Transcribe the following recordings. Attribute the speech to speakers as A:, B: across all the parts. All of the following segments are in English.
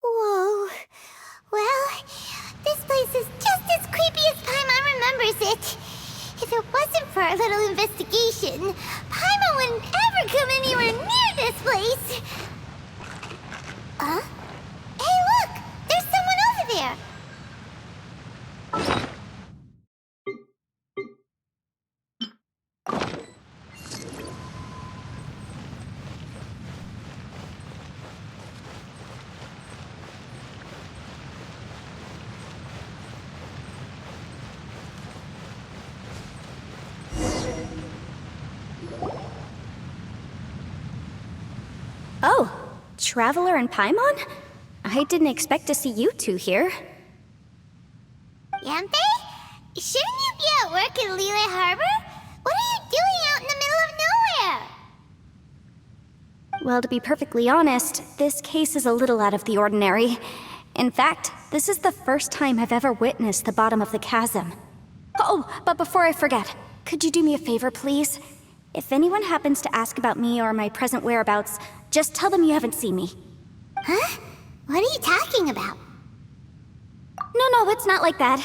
A: Whoa. Well, this place is just as creepy as Paimon remembers it. If it wasn't for our little investigation, Paimon wouldn't ever come anywhere near this place. Huh? Hey, look! There's someone over there!
B: Oh, Traveler and Paimon? I didn't expect to see you two here.
A: Yanfei? Shouldn't you be at work in Liyue Harbor? What are you doing out in the middle of nowhere?
B: Well, to be perfectly honest, this case is a little out of the ordinary. In fact, this is the first time I've ever witnessed the bottom of the chasm. Oh, but before I forget, could you do me a favor, please? If anyone happens to ask about me or my present whereabouts, just tell them you haven't seen me.
A: Huh? What are you talking about?
B: No, it's not like that.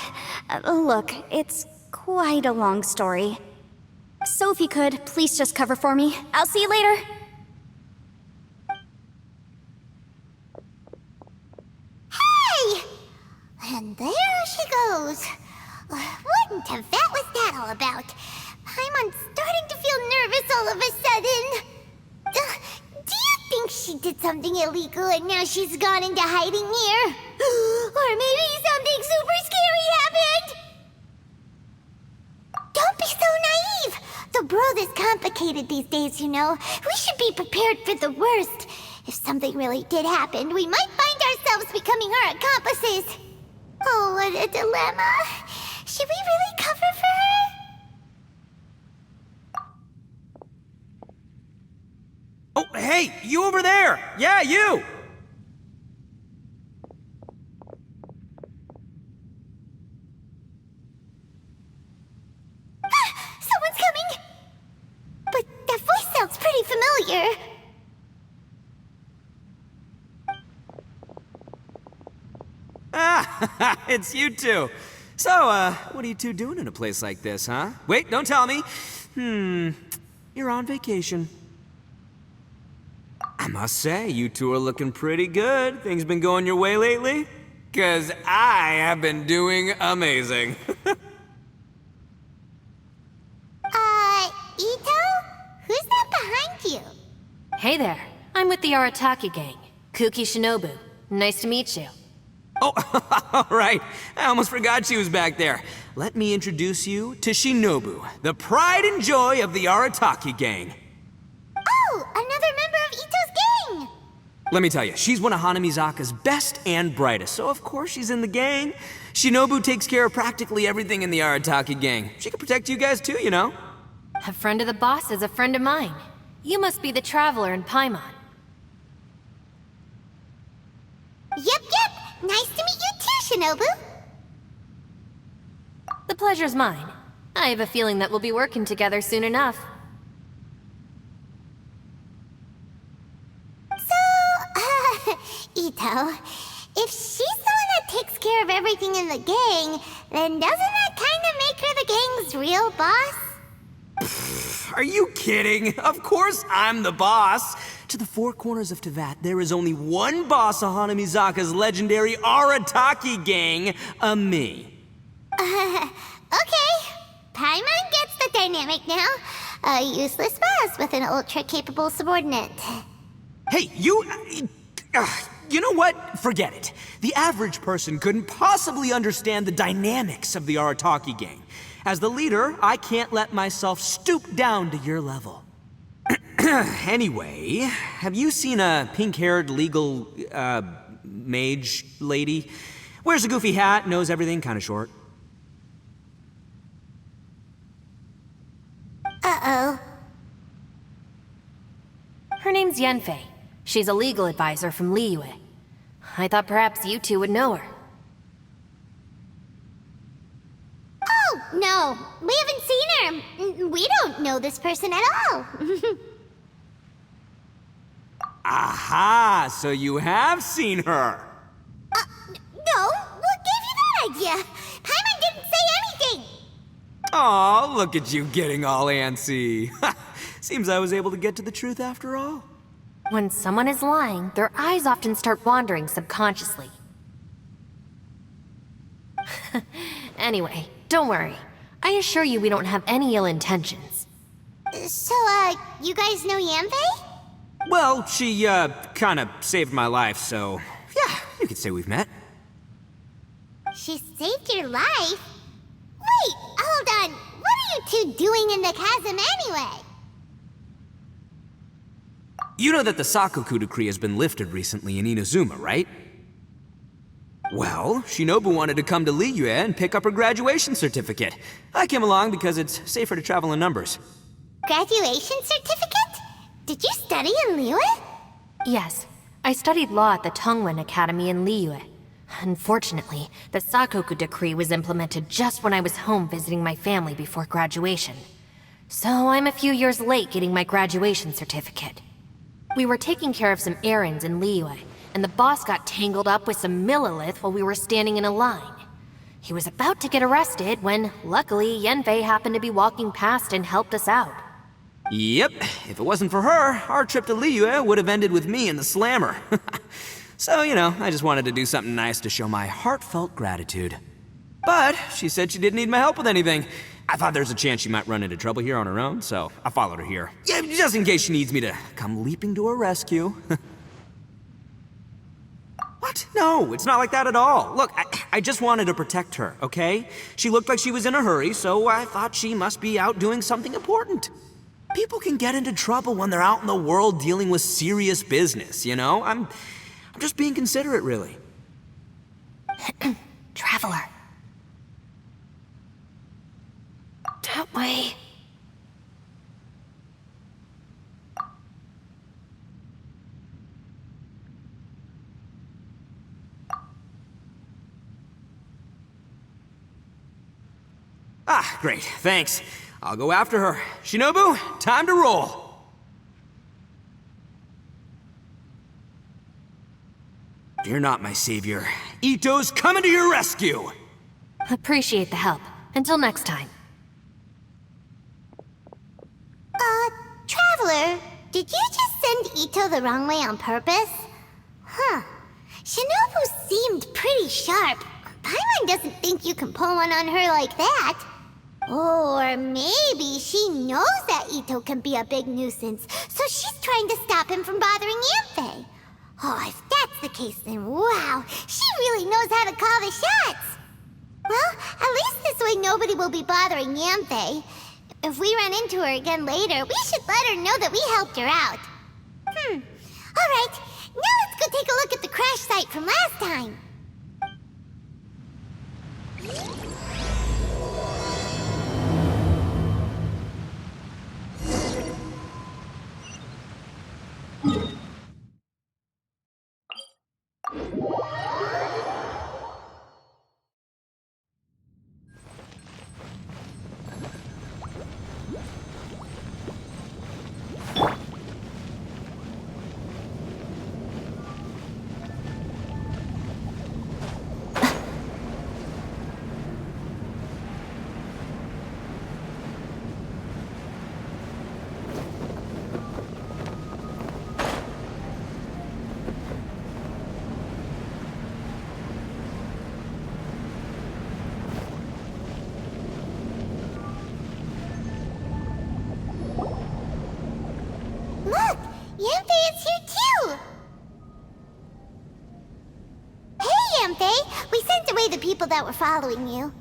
B: Look, it's quite a long story. So if you could, please just cover for me. I'll see you later.
A: Hey! And there she goes. What in Tibet was that all about? Paimon's starting to feel nervous all of a sudden. Do you think she did something illegal and now she's gone into hiding here? Or maybe something super scary happened? Don't be so naive! The world is complicated these days, you know. We should be prepared for the worst. If something really did happen, we might find ourselves becoming her accomplices. Oh, what a dilemma. Should we really cover for her?
C: Oh, hey, you over there! Yeah, you!
A: Someone's coming! But that voice sounds pretty familiar.
C: Ah, it's you two. So, what are you two doing in a place like this, huh? Wait, don't tell me. You're on vacation. I must say, you two are looking pretty good. Things been going your way lately? 'Cause I have been doing amazing.
A: Ito? Who's that behind you?
D: Hey there, I'm with the Arataki gang. Kuki Shinobu. Nice to meet you.
C: Oh, all right. I almost forgot she was back there. Let me introduce you to Shinobu, the pride and joy of the Arataki gang.
A: Oh, another member of Ito's gang!
C: Let me tell you, she's one of Hanamizaka's best and brightest, so of course she's in the gang. Shinobu takes care of practically everything in the Arataki gang. She can protect you guys too, you know?
D: A friend of the boss is a friend of mine. You must be the Traveler in Paimon.
A: Yep. Nice to meet you too, Shinobu.
D: The pleasure's mine. I have a feeling that we'll be working together soon enough.
A: So, Ito, if she's the one that takes care of everything in the gang, then doesn't that kind of make her the gang's real boss?
C: Are you kidding? Of course I'm the boss. To the four corners of Teyvat, there is only one boss of Hanamizaka's legendary Arataki gang, me.
A: Okay. Paimon gets the dynamic now. A useless boss with an ultra-capable subordinate.
C: Hey, you know what? Forget it. The average person couldn't possibly understand the dynamics of the Arataki gang. As the leader, I can't let myself stoop down to your level. Anyway, have you seen a pink-haired legal, mage lady? Wears a goofy hat, knows everything, kinda short.
A: Uh-oh.
D: Her name's Yanfei. She's a legal advisor from Liyue. I thought perhaps you two would know her.
A: Oh, no. We haven't seen her. We don't know this person at all.
C: Aha! So you have seen her!
A: No, what gave you that idea? Paimon didn't say anything.
C: Aw, look at you getting all antsy. Seems I was able to get to the truth after all.
D: When someone is lying, their eyes often start wandering subconsciously. Anyway, don't worry. I assure you we don't have any ill intentions.
A: So, you guys know Yanfei?
C: Well, she, kinda saved my life, so... yeah, you could say we've met.
A: She saved your life? Wait, hold on. What are you two doing in the chasm anyway?
C: You know that the Sakoku decree has been lifted recently in Inazuma, right? Well, Shinobu wanted to come to Liyue and pick up her graduation certificate. I came along because it's safer to travel in numbers.
A: Graduation certificate? Did you study in Liyue?
D: Yes, I studied law at the Tongwen Academy in Liyue. Unfortunately, the Sakoku decree was implemented just when I was home visiting my family before graduation. So I'm a few years late getting my graduation certificate. We were taking care of some errands in Liyue, and the boss got tangled up with some Millilith while we were standing in a line. He was about to get arrested when, luckily, Yanfei happened to be walking past and helped us out.
C: Yep, if it wasn't for her, our trip to Liyue would have ended with me in the slammer. So, you know, I just wanted to do something nice to show my heartfelt gratitude. But she said she didn't need my help with anything. I thought there's a chance she might run into trouble here on her own, so I followed her here. Yeah, just in case she needs me to come leaping to her rescue. What? No, it's not like that at all. Look, I just wanted to protect her, okay? She looked like she was in a hurry, so I thought she must be out doing something important. People can get into trouble when they're out in the world dealing with serious business, you know? I'm just being considerate, really.
D: Traveler. That way.
C: Ah, great, thanks. I'll go after her. Shinobu, time to roll. Fear not, my savior. Ito's coming to your rescue!
D: Appreciate the help. Until next time.
A: Traveler, did you just send Ito the wrong way on purpose? Huh. Shinobu seemed pretty sharp. Paimon doesn't think you can pull one on her like that. Or maybe she knows that Ito can be a big nuisance, so she's trying to stop him from bothering Yanfei. Oh, if that's the case, then wow, she really knows how to call the shots. Well, at least this way nobody will be bothering Yanfei. If we run into her again later, we should let her know that we helped her out. Alright, now let's go take a look at the crash site from last time. Look, Yanfei is here too! Hey, Yanfei! We sent away the people that were following you.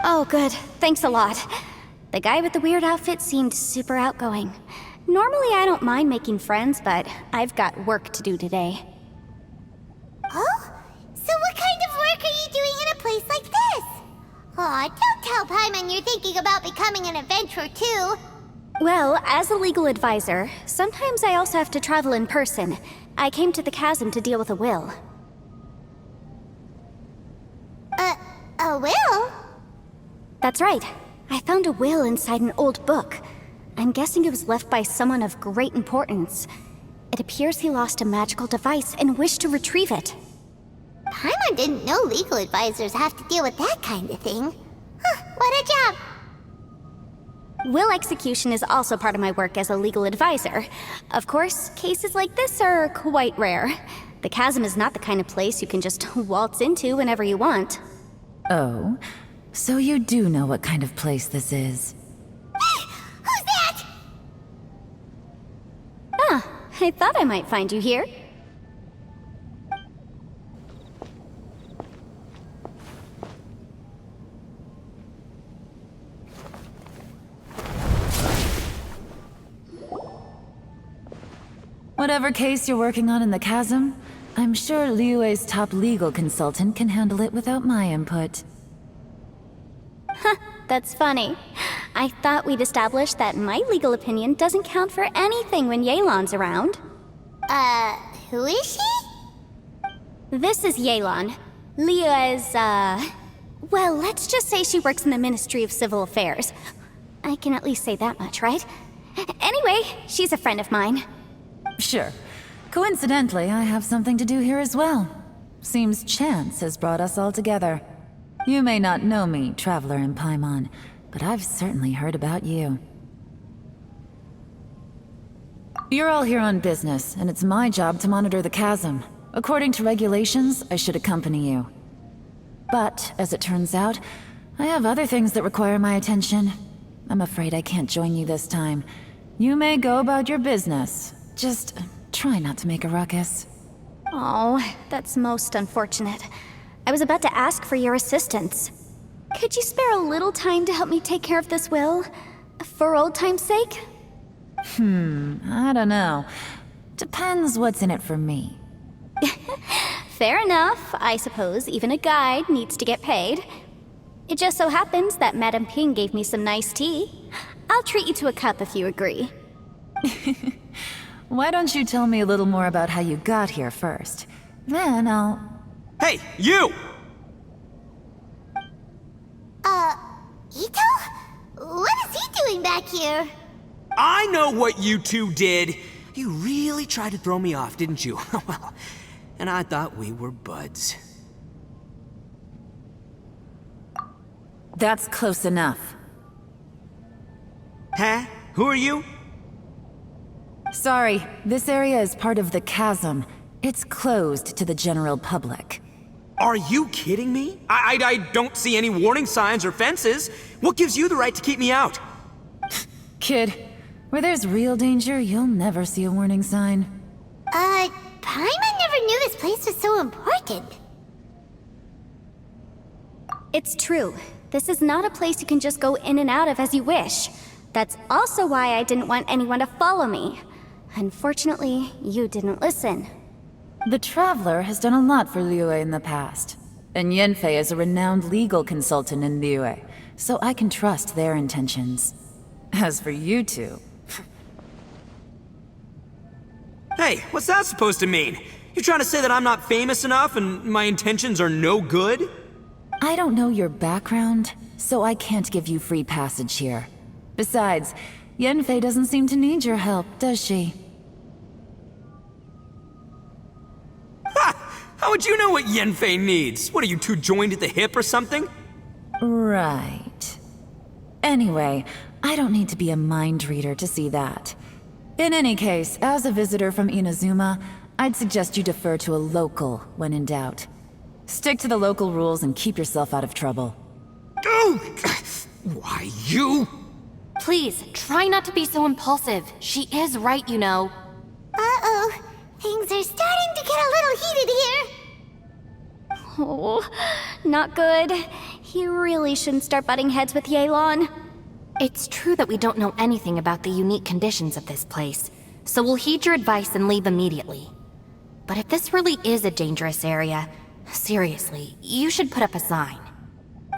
B: Oh, good. Thanks a lot. The guy with the weird outfit seemed super outgoing. Normally I don't mind making friends, but I've got work to do today.
A: Oh? So what kind of work are you doing in a place like this? Aw, don't tell Paimon you're thinking about becoming an adventurer too.
B: Well, as a legal advisor, sometimes I also have to travel in person. I came to the chasm to deal with a will.
A: A will?
B: That's right. I found a will inside an old book. I'm guessing it was left by someone of great importance. It appears he lost a magical device and wished to retrieve it.
A: Paimon didn't know legal advisors have to deal with that kind of thing. Huh, what a job!
B: Will execution is also part of my work as a legal advisor. Of course, cases like this are quite rare. The chasm is not the kind of place you can just waltz into whenever you want.
E: Oh, so you do know what kind of place this is.
A: Who's that?
B: Ah, I thought I might find you here.
E: Whatever case you're working on in the chasm, I'm sure Liyue's top legal consultant can handle it without my input.
B: That's funny. I thought we'd established that my legal opinion doesn't count for anything when Yelan's around.
A: Who is she?
B: This is Yelan. Liyue's, well, let's just say she works in the Ministry of Civil Affairs. I can at least say that much, right? Anyway, she's a friend of mine.
E: Sure. Coincidentally, I have something to do here as well. Seems chance has brought us all together. You may not know me, traveler in Paimon, but I've certainly heard about you. You're all here on business, and it's my job to monitor the chasm. According to regulations, I should accompany you. But, as it turns out, I have other things that require my attention. I'm afraid I can't join you this time. You may go about your business. Just try not to make a ruckus.
B: Oh, that's most unfortunate. I was about to ask for your assistance. Could you spare a little time to help me take care of this will? For old time's sake?
E: I don't know. Depends what's in it for me.
B: Fair enough. I suppose even a guide needs to get paid. It just so happens that Madame Ping gave me some nice tea. I'll treat you to a cup if you agree.
E: Why don't you tell me a little more about how you got here first? Then I'll...
C: Hey, you!
A: Ito? What is he doing back here?
C: I know what you two did. You really tried to throw me off, didn't you? Well, and I thought we were buds.
E: That's close enough.
C: Huh? Who are you?
E: Sorry, this area is part of the chasm. It's closed to the general public.
C: Are you kidding me? I don't see any warning signs or fences. What gives you the right to keep me out?
E: Kid, where there's real danger, you'll never see a warning sign.
A: Paimon never knew this place was so important.
B: It's true. This is not a place you can just go in and out of as you wish. That's also why I didn't want anyone to follow me. Unfortunately, you didn't listen.
E: The Traveler has done a lot for Liyue in the past. And Yanfei is a renowned legal consultant in Liyue, so I can trust their intentions. As for you two...
C: Hey, what's that supposed to mean? You trying to say that I'm not famous enough and my intentions are no good?
E: I don't know your background, so I can't give you free passage here. Besides, Yanfei doesn't seem to need your help, does she?
C: Ha! How would you know what Yanfei needs? What, are you two joined at the hip or something?
E: Right. Anyway, I don't need to be a mind reader to see that. In any case, as a visitor from Inazuma, I'd suggest you defer to a local when in doubt. Stick to the local rules and keep yourself out of trouble.
C: Oh! Why, you?
D: Please, try not to be so impulsive. She is right, you know.
A: Uh-oh. Things are starting to get a little heated here.
B: Oh, not good. He really shouldn't start butting heads with Yelan.
D: It's true that we don't know anything about the unique conditions of this place, so we'll heed your advice and leave immediately. But if this really is a dangerous area, seriously, you should put up a sign.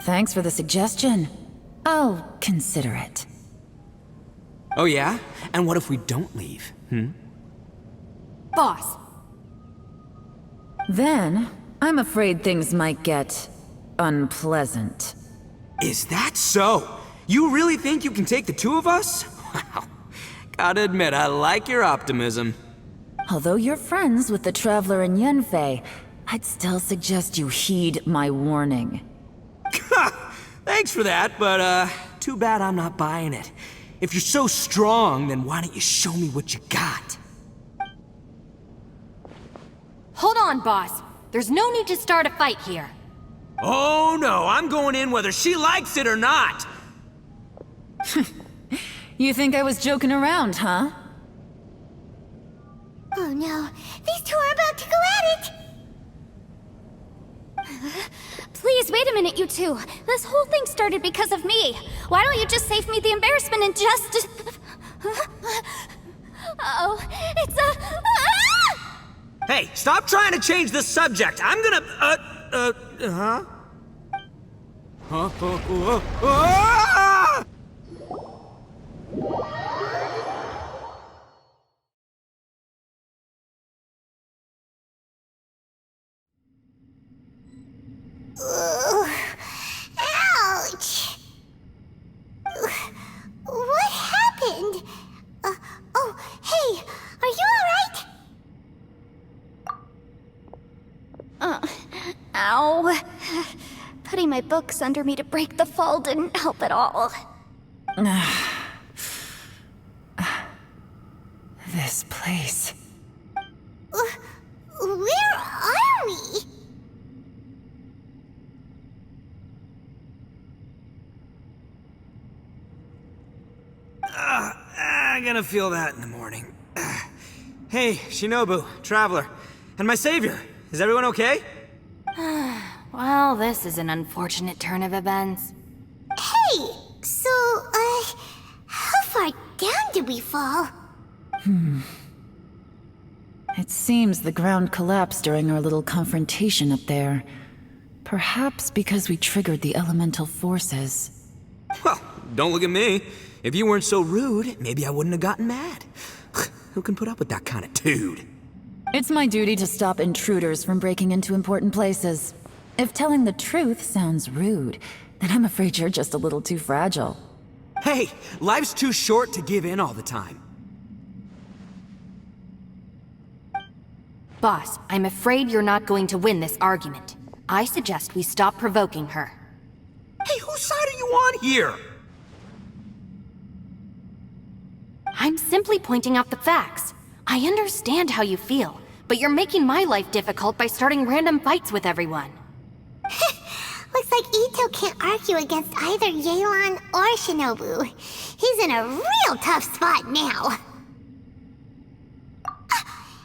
E: Thanks for the suggestion. I'll consider it.
C: Oh yeah? And what if we don't leave?
D: Boss,
E: Then, I'm afraid things might get unpleasant.
C: Is that so? You really think you can take the two of us? Wow. Gotta admit, I like your optimism.
E: Although you're friends with the Traveler and Yenfei, I'd still suggest you heed my warning.
C: Thanks for that, but too bad I'm not buying it. If you're so strong, then why don't you show me what you got?
D: hold on, boss. There's no need to start a fight here.
C: Oh no, I'm going in whether she likes it or not!
E: You think I was joking around, huh?
A: Oh no, these two are about to go at it!
B: Please, wait a minute, you two. This whole thing started because of me. Why don't you just save me the embarrassment and just... Uh-oh, it's a... Ah!
C: Hey, stop trying to change the subject! I'm gonna... Huh? Ah!
A: Ugh. Ouch! What happened? Oh, hey, are you alright?
B: Ow. Putting my books under me to break the fall didn't help at all.
E: This place.
A: Where are we?
C: I'm gonna feel that in the morning. Hey, Shinobu, Traveler, and my savior. Is everyone okay?
D: Well, this is an unfortunate turn of events.
A: Hey, so, how far down did we fall?
E: It seems the ground collapsed during our little confrontation up there. Perhaps because we triggered the elemental forces.
C: Well, don't look at me. If you weren't so rude, maybe I wouldn't have gotten mad. Who can put up with that kind of dude?
E: It's my duty to stop intruders from breaking into important places. If telling the truth sounds rude, then I'm afraid you're just a little too fragile.
C: Hey, life's too short to give in all the time.
D: Boss, I'm afraid you're not going to win this argument. I suggest we stop provoking her.
C: Hey, whose side are you on here?
D: I'm simply pointing out the facts. I understand how you feel, but you're making my life difficult by starting random fights with everyone.
A: Looks like Ito can't argue against either Yelan or Shinobu. He's in a real tough spot now.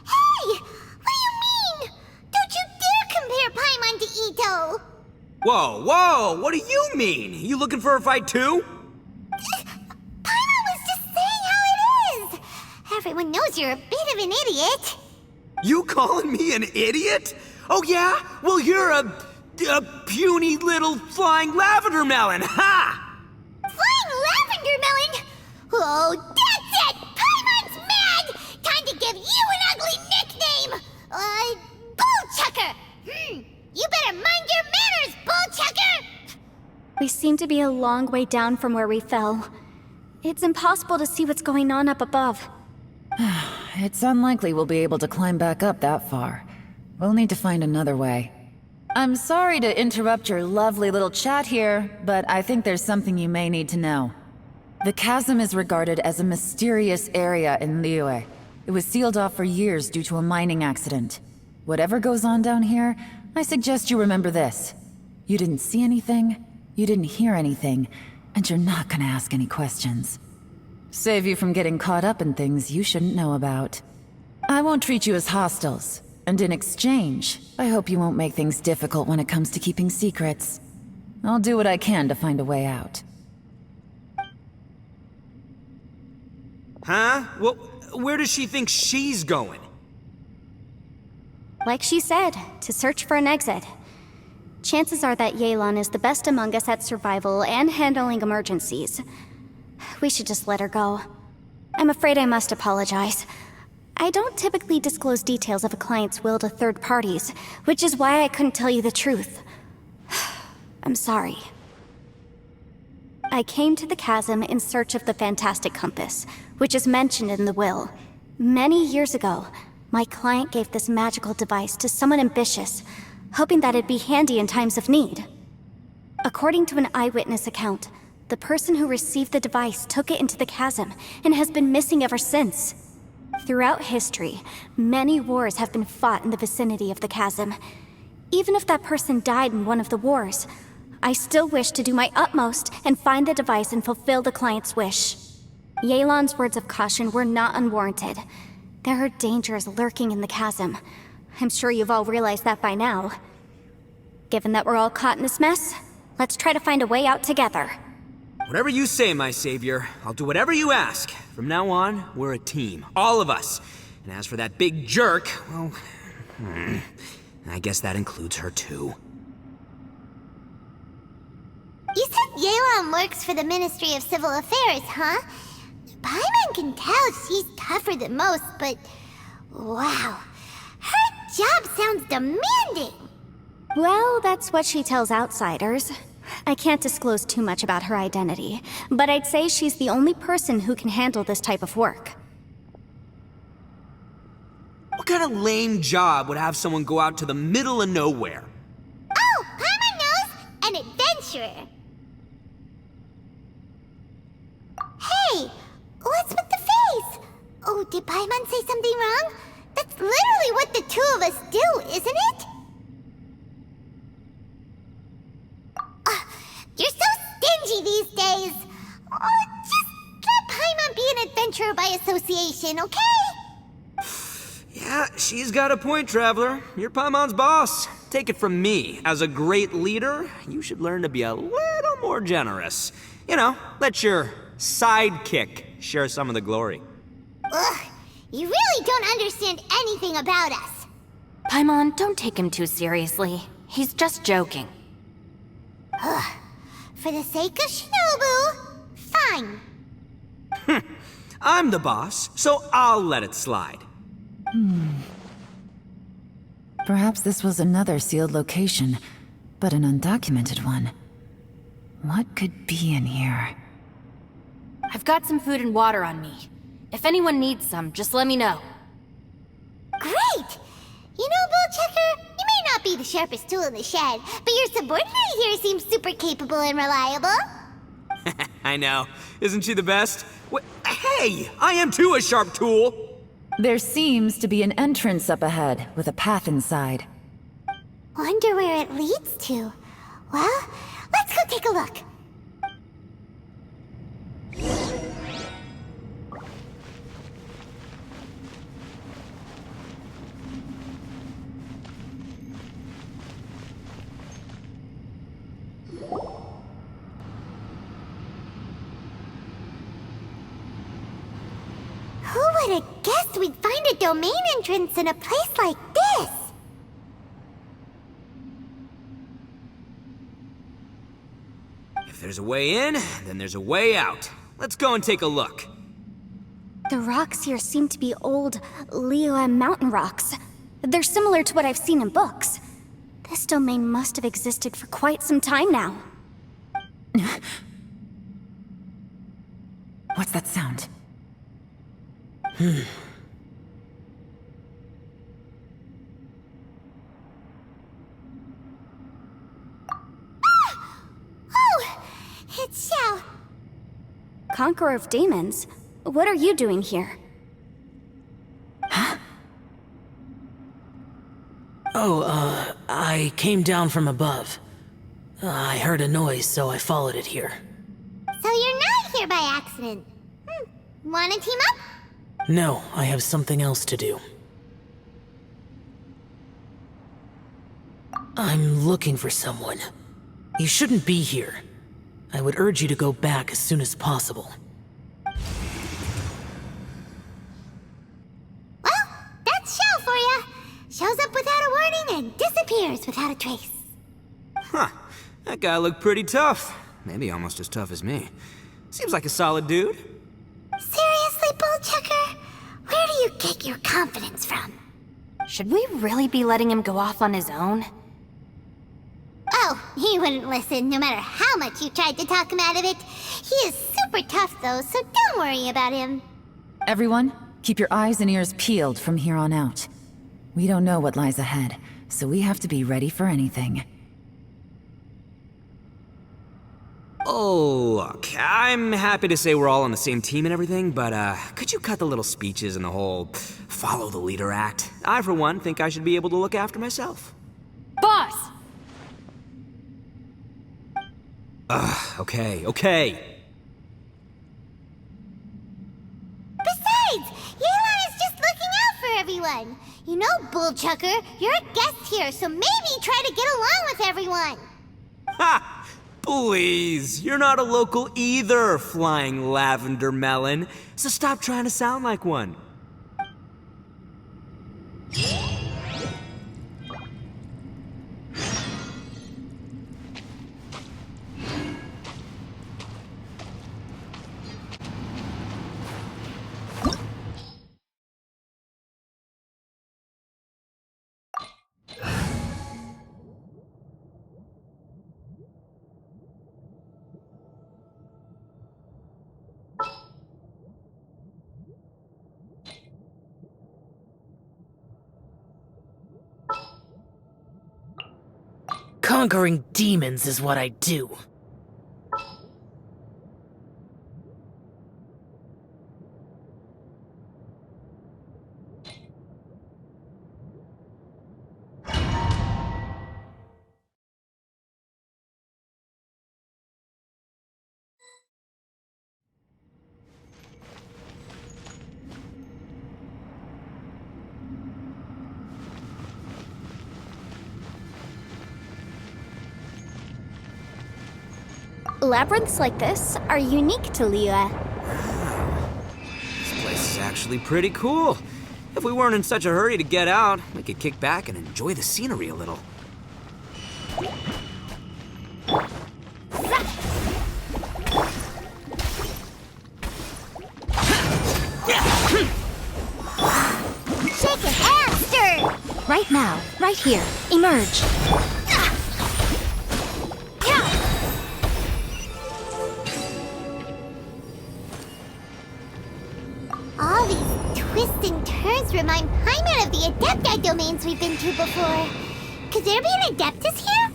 A: Hey! What do you mean? Don't you dare compare Paimon to Ito!
C: Whoa, whoa, what do you mean? You looking for a fight too?
A: Paimon was just saying how it is! Everyone knows you're a bit of an idiot.
C: You calling me an idiot? Oh yeah? Well, you're a puny little flying lavender melon, ha!
A: Flying lavender melon? Oh, that's it! Paimon's mad! Time to give you an ugly nickname! Bullchucker! You better mind your manners, Bullchucker!
B: We seem to be a long way down from where we fell. It's impossible to see what's going on up above.
E: It's unlikely we'll be able to climb back up that far. We'll need to find another way. I'm sorry to interrupt your lovely little chat here, but I think there's something you may need to know. The chasm is regarded as a mysterious area in Liyue. It was sealed off for years due to a mining accident. Whatever goes on down here, I suggest you remember this. You didn't see anything, you didn't hear anything, and you're not gonna ask any questions. Save you from getting caught up in things you shouldn't know about. I won't treat you as hostiles, and in exchange, I hope you won't make things difficult when it comes to keeping secrets. I'll do what I can to find a way out.
C: Huh? Well, where does she think she's going?
B: Like she said, to search for an exit. Chances are that Yelan is the best among us at survival and handling emergencies. We should just let her go. I'm afraid I must apologize. I don't typically disclose details of a client's will to third parties, which is why I couldn't tell you the truth. I'm sorry. I came to the chasm in search of the fantastic compass, which is mentioned in the will. Many years ago, my client gave this magical device to someone ambitious, hoping that it'd be handy in times of need. According to an eyewitness account, the person who received the device took it into the chasm and has been missing ever since. Throughout history, many wars have been fought in the vicinity of the chasm. Even if that person died in one of the wars, I still wish to do my utmost and find the device and fulfill the client's wish. Yelan's words of caution were not unwarranted. There are dangers lurking in the chasm. I'm sure you've all realized that by now. Given that we're all caught in this mess, let's try to find a way out together.
C: Whatever you say, my savior. I'll do whatever you ask. From now on, we're a team. All of us. And as for that big jerk, well... I guess that includes her too.
A: You said Yelan works for the Ministry of Civil Affairs, huh? Paimon can tell she's tougher than most, but... wow. Her job sounds demanding!
B: Well, that's what she tells outsiders. I can't disclose too much about her identity, but I'd say she's the only person who can handle this type of work.
C: What kind of lame job would have someone go out to the middle of nowhere?
A: Oh, Paimon knows! An adventurer! Hey! What's with the face? Oh, did Paimon say something wrong? That's literally what the two of us do, isn't it? You're so stingy these days. Oh, just let Paimon be an adventurer by association, okay?
C: Yeah, she's got a point, Traveler. You're Paimon's boss. Take it from me. As a great leader, you should learn to be a little more generous. You know, let your sidekick share some of the glory.
A: Ugh, you really don't understand anything about us.
D: Paimon, don't take him too seriously. He's just joking.
A: For the sake of Shinobu, fine.
C: I'm the boss, so I'll let it slide.
E: Perhaps this was another sealed location, but an undocumented one. What could be in here?
D: I've got some food and water on me. If anyone needs some, just let me know.
A: Great! You know, Bullchecker, you may not be the sharpest tool in the shed, but your subordinate here seems super capable and reliable.
C: I know. Isn't she the best? Hey, I am too a sharp tool.
E: There seems to be an entrance up ahead, with a path inside.
A: Wonder where it leads to. Well, let's go take a look. Who would have guessed we'd find a domain entrance in a place like this?
C: If there's a way in, then there's a way out. Let's go and take a look.
B: The rocks here seem to be old Liyue mountain rocks. They're similar to what I've seen in books. This domain must have existed for quite some time now.
E: What's that sound?
A: Oh, it's Xiao.
B: Conqueror of Demons? What are you doing here?
F: I came down from above. I heard a noise, so I followed it here.
A: So you're not here by accident. Wanna team up?
F: No, I have something else to do. I'm looking for someone. You shouldn't be here. I would urge you to go back as soon as possible.
A: Well, that's Xiao for ya. Shows up without a warning and disappears without a trace.
C: Huh. That guy looked pretty tough. Maybe almost as tough as me. Seems like a solid dude.
A: Seriously, Bull get your confidence from?
D: Should we really be letting him go off on his own?
A: Oh, he wouldn't listen no matter how much you tried to talk him out of it. He is super tough though, so don't worry about him.
E: Everyone, keep your eyes and ears peeled from here on out. We don't know what lies ahead, so we have to be ready for anything.
C: Oh, look, I'm happy to say we're all on the same team and everything, but could you cut the little speeches and the whole follow the leader act? I, for one, think I should be able to look after myself.
D: Boss!
C: Okay.
A: Besides, Yelan is just looking out for everyone. You know, Bullchucker, you're a guest here, so maybe try to get along with everyone.
C: Ha! Please, you're not a local either, flying lavender melon, so stop trying to sound like one.
F: Conquering demons is what I do.
B: Labyrinths like this are unique to Liyue.
C: This place is actually pretty cool. If we weren't in such a hurry to get out, we could kick back and enjoy the scenery a little.
A: Shake it and stir!
B: Right now, right here, emerge.
A: All these twists and turns remind Paimon of the Adepti domains we've been to before. Could there be an Adeptus here?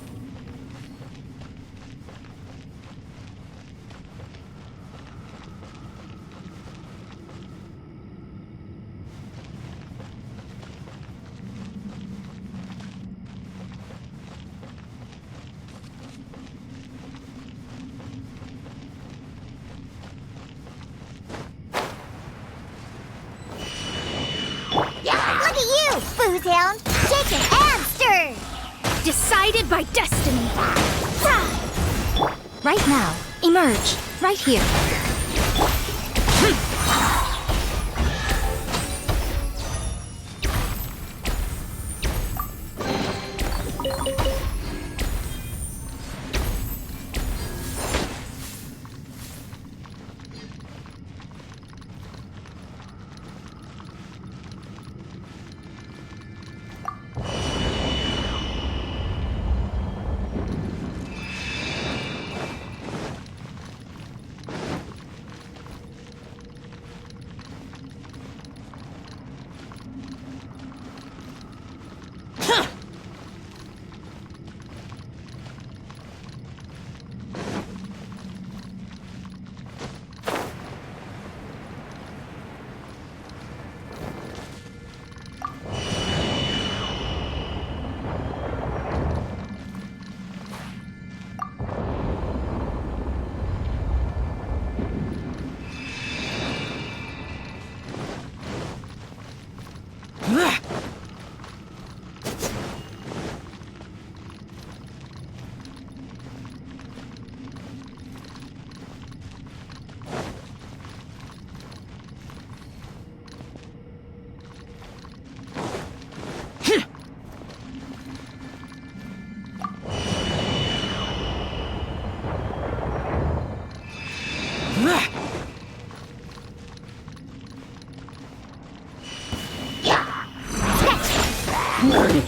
A: Look at you, Boozehound! Shake it and stir!
B: Decided by destiny. Right now, emerge. Right here.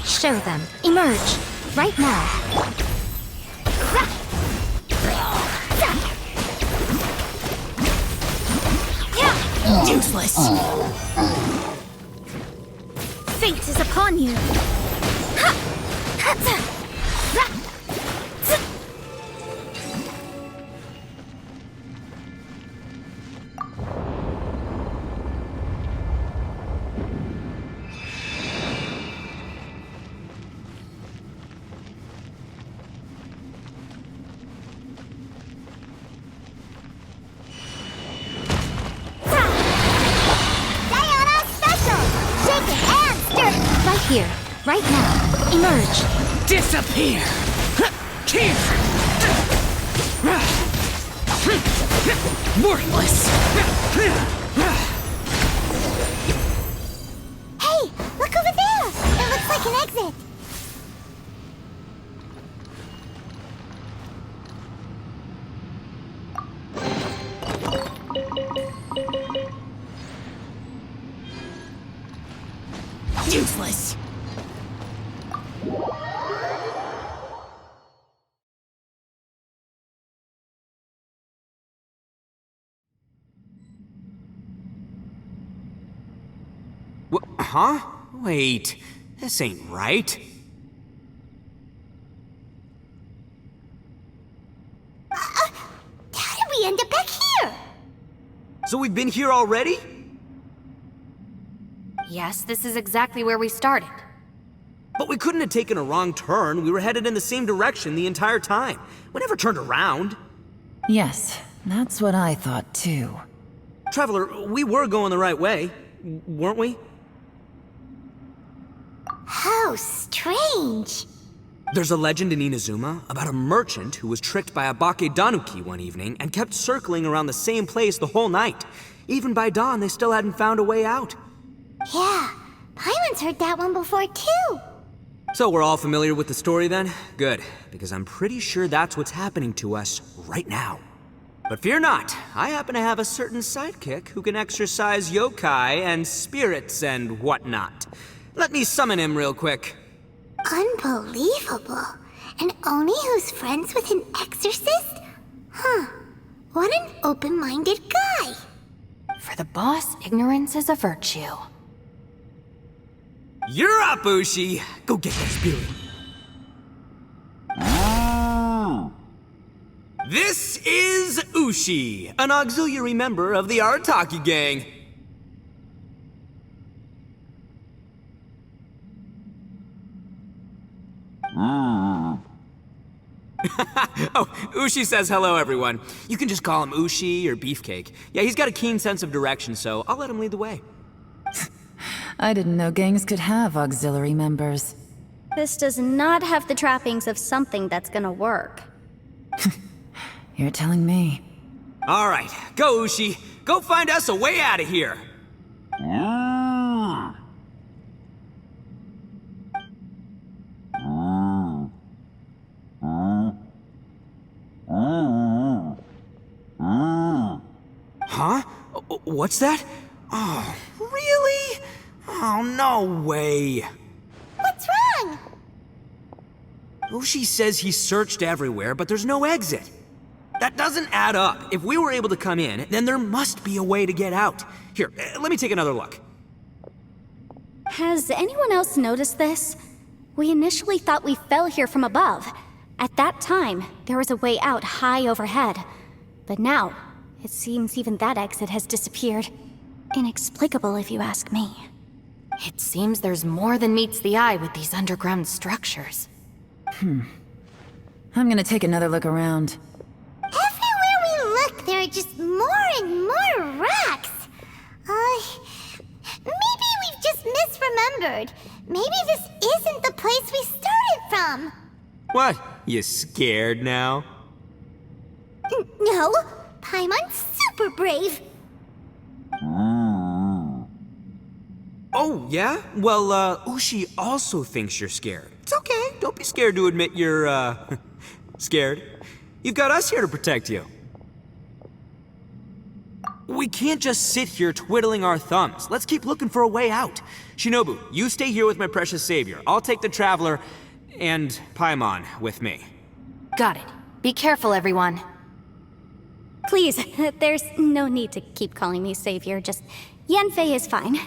B: Show them. Emerge. Right now.
F: Useless.
B: Fate is upon you. Right here, right now. Emerge.
F: Disappear! Worthless!
A: Hey, look over there! It looks like an exit.
F: Useless!
C: Huh? Wait, this ain't right.
A: How did we end up back here?
C: So we've been here already?
D: Yes, this is exactly where we started.
C: But we couldn't have taken a wrong turn. We were headed in the same direction the entire time. We never turned around.
E: Yes, that's what I thought too.
C: Traveler, we were going the right way, weren't we?
A: How strange.
C: There's a legend in Inazuma about a merchant who was tricked by a Bakedanuki one evening and kept circling around the same place the whole night. Even by dawn, they still hadn't found a way out.
A: Yeah, Paimon's heard that one before too.
C: So we're all familiar with the story then? Good, because I'm pretty sure that's what's happening to us right now. But fear not, I happen to have a certain sidekick who can exercise yokai and spirits and whatnot. Let me summon him real quick.
A: Unbelievable. And Oni who's friends with an exorcist? Huh. What an open-minded guy.
D: For the boss, ignorance is a virtue.
C: You're up, Ushi! Go get that spirit. This is Ushi, an auxiliary member of the Arataki gang. Oh, Ushi says hello, everyone. You can just call him Ushi or Beefcake. Yeah, he's got a keen sense of direction, so I'll let him lead the way.
E: I didn't know gangs could have auxiliary members.
B: This does not have the trappings of something that's gonna work.
E: You're telling me.
C: All right, go, Ushi. Go find us a way out of here. Huh? What's that? Oh, really? Oh, no way.
A: What's wrong?
C: Ushi says he searched everywhere, but there's no exit. That doesn't add up. If we were able to come in, then there must be a way to get out. Here, let me take another look.
B: Has anyone else noticed this? We initially thought we fell here from above. At that time, there was a way out high overhead. But now, it seems even that exit has disappeared. Inexplicable, if you ask me.
D: It seems there's more than meets the eye with these underground structures.
E: I'm gonna take another look around.
A: Everywhere we look, there are just more and more rocks. Maybe we've just misremembered. Maybe this isn't the place we started from.
C: What? You scared now?
A: No, Paimon's super brave.
C: Oh, yeah? Well, Ushi also thinks you're scared. It's okay. Don't be scared to admit you're, scared. You've got us here to protect you. We can't just sit here twiddling our thumbs. Let's keep looking for a way out. Shinobu, you stay here with my precious savior. I'll take the Traveler and Paimon with me.
D: Got it. Be careful, everyone.
B: Please, there's no need to keep calling me savior, just Yanfei is fine.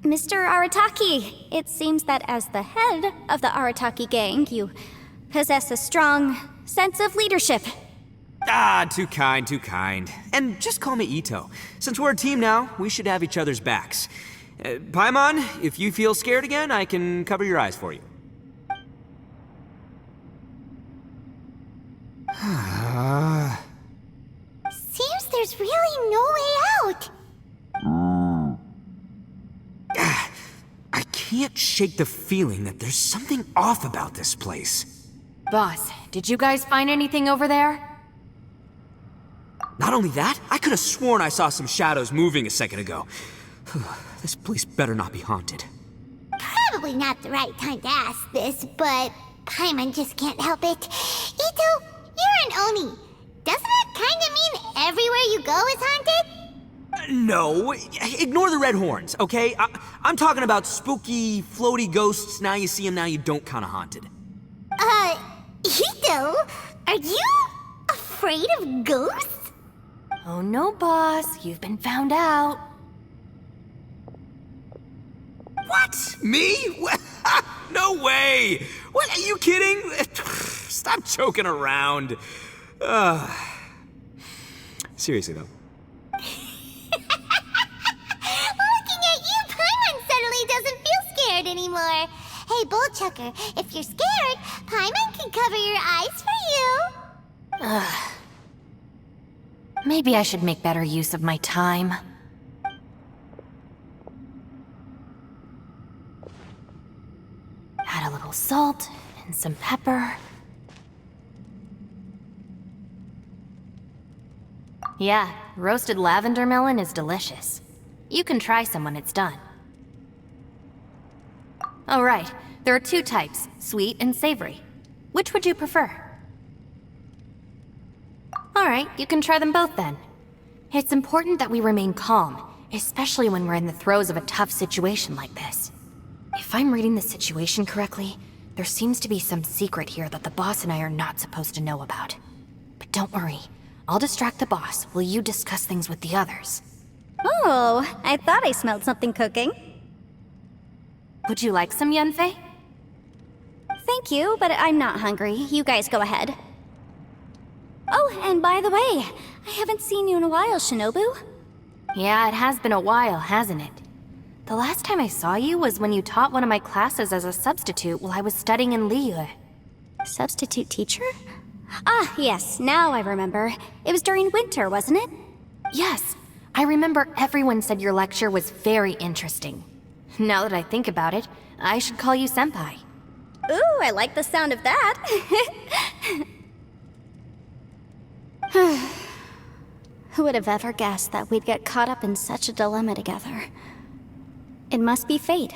B: Mr. Arataki, it seems that as the head of the Arataki gang, you possess a strong sense of leadership.
C: Ah, too kind, too kind. And just call me Ito. Since we're a team now, we should have each other's backs. Paimon, if you feel scared again, I can cover your eyes for you.
A: Seems there's really no way out.
C: I can't shake the feeling that there's something off about this place.
D: Boss, did you guys find anything over there?
C: Not only that, I could have sworn I saw some shadows moving a second ago. This place better not be haunted.
A: Probably not the right time to ask this, but Paimon just can't help it. Ito, you're an Oni. Doesn't it kind of mean everywhere you go is haunted?
C: No, ignore the red horns, okay? I'm talking about spooky, floaty ghosts. Now you see them, now you don't kind of haunted.
A: Ito, are you afraid of ghosts?
D: Oh no, boss. You've been found out.
C: What? Me? No way! What, are you kidding? Stop joking around. Seriously, though.
A: Looking at you, Paimon suddenly doesn't feel scared anymore. Hey, Bullchucker, if you're scared, Paimon can cover your eyes for you.
D: Maybe I should make better use of my time. Add a little salt and some pepper. Yeah, roasted lavender melon is delicious. You can try some when it's done. Oh right, there are two types, sweet and savory. Which would you prefer? Alright, you can try them both then. It's important that we remain calm, especially when we're in the throes of a tough situation like this. If I'm reading the situation correctly, there seems to be some secret here that the boss and I are not supposed to know about. But don't worry, I'll distract the boss while you discuss things with the others.
B: Oh, I thought I smelled something cooking.
D: Would you like some, Yanfei?
B: Thank you, but I'm not hungry. You guys go ahead. Oh, and by the way, I haven't seen you in a while, Shinobu.
D: Yeah, it has been a while, hasn't it? The last time I saw you was when you taught one of my classes as a substitute while I was studying in Liyue.
B: Substitute teacher? Ah, yes, now I remember. It was during winter, wasn't it?
D: Yes, I remember everyone said your lecture was very interesting. Now that I think about it, I should call you Senpai.
B: Ooh, I like the sound of that. Who would have ever guessed that we'd get caught up in such a dilemma together? It must be fate.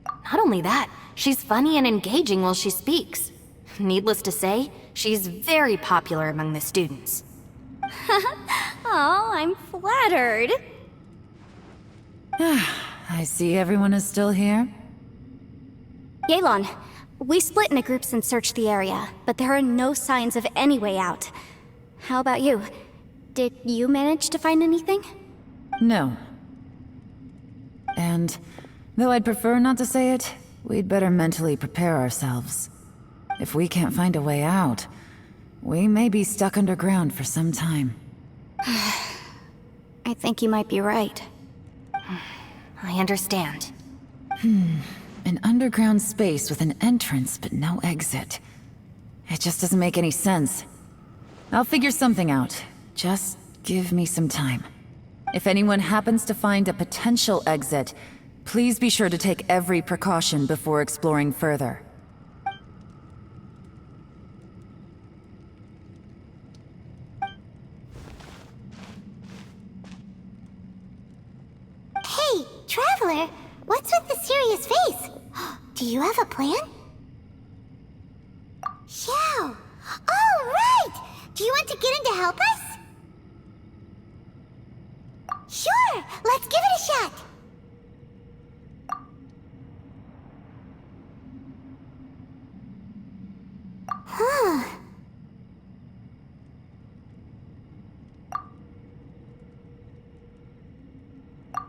D: Not only that, she's funny and engaging while she speaks. Needless to say, she's very popular among the students.
B: Oh, I'm flattered.
E: I see everyone is still here.
B: Yelan, we split into groups and searched the area, but there are no signs of any way out. How about you? Did you manage to find anything?
E: No. And, though I'd prefer not to say it, we'd better mentally prepare ourselves. If we can't find a way out, we may be stuck underground for some time.
B: I think you might be right.
D: I understand.
E: An underground space with an entrance but no exit. It just doesn't make any sense. I'll figure something out. Just give me some time. If anyone happens to find a potential exit, please be sure to take every precaution before exploring further.
A: Hey, Traveler, what's with the serious face? Do you have a plan? Xiao! Oh, right! Do you want to get in to help us? Let's give it a shot. Huh.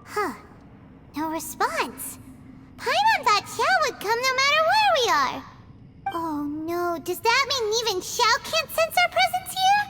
A: Huh. No response. Paimon thought Xiao would come no matter where we are. Oh no, does that mean even Xiao can't sense our presence here?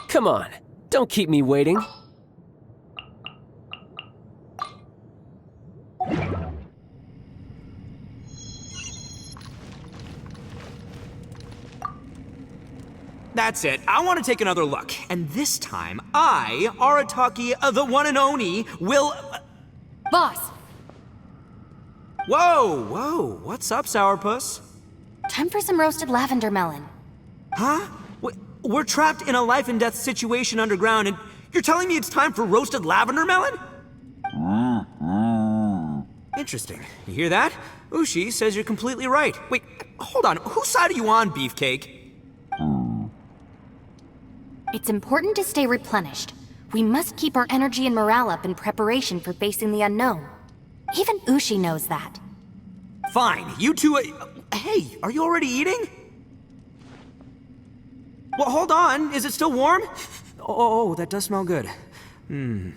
G: Come on, don't keep me waiting.
C: That's it. I want to take another look. And this time, I, Arataki, the one and only, will...
D: Boss,
C: Whoa! What's up, Sourpuss?
D: time for some roasted lavender melon.
C: Huh? We're trapped in a life and death situation underground, and you're telling me it's time for roasted lavender melon? Interesting. You hear that? Ushi says you're completely right. Wait, hold on. Whose side are you on, Beefcake?
D: It's important to stay replenished. We must keep our energy and morale up in preparation for facing the unknown. Even Ushi knows that.
C: Fine, you two... hey, are you already eating? Well, hold on. Is it still warm? Oh, that does smell good. Fine.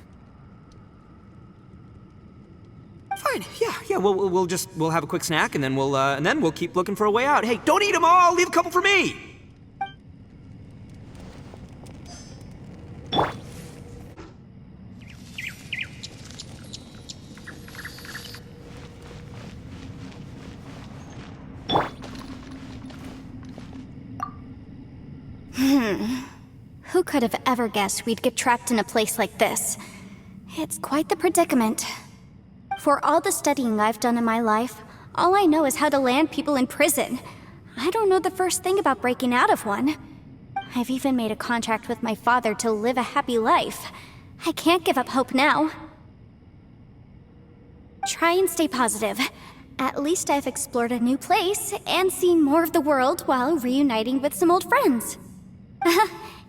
C: Yeah. We'll have a quick snack, and then we'll keep looking for a way out. Hey, don't eat them all. Leave a couple for me.
B: Who could have ever guessed we'd get trapped in a place like this? It's quite the predicament. For all the studying I've done in my life, all I know is how to land people in prison. I don't know the first thing about breaking out of one. I've even made a contract with my father to live a happy life. I can't give up hope now. Try and stay positive. At least I've explored a new place and seen more of the world while reuniting with some old friends.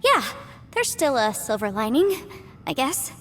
B: Yeah, there's still a silver lining, I guess.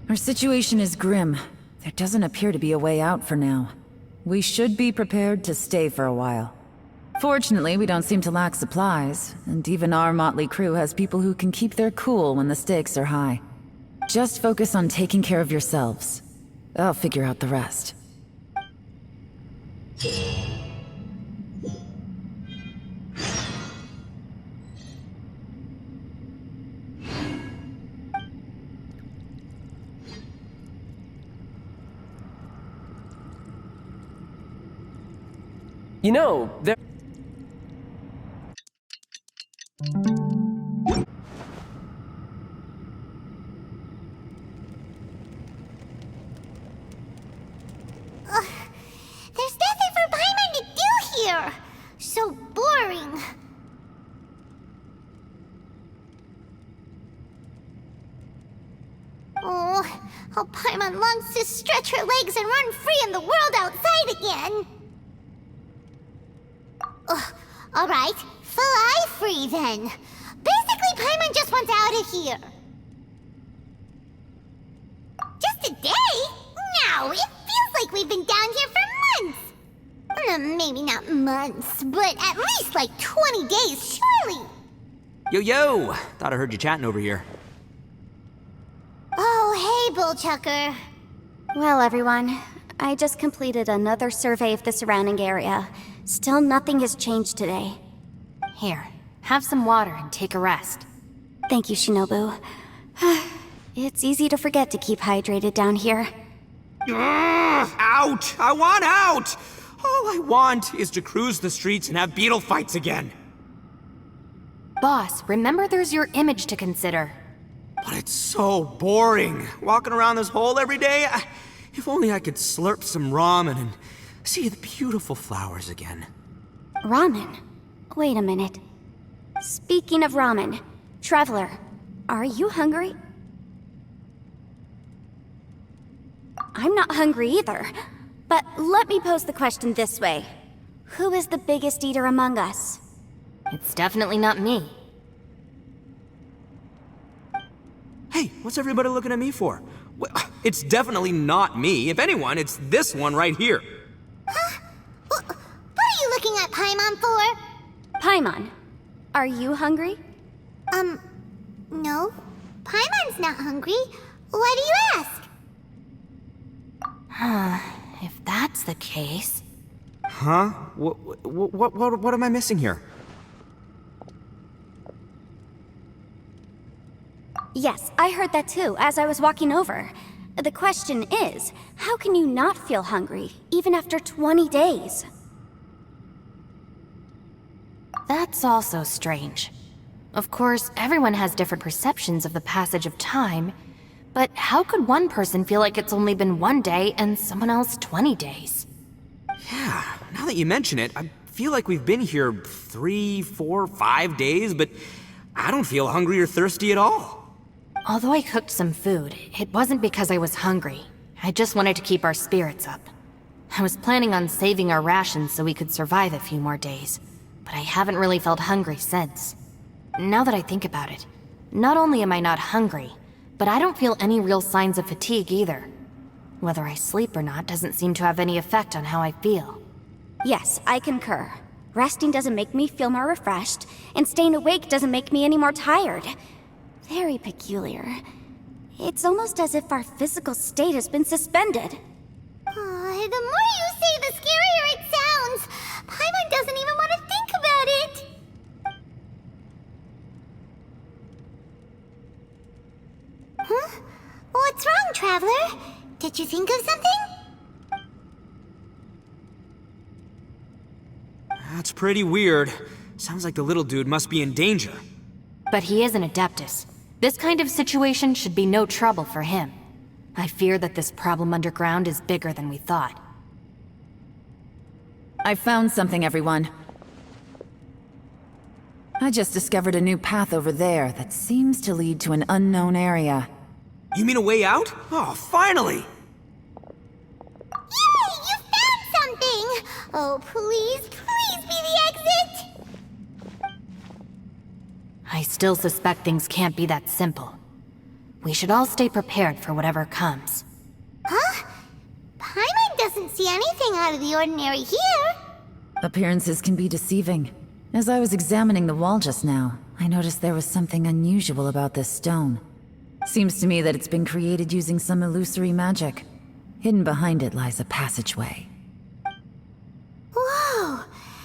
E: Our situation is grim. There doesn't appear to be a way out for now. We should be prepared to stay for a while. Fortunately, we don't seem to lack supplies, and even our motley crew has people who can keep their cool when the stakes are high. Just focus on taking care of yourselves. I'll figure out the rest.
G: You know, there...
A: There's nothing for Paimon to do here. So boring. Oh, how Paimon longs to stretch her legs and run free in the world outside again. Alright, fly free then. Basically, Paimon just wants out of here. Just a day? No, it feels like we've been down here for months. Maybe not months, but at least like 20 days, surely!
C: Yo! Thought I heard you chatting over here.
A: Oh, hey, Bullchucker.
B: Well, everyone, I just completed another survey of the surrounding area. Still nothing has changed today.
D: Here, have some water and take a rest.
B: Thank you, Shinobu. It's easy to forget to keep hydrated down here.
C: Out! I want out! All I want is to cruise the streets and have beetle fights again.
D: Boss, remember there's your image to consider.
C: But it's so boring, walking around this hole every day. If only I could slurp some ramen and see the beautiful flowers again.
B: Ramen? Wait a minute. Speaking of ramen, Traveler, are you hungry? I'm not hungry either. But let me pose the question this way. Who is the biggest eater among us?
D: It's definitely not me.
C: Hey, what's everybody looking at me for? It's definitely not me. If anyone, it's this one right here.
A: Huh? What are you looking at Paimon for?
B: Paimon, are you hungry?
A: No. Paimon's not hungry. Why do you ask?
D: If that's the case...
C: Huh? What am I missing here?
B: Yes, I heard that too, as I was walking over. The question is, how can you not feel hungry, even after 20 days?
D: That's also strange. Of course, everyone has different perceptions of the passage of time, but how could one person feel like it's only been 1 day and someone else 20 days?
C: Yeah, now that you mention it, I feel like we've been here 3, 4, 5 days, but I don't feel hungry or thirsty at all.
D: Although I cooked some food, it wasn't because I was hungry. I just wanted to keep our spirits up. I was planning on saving our rations so we could survive a few more days, but I haven't really felt hungry since. Now that I think about it, not only am I not hungry, but I don't feel any real signs of fatigue either. Whether I sleep or not doesn't seem to have any effect on how I feel.
B: Yes, I concur. Resting doesn't make me feel more refreshed, and staying awake doesn't make me any more tired. Very peculiar. It's almost as if our physical state has been suspended.
A: The more you say, the scarier it sounds. Paimon doesn't even want to think about it. Huh? What's wrong, Traveler? Did you think of something?
C: That's pretty weird. Sounds like the little dude must be in danger.
D: But he is an Adeptus. This kind of situation should be no trouble for him. I fear that this problem underground is bigger than we thought.
E: I found something, everyone. I just discovered a new path over there that seems to lead to an unknown area.
C: You mean a way out? Oh, finally!
A: Yay! You found something! Oh, please be the exit!
D: I still suspect things can't be that simple. We should all stay prepared for whatever comes.
A: Huh? Paimon doesn't see anything out of the ordinary here.
E: Appearances can be deceiving. As I was examining the wall just now, I noticed there was something unusual about this stone. Seems to me that it's been created using some illusory magic. Hidden behind it lies a passageway.
A: Whoa!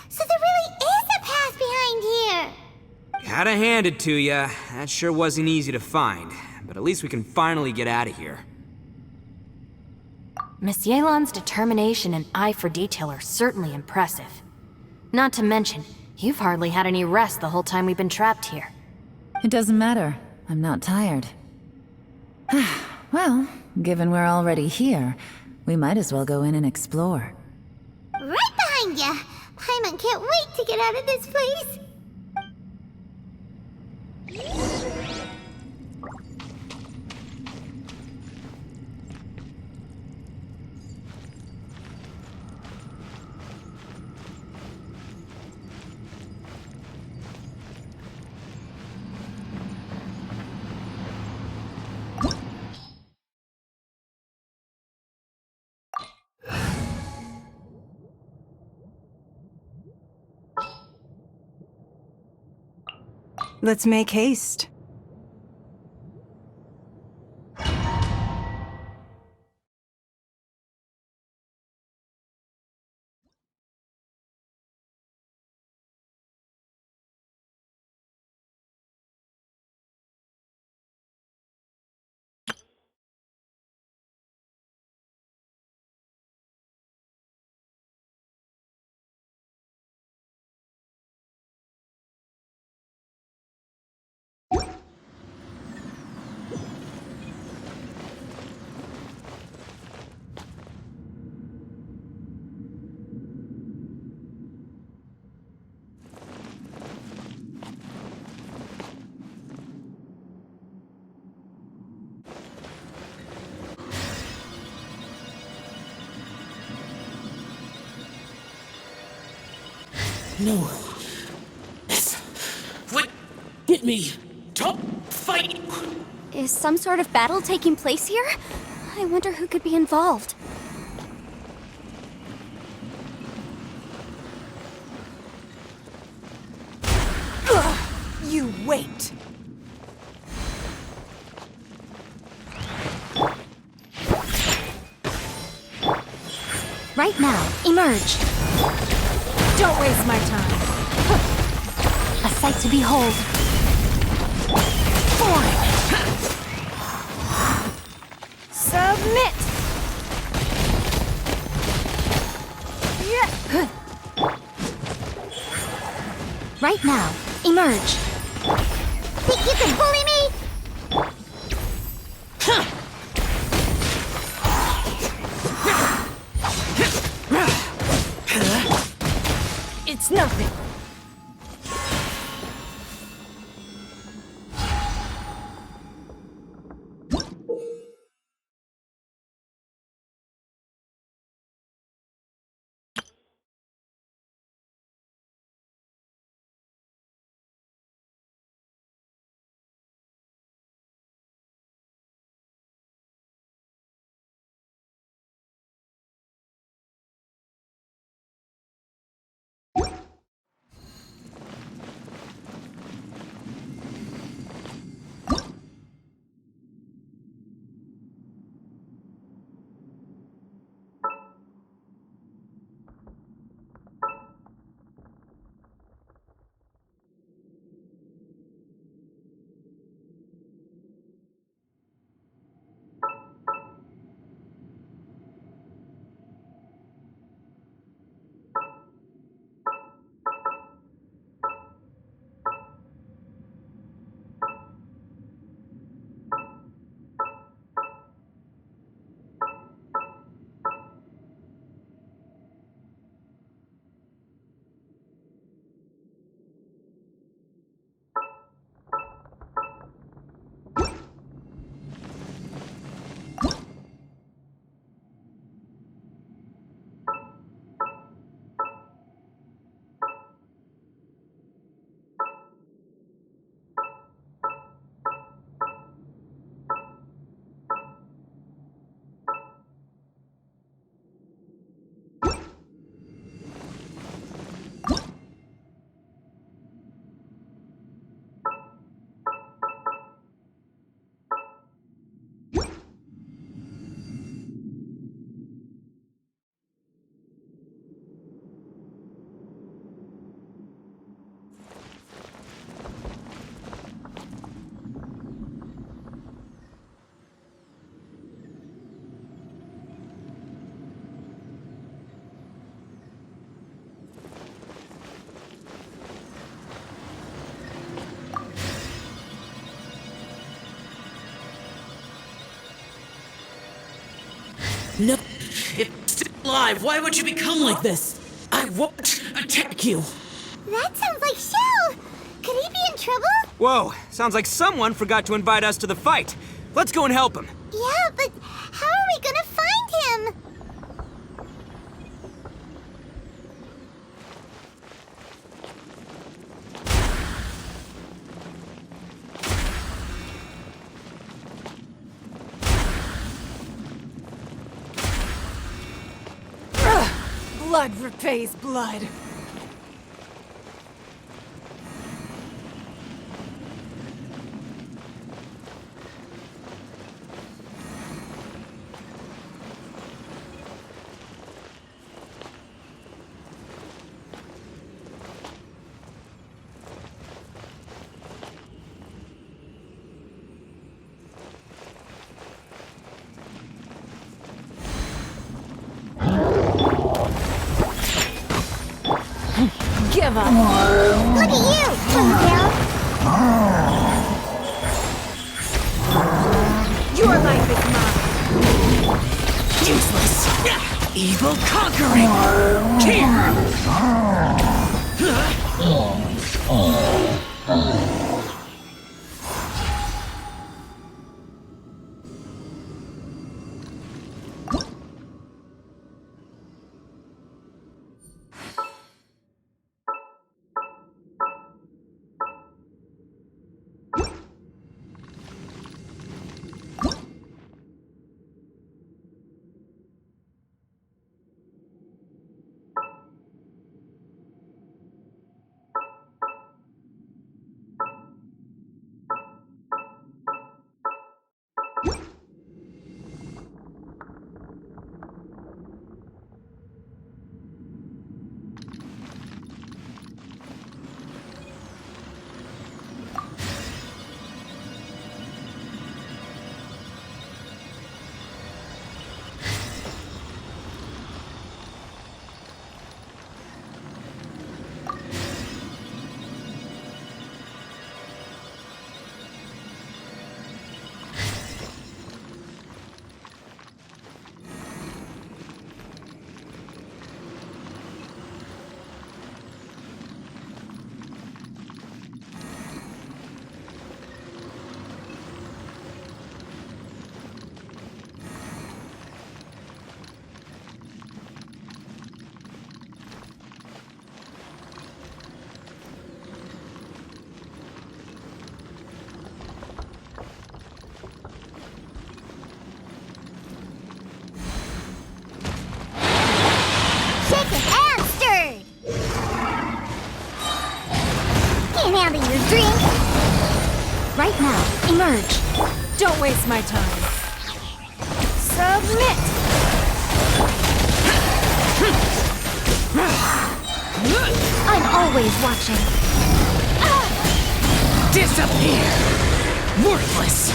A: So there really is a path behind here!
C: Gotta hand it to ya. That sure wasn't easy to find. But at least we can finally get out of here.
D: Miss Yelan's determination and eye for detail are certainly impressive. Not to mention, you've hardly had any rest the whole time we've been trapped here.
E: It doesn't matter. I'm not tired. Well, given we're already here, we might as well go in and explore.
A: Right behind ya! Paimon can't wait to get out of this place!
H: Let's make haste.
F: No. This would get me. Don't fight.
B: Is some sort of battle taking place here? I wonder who could be involved.
H: You wait!
B: Right now, emerge.
H: Don't waste my time.
B: A sight to behold.
H: Submit!
B: Right now, emerge.
A: Think you can bully me?
H: It's nothing.
F: No. It's still alive. Why would you become like this? I won't attack you.
A: That sounds like Shell! Could he be in trouble?
C: Whoa, sounds like someone forgot to invite us to the fight. Let's go and help him.
A: Yeah, but how are we gonna find him?
H: Blood repays blood. Give up.
A: Look at you, Toontown.
H: Your life is mine.
F: Useless! Evil conquering! Here!
A: Shaken and stirred. Can't handle your drink.
B: Right now, emerge.
H: Don't waste my time. Submit!
B: I'm always watching.
F: Disappear! Worthless!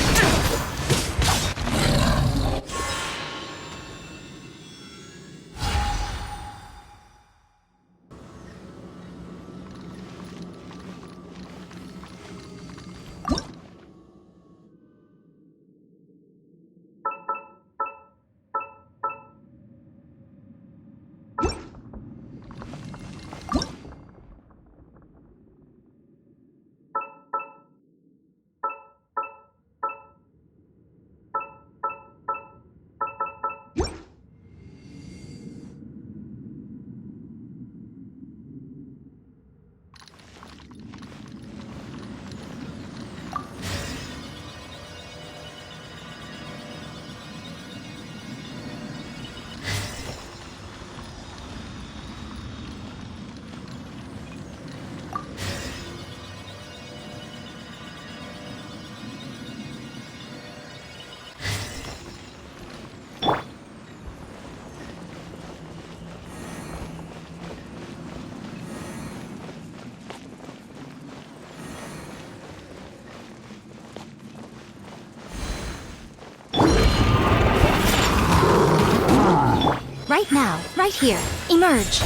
B: Right now, right here. Emerge.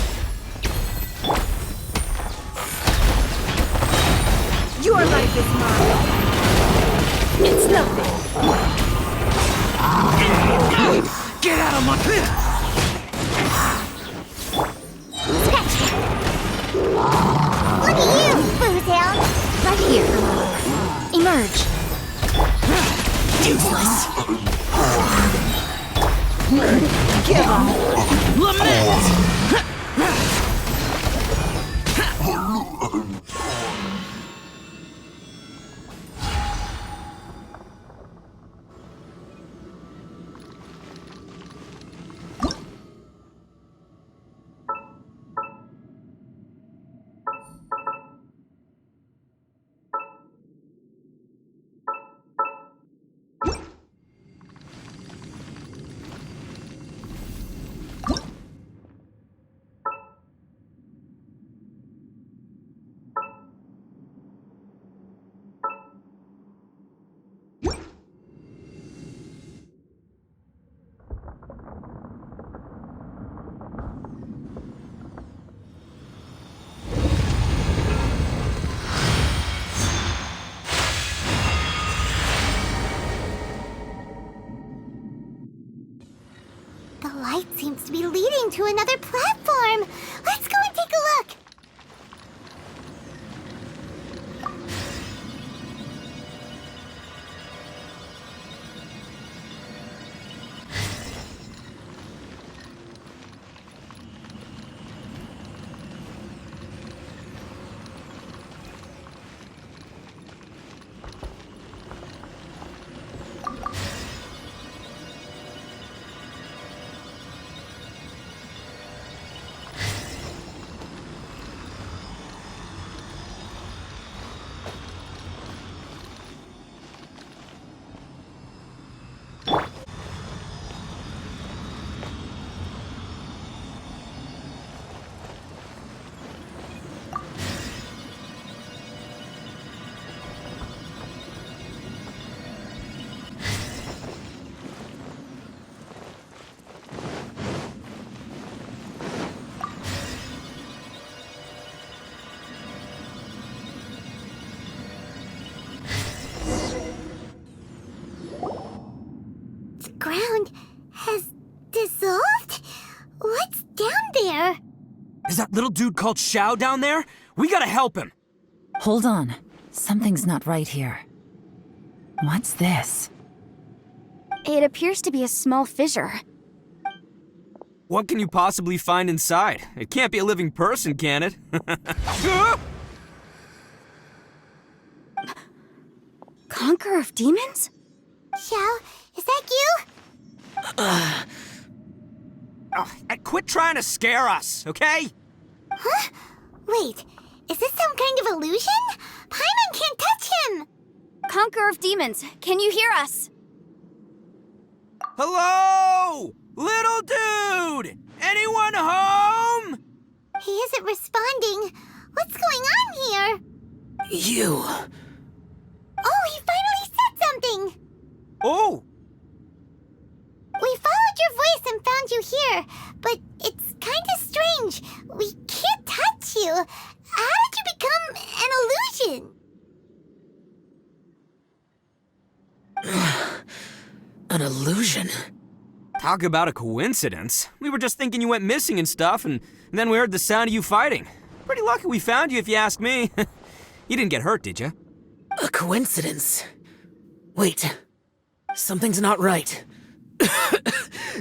H: Your life is mine. It's nothing.
F: Get out of my pit!
A: Look at you, Boozehound.
B: Right here. Emerge.
F: Useless!
H: Give up.
F: Lament!
A: light seems to be leading to another platform. Let's go and take a look. Ground has dissolved? What's down there?
C: Is that little dude called Xiao down there? We gotta help him.
E: Hold on. Something's not right here. What's this?
B: It appears to be a small fissure.
C: What can you possibly find inside? It can't be a living person, can it?
B: Conqueror of demons?
A: Xiao, is that you?
C: Quit trying to scare us, okay?
A: Huh? Wait, is this some kind of illusion? Paimon can't touch him!
B: Conqueror of demons, can you hear us?
C: Hello? Little dude! Anyone home?
A: He isn't responding. What's going on here?
F: You.
A: Oh, he finally said something!
C: Oh!
A: We followed your voice and found you here, but it's kind of strange. We can't touch you. How did you become an illusion?
F: An illusion?
C: Talk about a coincidence. We were just thinking you went missing and stuff, and then we heard the sound of you fighting. Pretty lucky we found you, if you ask me. You didn't get hurt, did you?
F: A coincidence? Wait. Something's not right.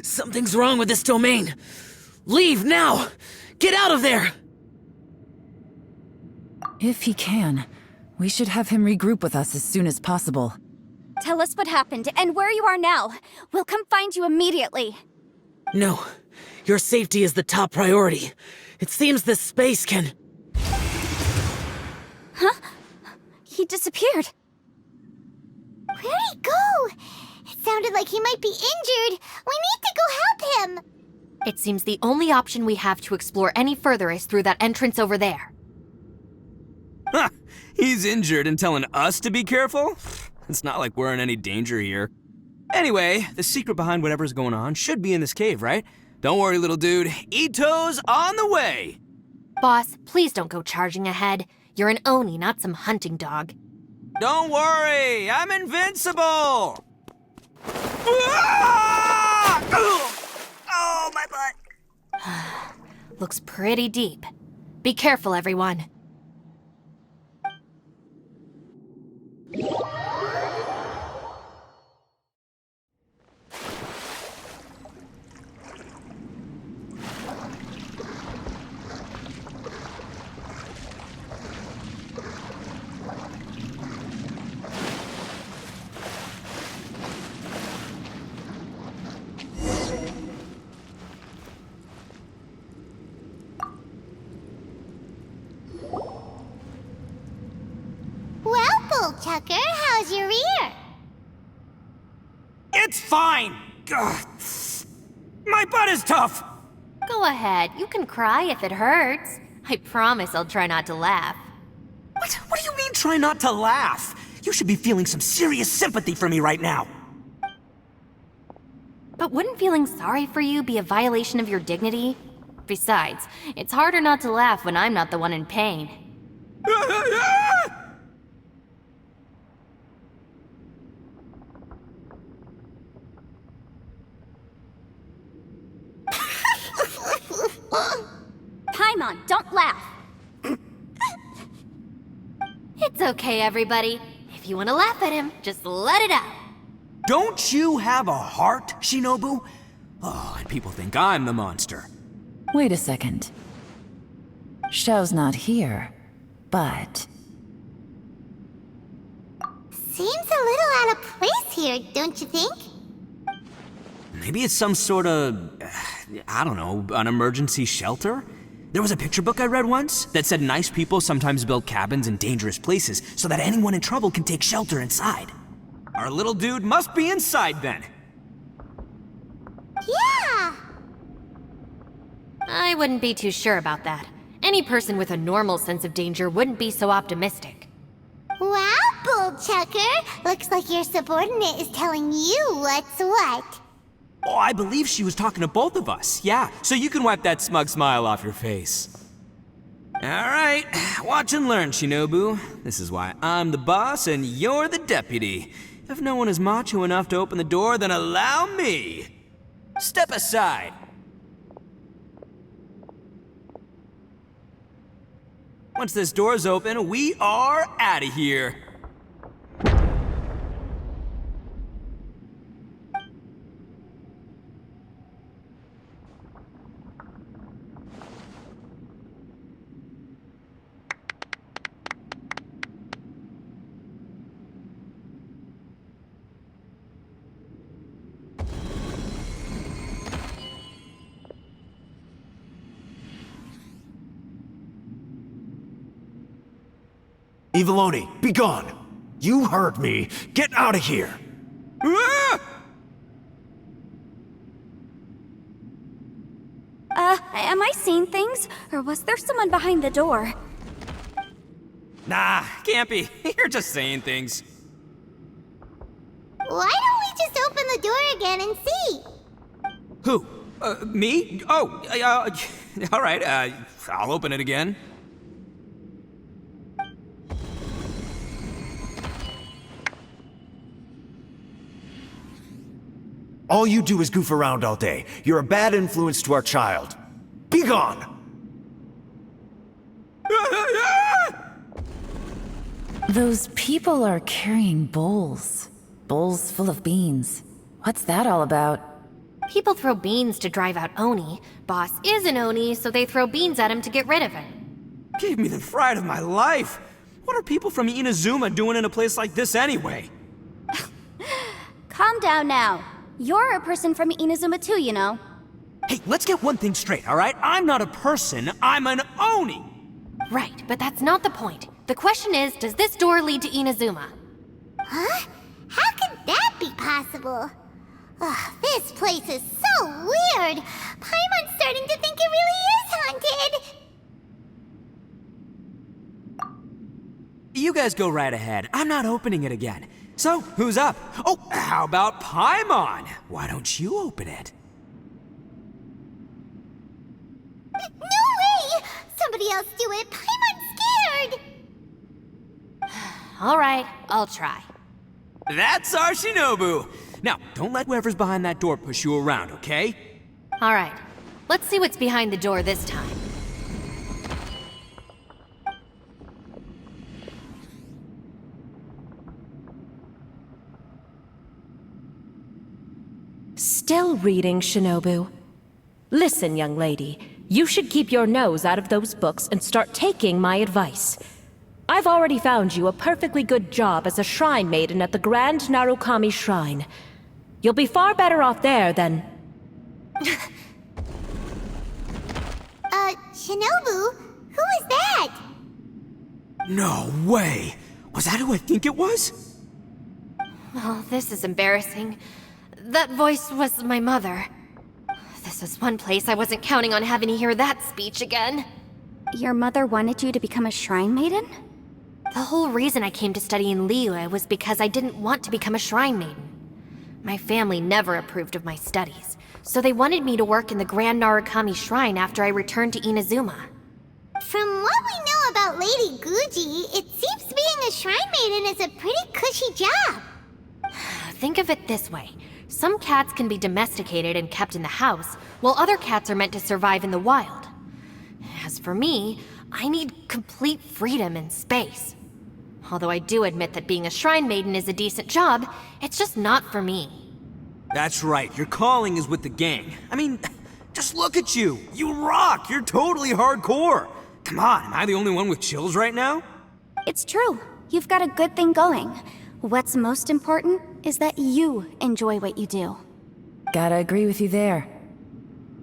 F: Something's wrong with this domain. Leave now! Get out of there!
E: If he can, we should have him regroup with us as soon as possible.
B: Tell us what happened and where you are now. We'll come find you immediately.
F: No. Your safety is the top priority. It seems this space can...
B: Huh? He disappeared.
A: Where'd he go? It sounded like he might be injured. We need to go help him.
D: It seems the only option we have to explore any further is through that entrance over there.
C: Huh, he's injured and telling us to be careful? It's not like we're in any danger here. Anyway, the secret behind whatever's going on should be in this cave, right? Don't worry, little dude. Ito's on the way!
D: Boss, please don't go charging ahead. You're an Oni, not some hunting dog.
C: Don't worry, I'm invincible! Ah! Oh, my butt.
D: Looks pretty deep. Be careful, everyone.
A: Well, Bullchucker, how's your ear?
C: It's fine! Ugh. My butt is tough!
D: Go ahead, you can cry if it hurts. I promise I'll try not to laugh.
C: What do you mean try not to laugh? You should be feeling some serious sympathy for me right now.
D: But wouldn't feeling sorry for you be a violation of your dignity? Besides, it's harder not to laugh when I'm not the one in pain.
B: Paimon, don't laugh.
D: It's okay, everybody. If you want to laugh at him, just let it out.
C: Don't you have a heart, Shinobu? Oh, and people think I'm the monster.
E: Wait a second. Xiao's not here, but...
A: Seems a little out of place here, don't you think?
C: Maybe it's some sort of, I don't know, an emergency shelter? There was a picture book I read once that said nice people sometimes build cabins in dangerous places so that anyone in trouble can take shelter inside. Our little dude must be inside then.
A: Yeah!
D: I wouldn't be too sure about that. Any person with a normal sense of danger wouldn't be so optimistic.
A: Wow, Bullchucker! Looks like your subordinate is telling you what's what.
C: Oh, I believe she was talking to both of us. Yeah, so you can wipe that smug smile off your face. All right, watch and learn, Shinobu. This is why I'm the boss and you're the deputy. If no one is macho enough to open the door, then allow me. Step aside. Once this door's open, we are out of here.
I: Eviloni, be gone! You heard me! Get out of here!
C: Ah!
B: Am I seeing things? Or was there someone behind the door?
C: Nah, can't be. You're just saying things.
A: Why don't we just open the door again and see?
C: Who? Me? Oh, all right, I'll open it again.
I: All you do is goof around all day. You're a bad influence to our child. Be gone!
E: Those people are carrying bowls. Bowls full of beans. What's that all about?
D: People throw beans to drive out Oni. Boss is an Oni, so they throw beans at him to get rid of him.
C: Gave me the fright of my life. What are people from Inazuma doing in a place like this anyway?
B: Calm down now. You're a person from Inazuma too, you know.
C: Hey, let's get one thing straight, all right? I'm not a person, I'm an Oni!
D: Right, but that's not the point. The question is, does this door lead to Inazuma?
A: Huh? How could that be possible? Ugh, this place is so weird! Paimon's starting to think it really is haunted!
C: You guys go right ahead. I'm not opening it again. So, who's up? Oh, how about Paimon? Why don't you open it?
A: No way! Somebody else do it! Paimon's scared!
D: All right, I'll try.
C: That's our Shinobu! Now, don't let whoever's behind that door push you around, okay?
D: All right, let's see what's behind the door this time.
J: Still reading, Shinobu. Listen, young lady. You should keep your nose out of those books and start taking my advice. I've already found you a perfectly good job as a shrine maiden at the Grand Narukami Shrine. You'll be far better off there than...
A: Shinobu? Who is that?
C: No way! Was that who I think it was?
D: Oh, this is embarrassing. That voice was my mother. This is one place I wasn't counting on having to hear that speech again.
B: Your mother wanted you to become a shrine maiden?
D: The whole reason I came to study in Liyue was because I didn't want to become a shrine maiden. My family never approved of my studies, so they wanted me to work in the Grand Narukami Shrine after I returned to Inazuma.
A: From what we know about Lady Guji, it seems being a shrine maiden is a pretty cushy job.
D: Think of it this way. Some cats can be domesticated and kept in the house, while other cats are meant to survive in the wild. As As for me, I need complete freedom and space. Although I do admit that being a shrine maiden is a decent job, it's just not for me.
C: That's right, your calling is with the gang. I mean, just look at you. You rock, you're totally hardcore. Come on, am I the only one with chills right now?
B: It's true. You've got a good thing going. What's most important is that you enjoy what you do.
E: Gotta agree with you there.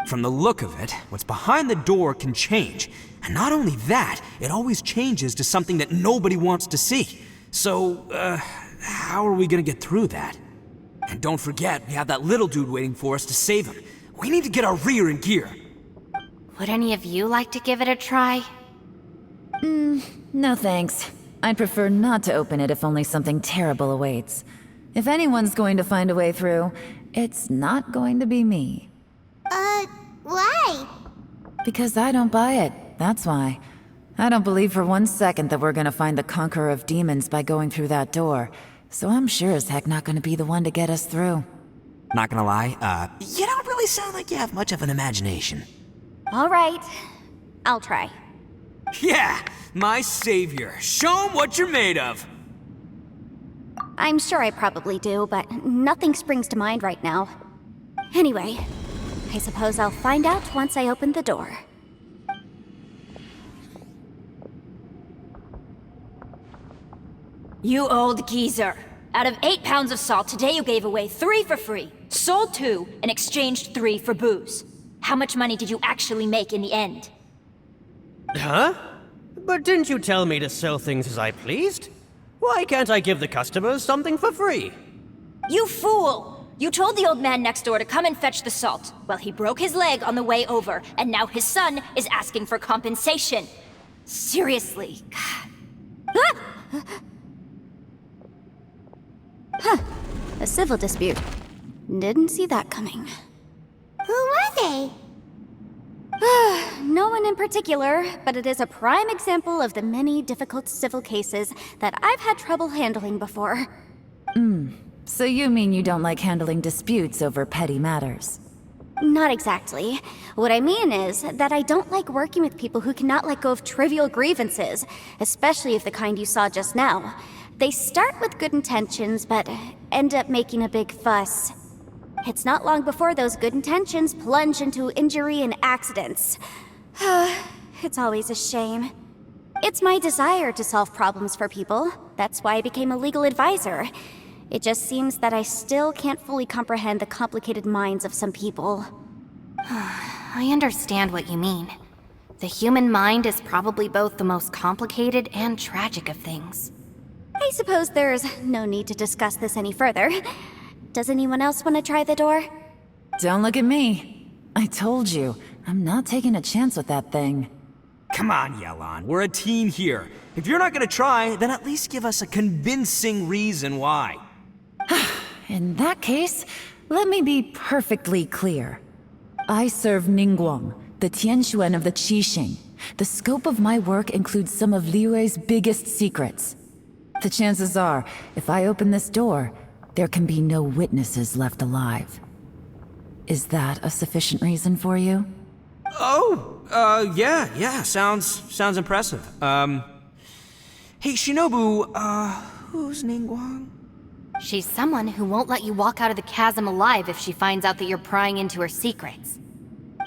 C: From the look of it, what's behind the door can change. And not only that, it always changes to something that nobody wants to see. So, how are we gonna get through that? And don't forget, we have that little dude waiting for us to save him. We need to get our rear in gear.
D: Would any of you like to give it a try?
E: No thanks. I'd prefer not to open it if only something terrible awaits. If anyone's going to find a way through, it's not going to be me.
A: Why?
E: Because I don't buy it, that's why. I don't believe for 1 second that we're gonna find the Conqueror of Demons by going through that door, so I'm sure as heck not gonna be the one to get us through.
C: Not gonna lie, you don't really sound like you have much of an imagination.
B: All right, I'll try.
C: Yeah, my savior. Show him what you're made of.
B: I'm sure I probably do, but nothing springs to mind right now. Anyway, I suppose I'll find out once I open the door.
K: You old geezer. Out of 8 pounds of salt, today you gave away 3 for free, sold 2, and exchanged 3 for booze. How much money did you actually make in the end?
L: Huh? But didn't you tell me to sell things as I pleased? Why can't I give the customers something for free?
K: You fool! You told the old man next door to come and fetch the salt. Well, he broke his leg on the way over, and now his son is asking for compensation. Seriously.
B: Huh. A civil dispute. Didn't see that coming.
A: Who were they?
B: No one in particular, but it is a prime example of the many difficult civil cases that I've had trouble handling before.
E: So you mean you don't like handling disputes over petty matters?
B: Not exactly. What I mean is that I don't like working with people who cannot let go of trivial grievances, especially of the kind you saw just now. They start with good intentions, but end up making a big fuss. It's not long before those good intentions plunge into injury and accidents. It's always a shame. It's my desire to solve problems for people. That's why I became a legal advisor. It just seems that I still can't fully comprehend the complicated minds of some people.
D: I understand what you mean. The human mind is probably both the most complicated and tragic of things.
B: I suppose there's no need to discuss this any further. Does anyone else want to try the door?
E: Don't look at me. I told you, I'm not taking a chance with that thing.
C: Come on, Yelan, we're a team here. If you're not gonna try, then at least give us a convincing reason why.
E: In that case, let me be perfectly clear. I serve Ningguang, the Tianxuan of the Qixing. The scope of my work includes some of Liyue's biggest secrets. The chances are, if I open this door, there can be no witnesses left alive. Is that a sufficient reason for you?
C: Yeah, sounds impressive. Hey, Shinobu, who's Ningguang?
D: She's someone who won't let you walk out of the chasm alive if she finds out that you're prying into her secrets.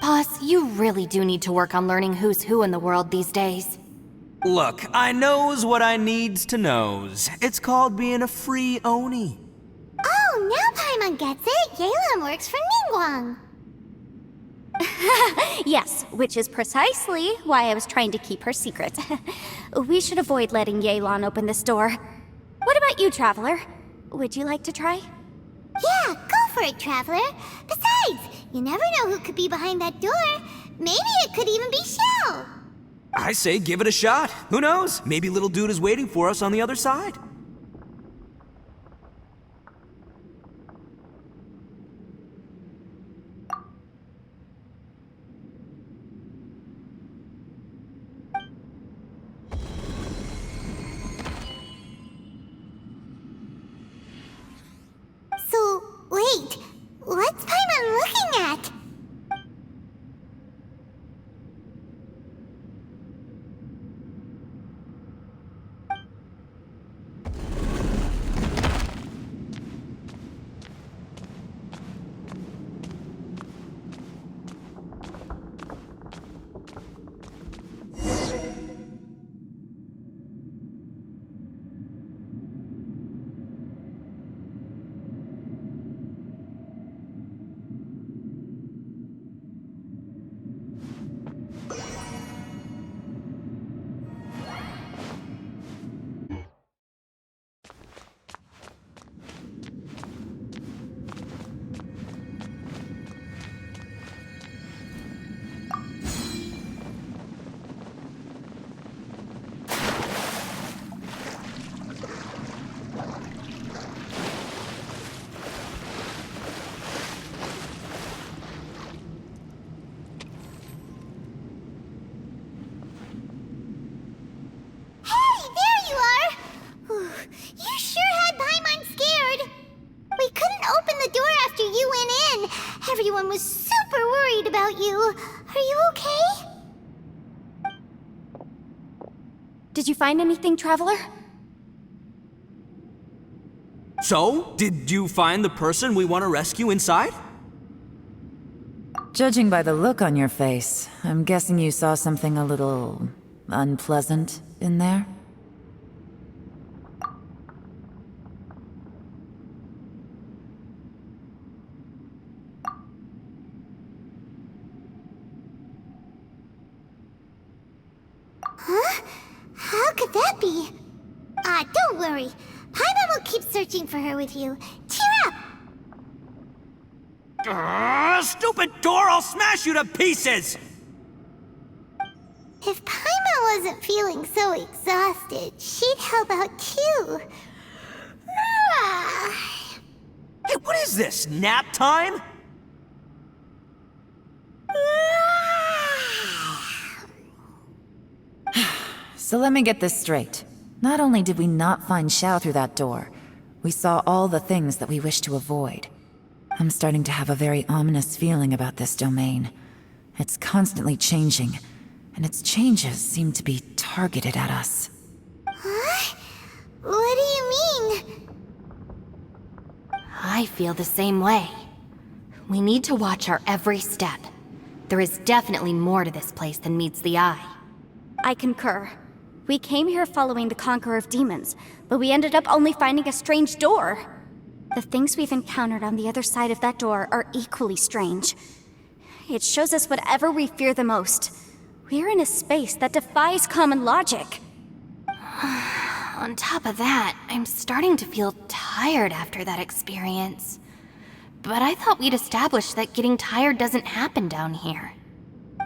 D: Boss, you really do need to work on learning who's who in the world these days.
C: Look, I knows what I needs to knows. It's called being a free Oni.
A: Oh, now Paimon gets it. Yelan works for Ningguang.
B: Yes, which is precisely why I was trying to keep her secret. We should avoid letting Yelan open this door. What about you, Traveler? Would you like to try?
A: Yeah, go for it, Traveler. Besides, you never know who could be behind that door. Maybe it could even be Shell.
C: I say give it a shot. Who knows? Maybe little dude is waiting for us on the other side.
A: So, wait. What's Paimon looking at? everyone was super worried about you. Are you okay?
B: Did you find anything, Traveler?
C: So, did you find the person we want to rescue inside?
E: Judging by the look on your face, I'm guessing you saw something a little unpleasant in there?
A: Huh? How could that be? Don't worry. Paimon will keep searching for her with you. Cheer up!
C: Stupid door! I'll smash you to pieces!
A: If Paimon wasn't feeling so exhausted, she'd help out too.
C: Hey, what is this? Nap time?
E: So let me get this straight. Not only did we not find Xiao through that door, we saw all the things that we wish to avoid. I'm starting to have a very ominous feeling about this domain. It's constantly changing, and its changes seem to be targeted at us.
A: Huh? What do you mean?
D: I feel the same way. We need to watch our every step. There is definitely more to this place than meets the eye.
B: I concur. We came here following the Conqueror of Demons, but we ended up only finding a strange door. The things we've encountered on the other side of that door are equally strange. It shows us whatever we fear the most. We're in a space that defies common logic.
D: On top of that, I'm starting to feel tired after that experience. But I thought we'd established that getting tired doesn't happen down here.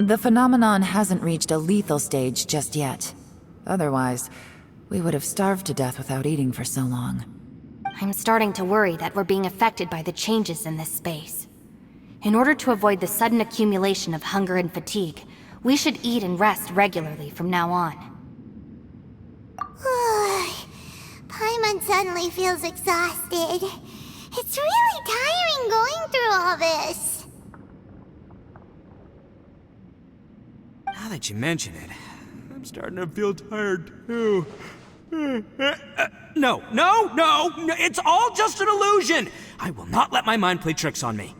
E: The phenomenon hasn't reached a lethal stage just yet. Otherwise, we would have starved to death without eating for so long.
D: I'm starting to worry that we're being affected by the changes in this space. In order to avoid the sudden accumulation of hunger and fatigue, we should eat and rest regularly from now on.
A: Paimon suddenly feels exhausted. It's really tiring going through all this.
C: Now that you mention it, I'm starting to feel tired too. No, it's all just an illusion! I will not let my mind play tricks on me.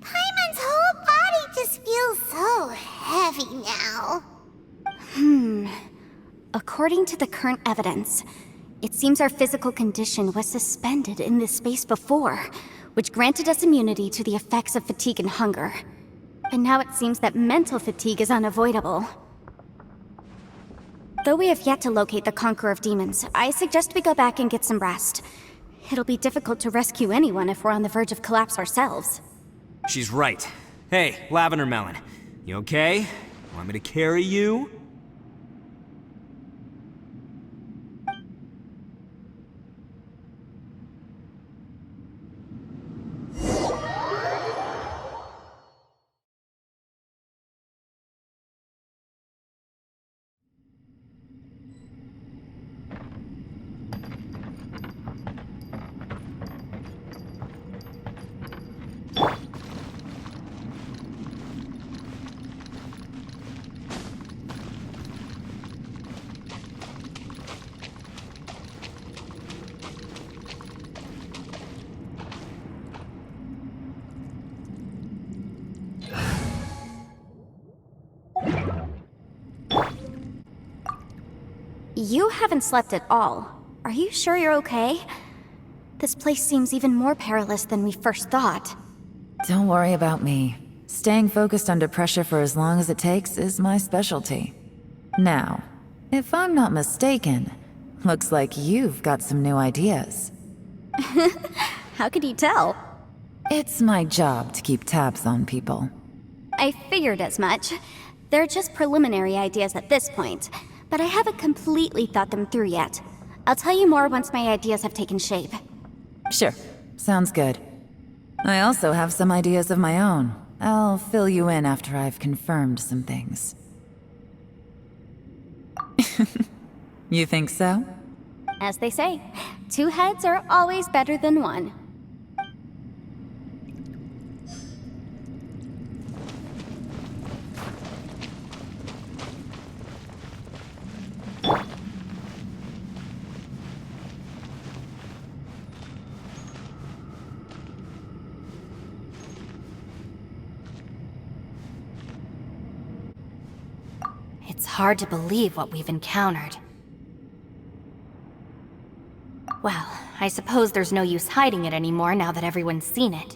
A: Paimon's whole body just feels so heavy now.
B: According to the current evidence, it seems our physical condition was suspended in this space before, which granted us immunity to the effects of fatigue and hunger. And now it seems that mental fatigue is unavoidable. Though we have yet to locate the Conqueror of Demons, I suggest we go back and get some rest. It'll be difficult to rescue anyone if we're on the verge of collapse ourselves.
C: She's right. Hey, Lavender Melon, you okay? Want me to carry you?
B: You haven't slept at all. Are you sure you're okay? This place seems even more perilous than we first thought.
E: Don't worry about me. Staying focused under pressure for as long as it takes is my specialty. Now, if I'm not mistaken, looks like you've got some new ideas.
B: How could you tell?
E: It's my job to keep tabs on people.
B: I figured as much. They're just preliminary ideas at this point, but I haven't completely thought them through yet. I'll tell you more once my ideas have taken shape.
E: Sure, sounds good. I also have some ideas of my own. I'll fill you in after I've confirmed some things. You think so?
B: As they say, two heads are always better than one.
D: It's hard to believe what we've encountered. Well, I suppose there's no use hiding it anymore now that everyone's seen it.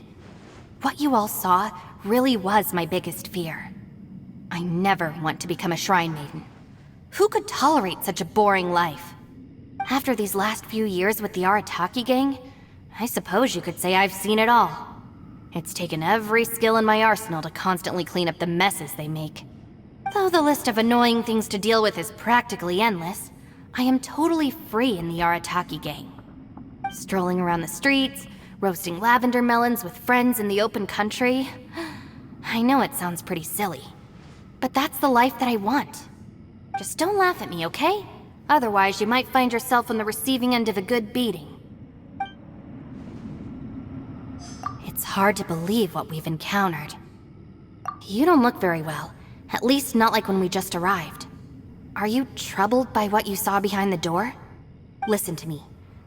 D: What you all saw really was my biggest fear. I never want to become a shrine maiden. Who could tolerate such a boring life? After these last few years with the Arataki gang, I suppose you could say I've seen it all. It's taken every skill in my arsenal to constantly clean up the messes they make. Though the list of annoying things to deal with is practically endless, I am totally free in the Arataki gang. Strolling around the streets, roasting lavender melons with friends in the open country. I know it sounds pretty silly, but that's the life that I want. Just don't laugh at me, okay? Otherwise, you might find yourself on the receiving end of a good beating. It's hard to believe what we've encountered. You don't look very well, at least not like when we just arrived. Are you troubled by what you saw behind the door? Listen to me.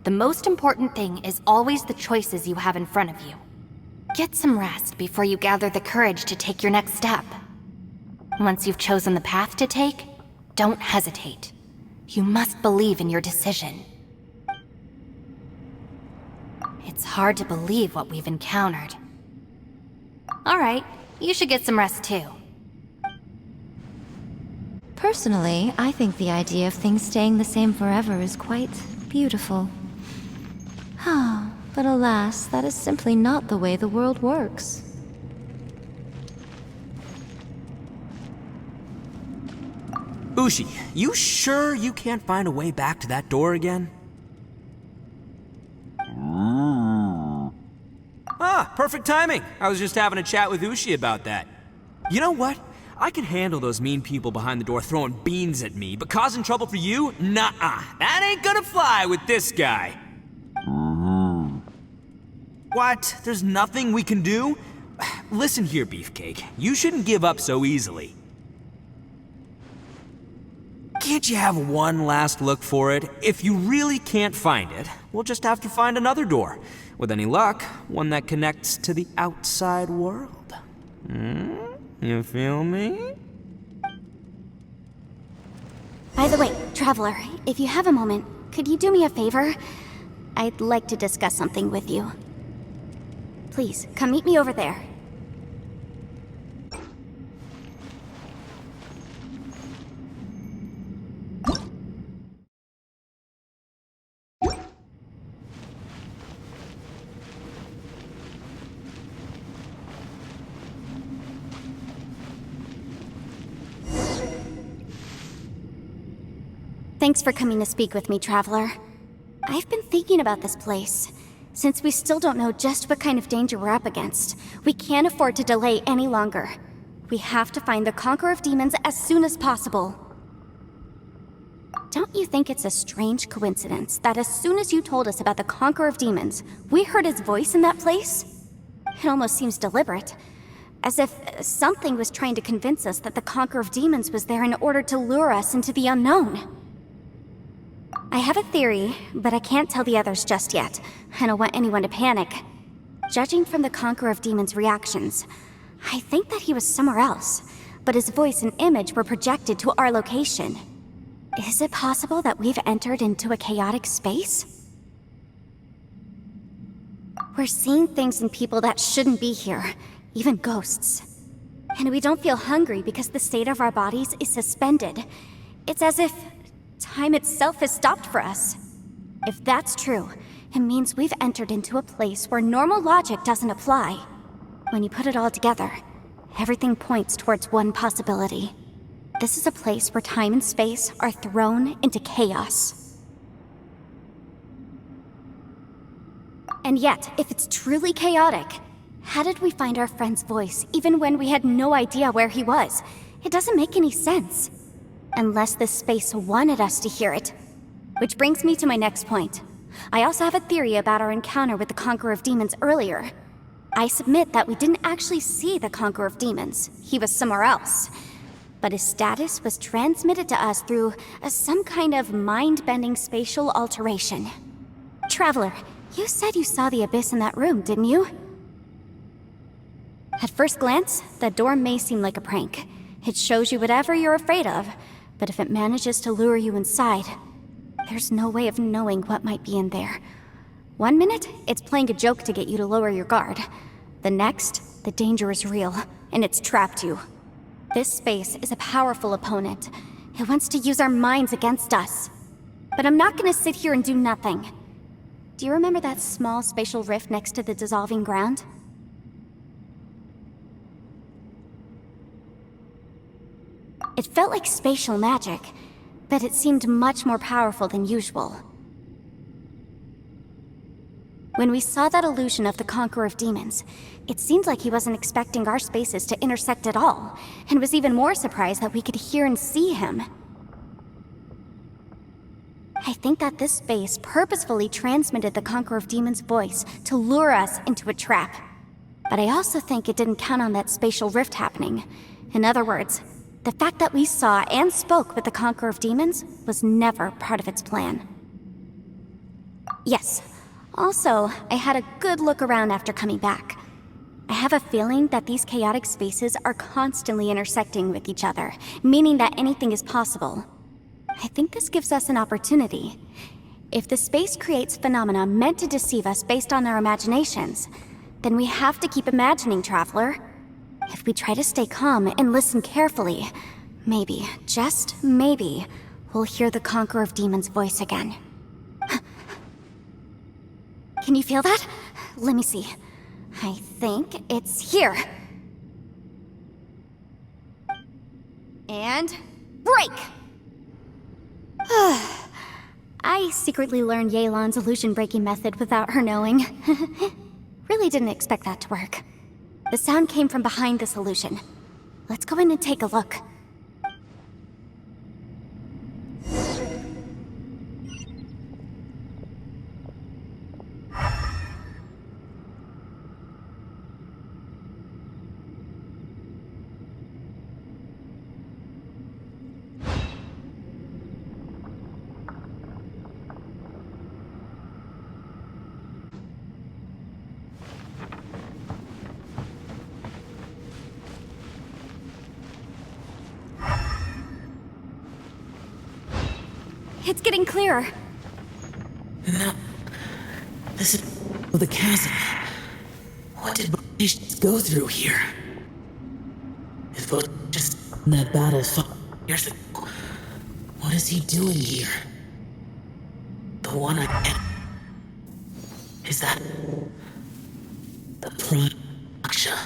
D: The most important thing is always the choices you have in front of you. Get some rest before you gather the courage to take your next step. Once you've chosen the path to take, don't hesitate. You must believe in your decision. It's hard to believe what we've encountered. Alright, you should get some rest too.
M: Personally, I think the idea of things staying the same forever is quite beautiful. But alas, that is simply not the way the world works.
C: Ushi, you sure you can't find a way back to that door again? Ah, perfect timing. I was just having a chat with Ushi about that. You know what? I can handle those mean people behind the door throwing beans at me, but causing trouble for you? Nuh-uh. That ain't gonna fly with this guy. What? There's nothing we can do? Listen here, Beefcake. You shouldn't give up so easily. Can't you have one last look for it? If you really can't find it, we'll just have to find another door. With any luck, one that connects to the outside world. You feel me?
B: By the way, Traveler, if you have a moment, could you do me a favor? I'd like to discuss something with you. Please, come meet me over there. Thanks for coming to speak with me, Traveler. I've been thinking about this place. Since we still don't know just what kind of danger we're up against, we can't afford to delay any longer. We have to find the Conqueror of Demons as soon as possible. Don't you think it's a strange coincidence that as soon as you told us about the Conqueror of Demons, we heard his voice in that place? It almost seems deliberate. As if something was trying to convince us that the Conqueror of Demons was there in order to lure us into the unknown. I have a theory, but I can't tell the others just yet. I don't want anyone to panic. Judging from the Conqueror of Demons' reactions, I think that he was somewhere else, but his voice and image were projected to our location. Is it possible that we've entered into a chaotic space? We're seeing things and people that shouldn't be here, even ghosts. And we don't feel hungry because the state of our bodies is suspended. It's as if time itself has stopped for us. If that's true, it means we've entered into a place where normal logic doesn't apply. When you put it all together, everything points towards one possibility. This is a place where time and space are thrown into chaos. And yet, if it's truly chaotic, how did we find our friend's voice even when we had no idea where he was? It doesn't make any sense. Unless this space wanted us to hear it. Which brings me to my next point. I also have a theory about our encounter with the Conqueror of Demons earlier. I submit that we didn't actually see the Conqueror of Demons. He was somewhere else. But his status was transmitted to us through some kind of mind-bending spatial alteration. Traveler, you said you saw the abyss in that room, didn't you? At first glance, the door may seem like a prank. It shows you whatever you're afraid of. But if it manages to lure you inside, there's no way of knowing what might be in there. One minute, it's playing a joke to get you to lower your guard. The next, the danger is real, and it's trapped you. This space is a powerful opponent. It wants to use our minds against us. But I'm not gonna sit here and do nothing. Do you remember that small spatial rift next to the dissolving ground? It felt like spatial magic, but it seemed much more powerful than usual. When we saw that illusion of the Conqueror of Demons, it seemed like he wasn't expecting our spaces to intersect at all, and was even more surprised that we could hear and see him. I think that this space purposefully transmitted the Conqueror of Demons' voice to lure us into a trap. But I also think it didn't count on that spatial rift happening. In other words, the fact that we saw and spoke with the Conqueror of Demons was never part of its plan. Yes. Also, I had a good look around after coming back. I have a feeling that these chaotic spaces are constantly intersecting with each other, meaning that anything is possible. I think this gives us an opportunity. If the space creates phenomena meant to deceive us based on our imaginations, then we have to keep imagining, Traveler. If we try to stay calm and listen carefully, maybe, just maybe, we'll hear the Conqueror of Demons' voice again. Can you feel that? Let me see. I think it's here. And break! I secretly learned Yelan's illusion-breaking method without her knowing. Really didn't expect that to work. The sound came from behind this illusion. Let's go in and take a look. It's getting clearer.
F: No. This is the chasm. What did Banishes go through here? If it was just in that battle 5 years ago, what is he doing here? The one I met. Is that the Prime Aksha?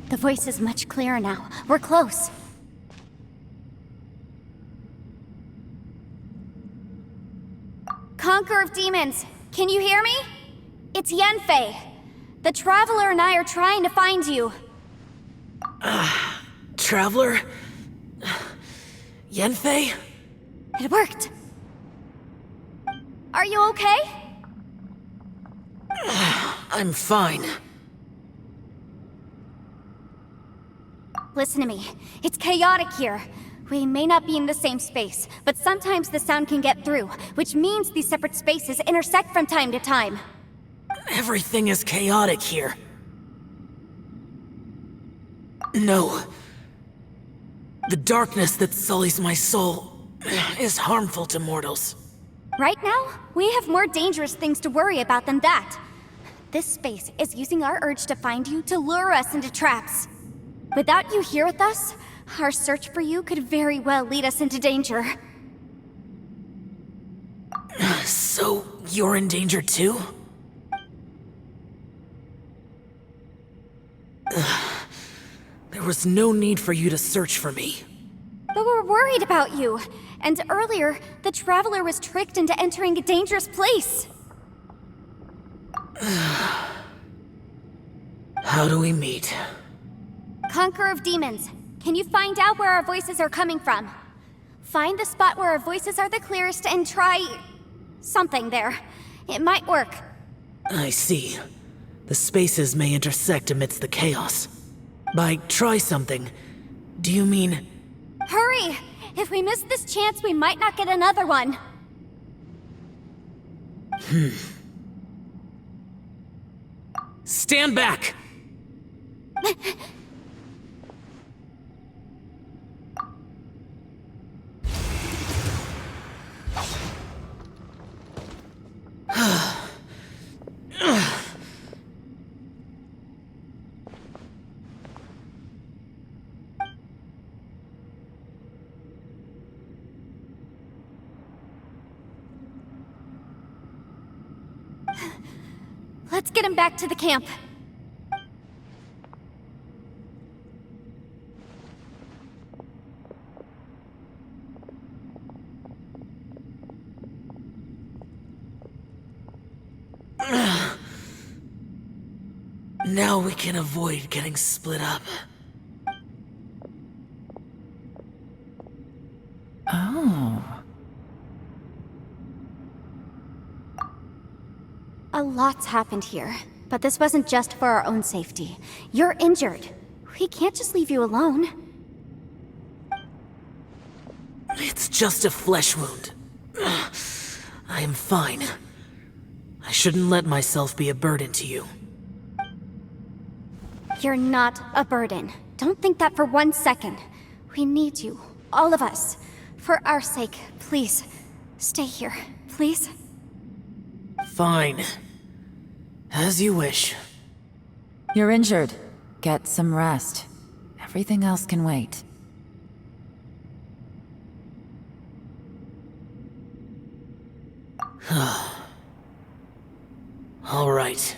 B: The voice is much clearer now. We're close. Conqueror of Demons, can you hear me? It's Yanfei. The Traveler and I are trying to find you.
F: Traveler? Yanfei?
B: It worked. Are you okay?
F: I'm fine.
B: Listen to me. It's chaotic here. We may not be in the same space, but sometimes the sound can get through, which means these separate spaces intersect from time to time.
F: Everything is chaotic here. No. The darkness that sullies my soul is harmful to mortals.
B: Right now, we have more dangerous things to worry about than that. This space is using our urge to find you to lure us into traps. Without you here with us, our search for you could very well lead us into danger.
F: So, you're in danger too? There was no need for you to search for me.
B: But we're worried about you. And earlier, the Traveler was tricked into entering a dangerous place.
F: How do we meet?
B: Conqueror of Demons, can you find out where our voices are coming from? Find the spot where our voices are the clearest and try... something there. It might work.
F: I see. The spaces may intersect amidst the chaos. By try something, do you mean...
B: Hurry! If we miss this chance, we might not get another one.
F: Stand back!
B: Let's get him back to the camp.
F: Now we can avoid getting split up.
E: Oh.
B: A lot's happened here, but this wasn't just for our own safety. You're injured. We can't just leave you alone.
F: It's just a flesh wound. I am fine. I shouldn't let myself be a burden to you.
B: You're not a burden. Don't think that for 1 second. We need you, all of us. For our sake, please, stay here, please.
F: Fine. As you wish.
E: You're injured. Get some rest. Everything else can wait.
F: All right.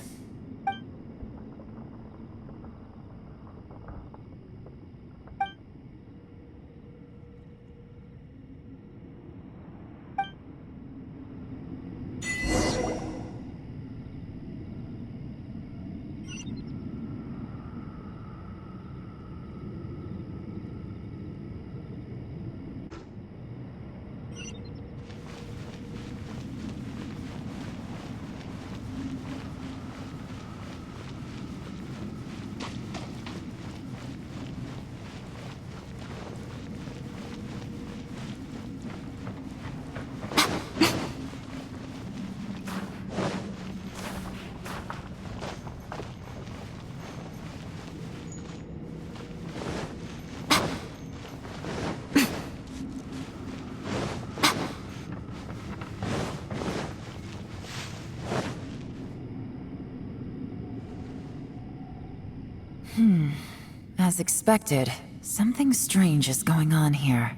E: As expected, something strange is going on here.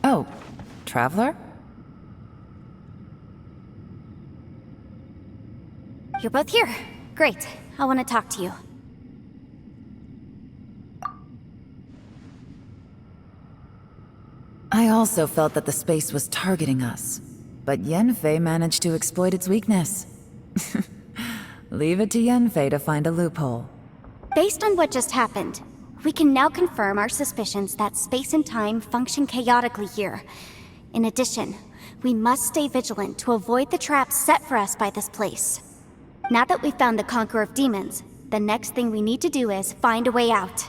E: Oh, Traveler?
B: You're both here. Great. I want to talk to you.
E: I also felt that the space was targeting us, but Yenfei managed to exploit its weakness. Leave it to Yenfei to find a loophole.
B: Based on what just happened, we can now confirm our suspicions that space and time function chaotically here. In addition, we must stay vigilant to avoid the traps set for us by this place. Now that we've found the Conqueror of Demons, the next thing we need to do is find a way out.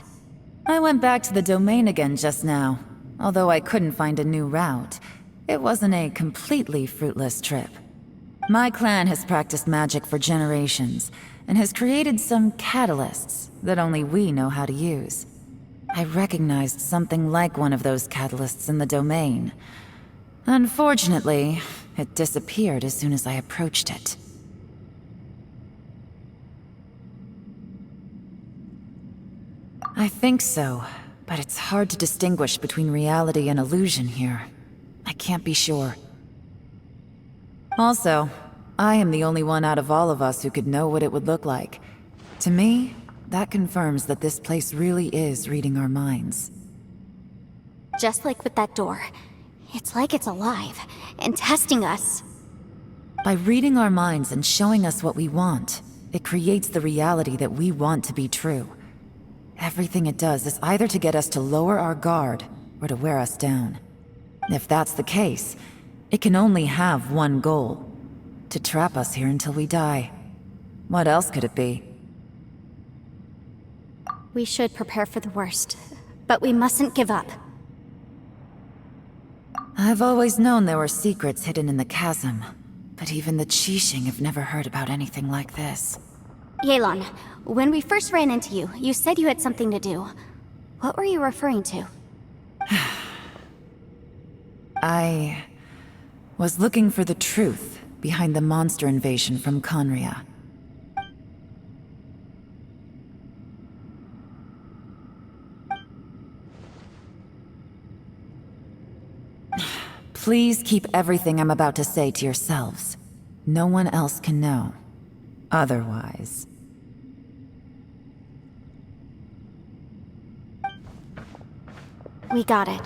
E: I went back to the domain again just now. Although I couldn't find a new route, it wasn't a completely fruitless trip. My clan has practiced magic for generations, and has created some catalysts that only we know how to use. I recognized something like one of those catalysts in the domain. Unfortunately, it disappeared as soon as I approached it. I think so, but it's hard to distinguish between reality and illusion here. I can't be sure. Also, I am the only one out of all of us who could know what it would look like. To me, that confirms that this place really is reading our minds.
B: Just like with that door. It's like it's alive, and testing us.
E: By reading our minds and showing us what we want, it creates the reality that we want to be true. Everything it does is either to get us to lower our guard, or to wear us down. If that's the case, it can only have one goal. To trap us here until we die. What else could it be?
B: We should prepare for the worst, but we mustn't give up.
E: I've always known there were secrets hidden in the chasm, but even the Qixing have never heard about anything like this.
B: Yelan, when we first ran into you, you said you had something to do. What were you referring to?
E: I was looking for the truth behind the monster invasion from Conria. Please keep everything I'm about to say to yourselves. No one else can know. Otherwise...
B: We got it.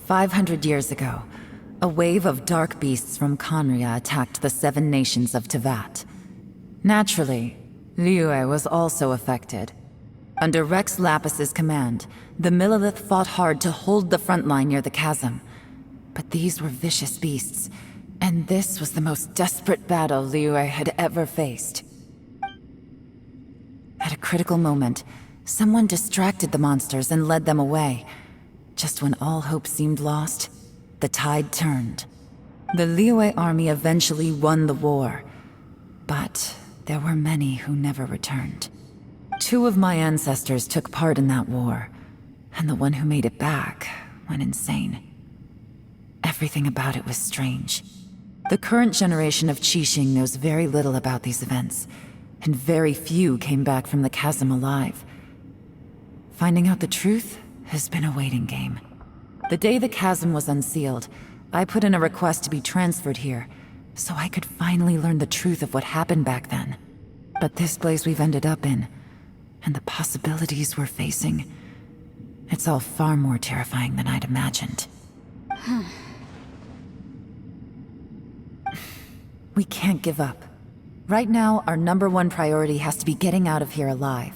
E: "500 years ago, a wave of dark beasts from Conria attacked the 7 nations of Tevat. Naturally, Liyue was also affected. Under Rex Lapis's command, the Millelith fought hard to hold the front line near the chasm. But these were vicious beasts, and this was the most desperate battle Liyue had ever faced. At a critical moment, someone distracted the monsters and led them away. Just when all hope seemed lost, the tide turned. The Liyue army eventually won the war, but there were many who never returned. 2 of my ancestors took part in that war, and the one who made it back went insane. Everything about it was strange. The current generation of Qixing knows very little about these events, and very few came back from the chasm alive. Finding out the truth has been a waiting game. The day the chasm was unsealed, I put in a request to be transferred here, so I could finally learn the truth of what happened back then. But this place we've ended up in, and the possibilities we're facing, it's all far more terrifying than I'd imagined. We can't give up. Right now, our #1 priority has to be getting out of here alive.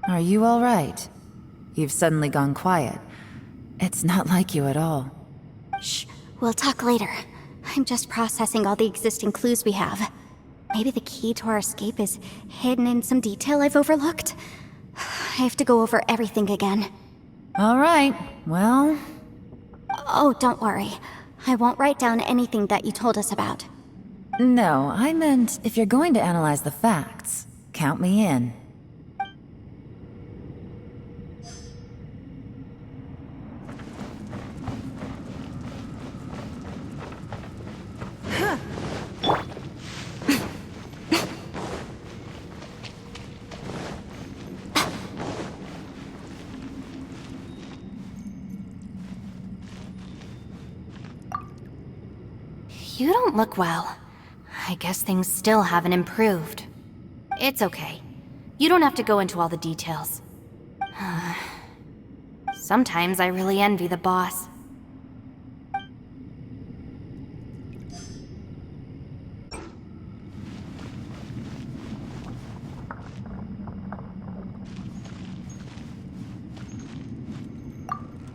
E: Are you all right? You've suddenly gone quiet. It's not like you at all.
B: Shh, we'll talk later. I'm just processing all the existing clues we have. Maybe the key to our escape is hidden in some detail I've overlooked. I have to go over everything again.
E: All right, well...
B: Oh, don't worry. I won't write down anything that you told us about.
E: No, I meant if you're going to analyze the facts, count me in.
D: You don't look well. I guess things still haven't improved. It's okay. You don't have to go into all the details. Sometimes I really envy the boss.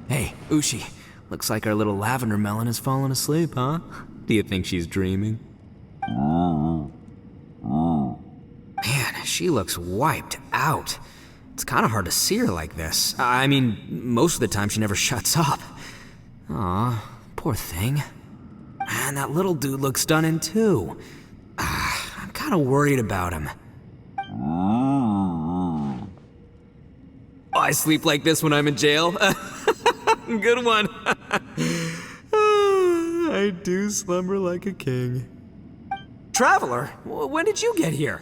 C: Hey, Ushi. Looks like our little lavender melon has fallen asleep, huh? Do you think she's dreaming? Man, she looks wiped out. It's kind of hard to see her like this. I mean, most of the time she never shuts up. Aw, poor thing. Man, that little dude looks stunning too. I'm kind of worried about him. I sleep like this when I'm in jail. Good one. I
N: I do slumber like a king.
C: Traveler, when did you get here?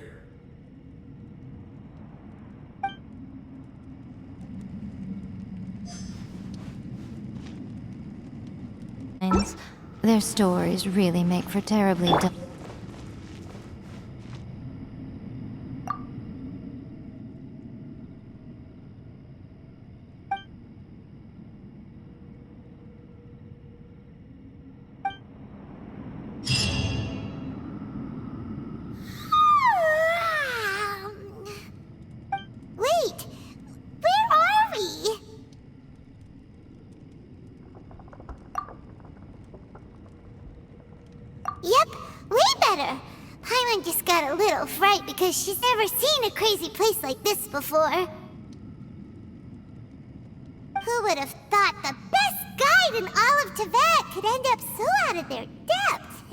M: Their stories really make for terribly
A: Wait, where are we? Yep, way better. Paimon just got a little fright because she's never seen a crazy place like this before. Who would have thought the best guide in all of Tibet could end up so out of their depth?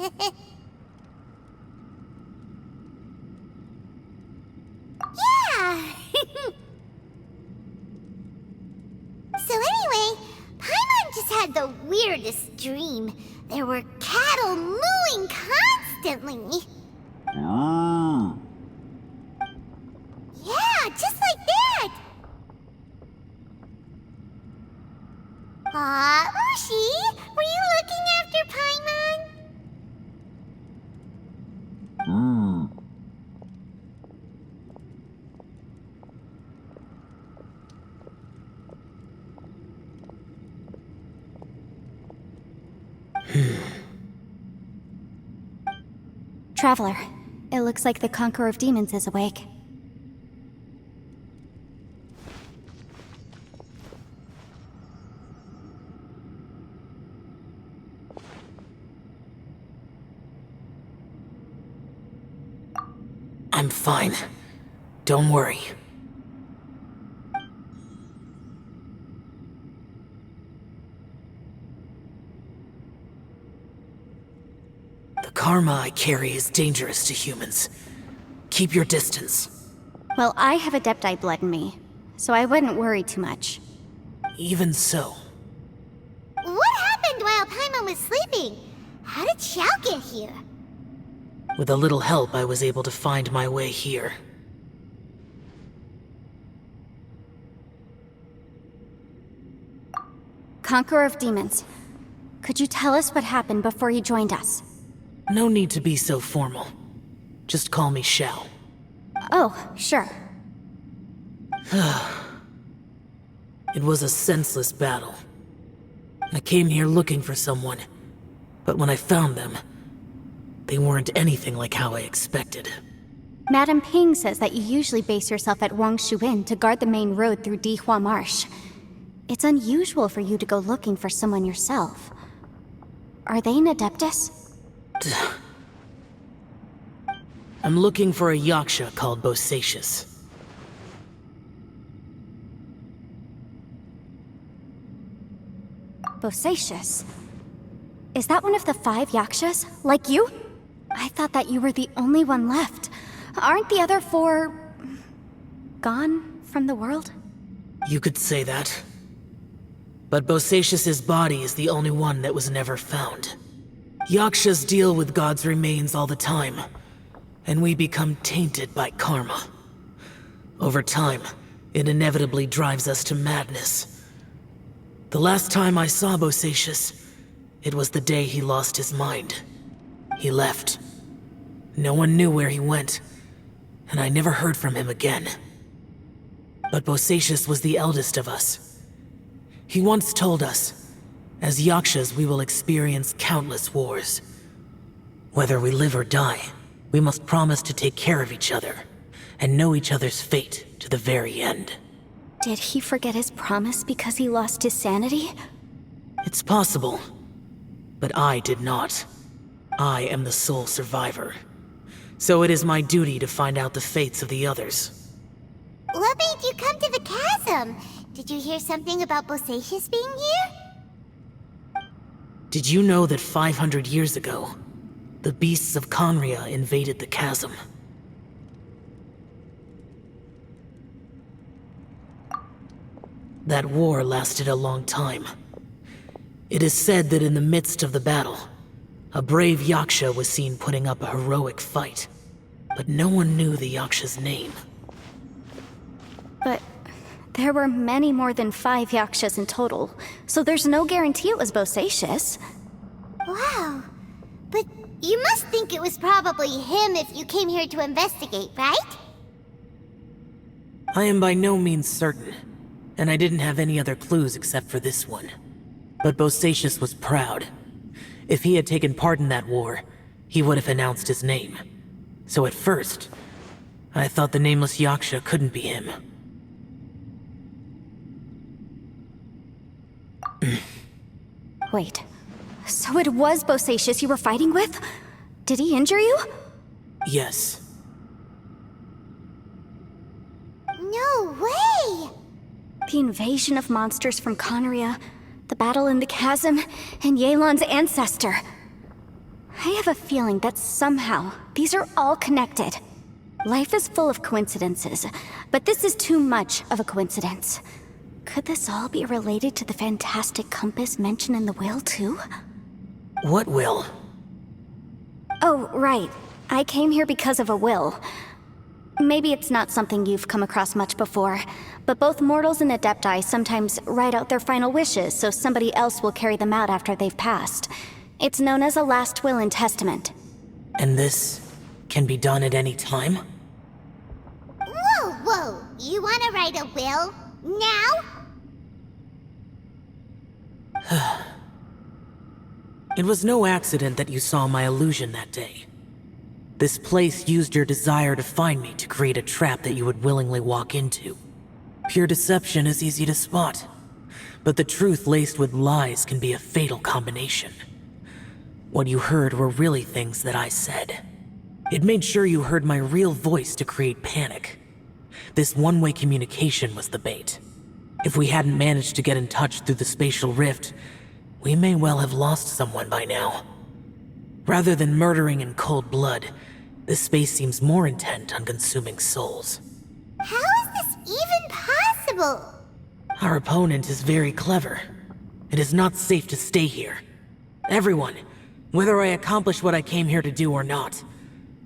A: Yeah! So anyway, Paimon just had the weirdest dream. There were cattle mooing constantly. Yeah, just like that. Aw, Ushi, were you looking after Paimon?
B: Traveler, it looks like the Conqueror of Demons is awake.
F: I'm fine. Don't worry. The karma I carry is dangerous to humans. Keep your distance.
B: Well, I have Adepti blood in me, so I wouldn't worry too much.
F: Even so.
A: What happened while Paimon was sleeping? How did Xiao get here?
F: With a little help, I was able to find my way here.
B: Conqueror of Demons, could you tell us what happened before you joined us?
F: No need to be so formal. Just call me Xiao.
B: Oh, sure.
F: It was a senseless battle. I came here looking for someone, but when I found them, they weren't anything like how I expected.
B: Madame Ping says that you usually base yourself at Wangshu Inn to guard the main road through Dihua Marsh. It's unusual for you to go looking for someone yourself. Are they an Adeptus?
F: I'm looking for a Yaksha called Bosacius.
B: Bosacius? Is that one of the 5 Yakshas? Like you? I thought that you were the only one left. Aren't the other 4... gone from the world?
F: You could say that. But Bosacius's body is the only one that was never found. Yakshas deal with God's remains all the time, and we become tainted by karma. Over time, it inevitably drives us to madness. The last time I saw Bosacius, it was the day he lost his mind. He left. No one knew where he went, and I never heard from him again. But Bosacius was the eldest of us. He once told us, as Yakshas we will experience countless wars. Whether we live or die, we must promise to take care of each other, and know each other's fate to the very end.
B: Did he forget his promise because he lost his sanity?
F: It's possible, but I did not. I am the sole survivor. So it is my duty to find out the fates of the others.
A: What made you come to the chasm? Did you hear something about Bosacius being here?
F: Did you know that 500 years ago, the beasts of Conria invaded the chasm? That war lasted a long time. It is said that in the midst of the battle, A brave Yaksha was seen putting up a heroic fight, but no one knew the Yaksha's name.
B: But there were many more than 5 Yakshas in total, so there's no guarantee it was Bosacius.
A: Wow. But you must think it was probably him if you came here to investigate, right?
F: I am by no means certain, and I didn't have any other clues except for this one. But Bosacius was proud. If he had taken part in that war, he would have announced his name. So at first, I thought the nameless Yaksha couldn't be him.
B: Wait, so it was Bosacius you were fighting with? Did he injure you?
F: Yes.
A: No way!
B: The invasion of monsters from Conria, the battle in the chasm, and Yelan's ancestor. I have a feeling that somehow these are all connected. Life is full of coincidences, but this is too much of a coincidence. Could this all be related to the fantastic compass mentioned in the will, too?
F: What will?
B: Oh, right. I came here because of a will. Maybe it's not something you've come across much before, but both mortals and adepti sometimes write out their final wishes so somebody else will carry them out after they've passed. It's known as a last will and testament.
F: And this can be done at any time?
A: Whoa! You wanna write a will? Now?
F: It was no accident that you saw my illusion that day. This place used your desire to find me to create a trap that you would willingly walk into. Pure deception is easy to spot, but the truth laced with lies can be a fatal combination. What you heard were really things that I said. It made sure you heard my real voice to create panic. This one-way communication was the bait. If we hadn't managed to get in touch through the spatial rift, we may well have lost someone by now. Rather than murdering in cold blood, this space seems more intent on consuming souls.
A: How is this even possible?
F: Our opponent is very clever. It is not safe to stay here. Everyone, whether I accomplish what I came here to do or not,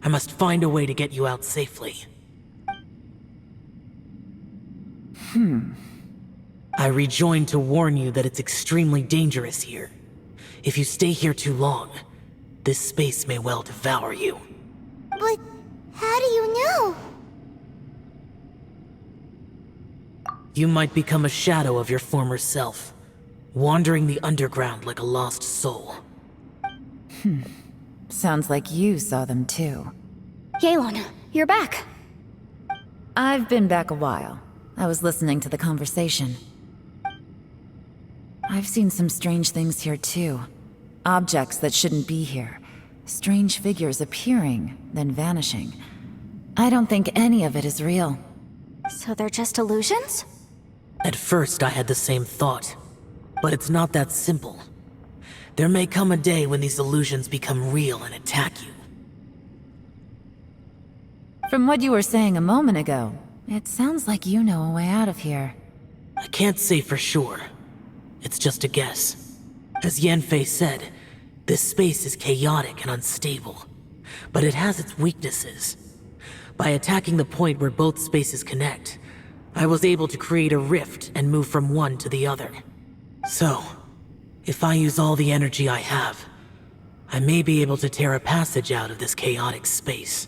F: I must find a way to get you out safely. I rejoined to warn you that it's extremely dangerous here. If you stay here too long, this space may well devour you.
A: But how do you know?
F: You might become a shadow of your former self, wandering the underground like a lost soul.
E: Sounds like you saw them too.
B: Yelan, you're back.
E: I've been back a while. I was listening to the conversation. I've seen some strange things here too. Objects that shouldn't be here. Strange figures appearing, then vanishing. I don't think any of it is real.
B: So they're just illusions?
F: At first I had the same thought, but it's not that simple. There may come a day when these illusions become real and attack you.
E: From what you were saying a moment ago, it sounds like you know a way out of here.
F: I can't say for sure. It's just a guess. As Yanfei said, this space is chaotic and unstable, but it has its weaknesses. By attacking the point where both spaces connect, I was able to create a rift and move from one to the other. So, if I use all the energy I have, I may be able to tear a passage out of this chaotic space.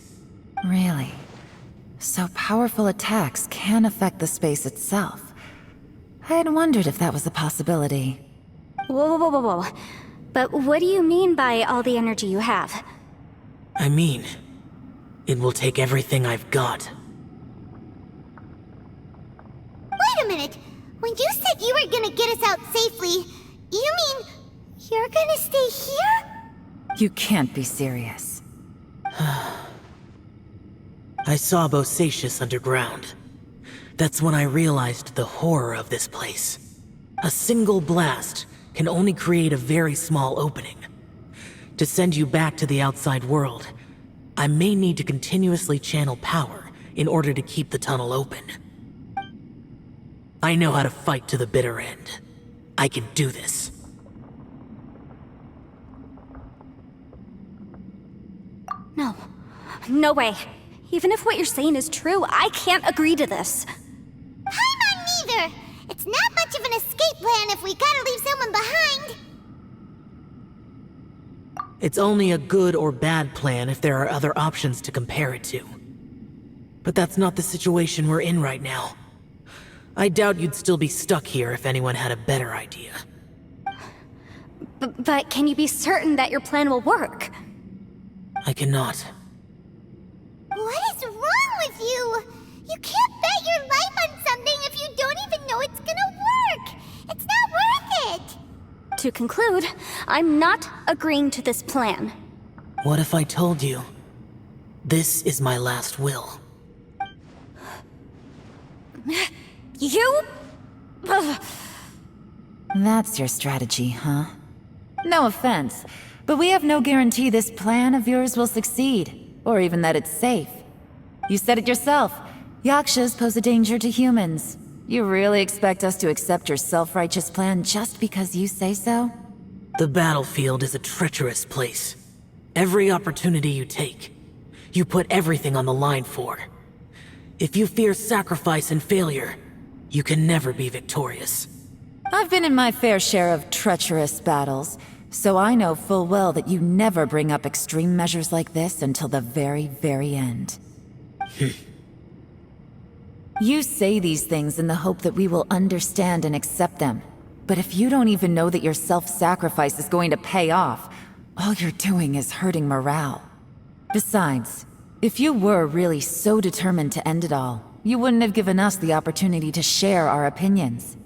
E: Really? So powerful attacks can affect the space itself. I had wondered if that was a possibility.
B: Whoa. But what do you mean by all the energy you have?
F: I mean, it will take everything I've got.
A: Wait a minute! When you said you were gonna get us out safely, you mean you're gonna stay here?
E: You can't be serious.
F: I saw Bosacius underground. That's when I realized the horror of this place. A single blast can only create a very small opening. To send you back to the outside world, I may need to continuously channel power in order to keep the tunnel open. I know how to fight to the bitter end. I can do this.
B: No way. Even if what you're saying is true, I can't agree to this.
A: Paimon neither! It's not much of an escape plan if we gotta leave someone behind!
F: It's only a good or bad plan if there are other options to compare it to. But that's not the situation we're in right now. I doubt you'd still be stuck here if anyone had a better idea.
B: But can you be certain that your plan will work?
F: I cannot.
A: What is wrong with you? You can't bet your life on something if you don't even know it's gonna work! It's not worth it!
B: To conclude, I'm not agreeing to this plan.
F: What if I told you? This is my last will.
B: You? Ugh.
E: That's your strategy, huh? No offense, but we have no guarantee this plan of yours will succeed, or even that it's safe. You said it yourself. Yakshas pose a danger to humans. You really expect us to accept your self-righteous plan just because you say so?
F: The battlefield is a treacherous place. Every opportunity you take, you put everything on the line for. If you fear sacrifice and failure, you can never be victorious.
E: I've been in my fair share of treacherous battles, so I know full well that you never bring up extreme measures like this until the very, very end. You say these things in the hope that we will understand and accept them. But if you don't even know that your self-sacrifice is going to pay off, all you're doing is hurting morale. Besides, if you were really so determined to end it all, you wouldn't have given us the opportunity to share our opinions.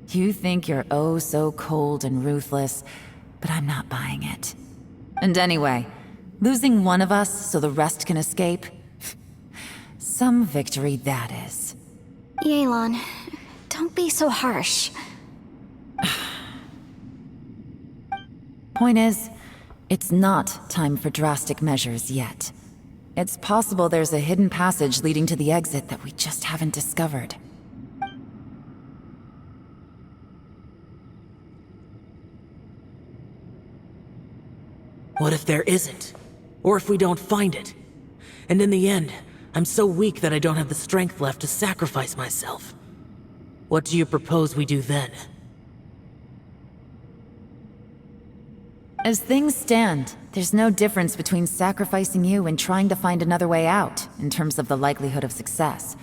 E: You think you're oh so cold and ruthless, but I'm not buying it. And anyway, losing one of us so the rest can escape? Some victory that is.
B: Yelan, don't be so harsh.
E: Point is, it's not time for drastic measures yet. It's possible there's a hidden passage leading to the exit that we just haven't discovered.
F: What if there isn't? Or if we don't find it? And in the end, I'm so weak that I don't have the strength left to sacrifice myself. What do you propose we do then?
E: As things stand, there's no difference between sacrificing you and trying to find another way out, in terms of the likelihood of success.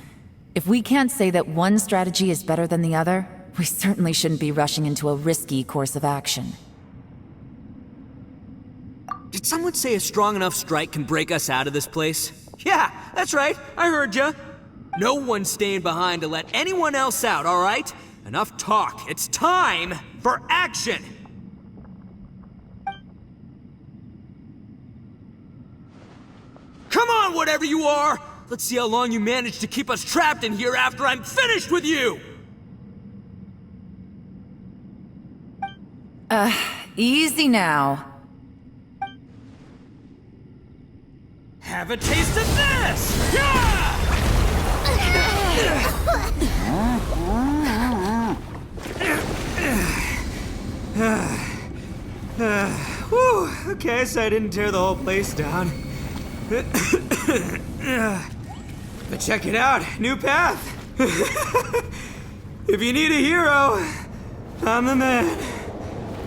E: If we can't say that one strategy is better than the other, we certainly shouldn't be rushing into a risky course of action.
C: Did someone say a strong enough strike can break us out of this place? Yeah, that's right, I heard ya. No one's staying behind to let anyone else out, all right? Enough talk, it's time for action! Come on, whatever you are! Let's see how long you manage to keep us trapped in here after I'm finished with you!
E: Easy now.
C: Have a taste of this! Yeah! Whew, okay, so I didn't tear the whole place down. But check it out, new path. If you need a hero, I'm the man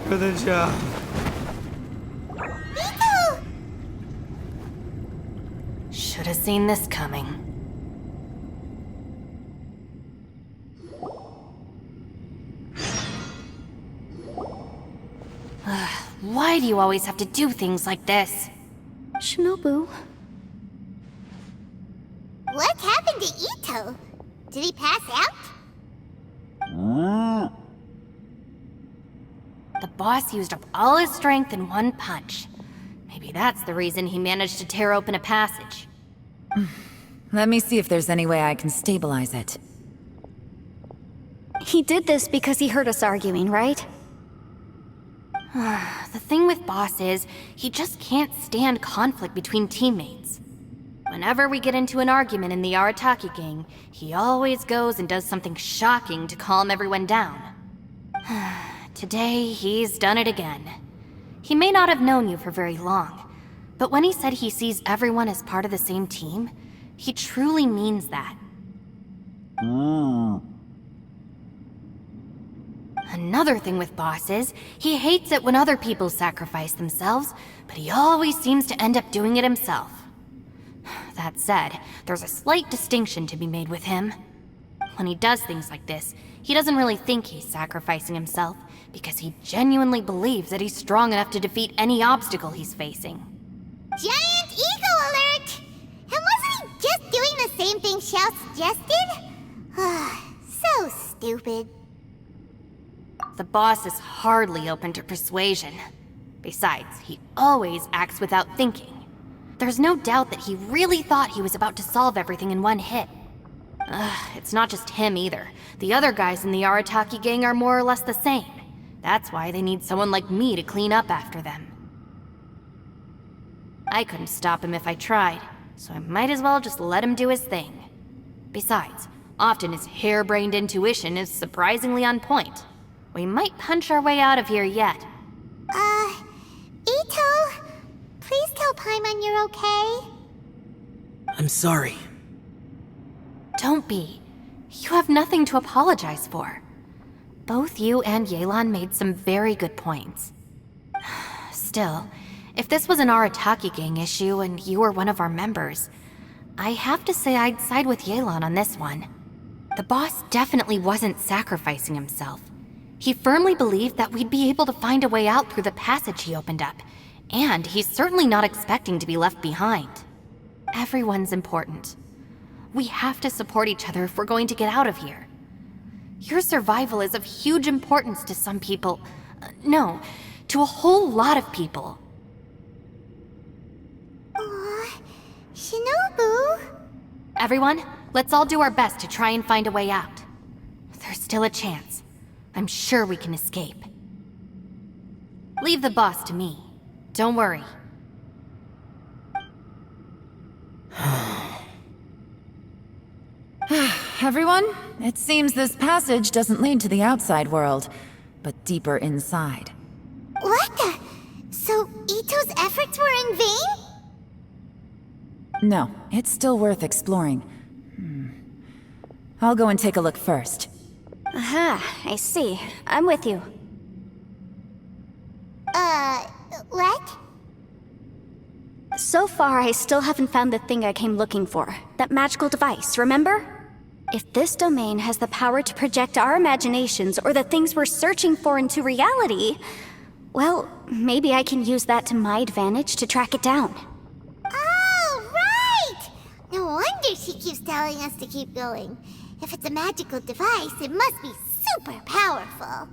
C: for the job.
D: Should have seen this coming. Why do you always have to do things like this?
B: Shinobu.
A: What happened to Ito? Did he pass out?
D: The boss used up all his strength in one punch. Maybe that's the reason he managed to tear open a passage.
E: Let me see if there's any way I can stabilize it.
B: He did this because he heard us arguing, right?
D: The thing with Boss is, he just can't stand conflict between teammates. Whenever we get into an argument in the Arataki gang, he always goes and does something shocking to calm everyone down. Today, he's done it again. He may not have known you for very long, But when he said he sees everyone as part of the same team, he truly means that. Another thing with Boss is, he hates it when other people sacrifice themselves, but he always seems to end up doing it himself. That said, there's a slight distinction to be made with him. When he does things like this, he doesn't really think he's sacrificing himself, because he genuinely believes that he's strong enough to defeat any obstacle he's facing.
A: Giant ego alert! And wasn't he just doing the same thing Xiao suggested? So stupid.
D: The boss is hardly open to persuasion. Besides, he always acts without thinking. There's no doubt that he really thought he was about to solve everything in one hit. It's not just him either. The other guys in the Arataki gang are more or less the same. That's why they need someone like me to clean up after them. I couldn't stop him if I tried, so I might as well just let him do his thing. Besides, often his harebrained intuition is surprisingly on point. We might punch our way out of here yet.
A: Ito, please tell Paimon you're okay.
F: I'm sorry.
D: Don't be. You have nothing to apologize for. Both you and Yelan made some very good points. Still, if this was an Arataki gang issue and you were one of our members, I have to say I'd side with Yelan on this one. The boss definitely wasn't sacrificing himself. He firmly believed that we'd be able to find a way out through the passage he opened up, and he's certainly not expecting to be left behind. Everyone's important. We have to support each other if we're going to get out of here. Your survival is of huge importance to some people. No, to a whole lot of people.
A: Shinobu?
D: Everyone, let's all do our best to try and find a way out. There's still a chance. I'm sure we can escape. Leave the boss to me. Don't worry.
E: Everyone, it seems this passage doesn't lead to the outside world, but deeper inside.
A: What the? So Ito's efforts were in vain?
E: No, it's still worth exploring. I'll go and take a look first.
B: Aha, I see. I'm with you.
A: What?
B: So far, I still haven't found the thing I came looking for. That magical device, remember? If this domain has the power to project our imaginations or the things we're searching for into reality, well, maybe I can use that to my advantage to track it down.
A: Oh, right! No wonder she keeps telling us to keep going. If it's a magical device, it must be super powerful.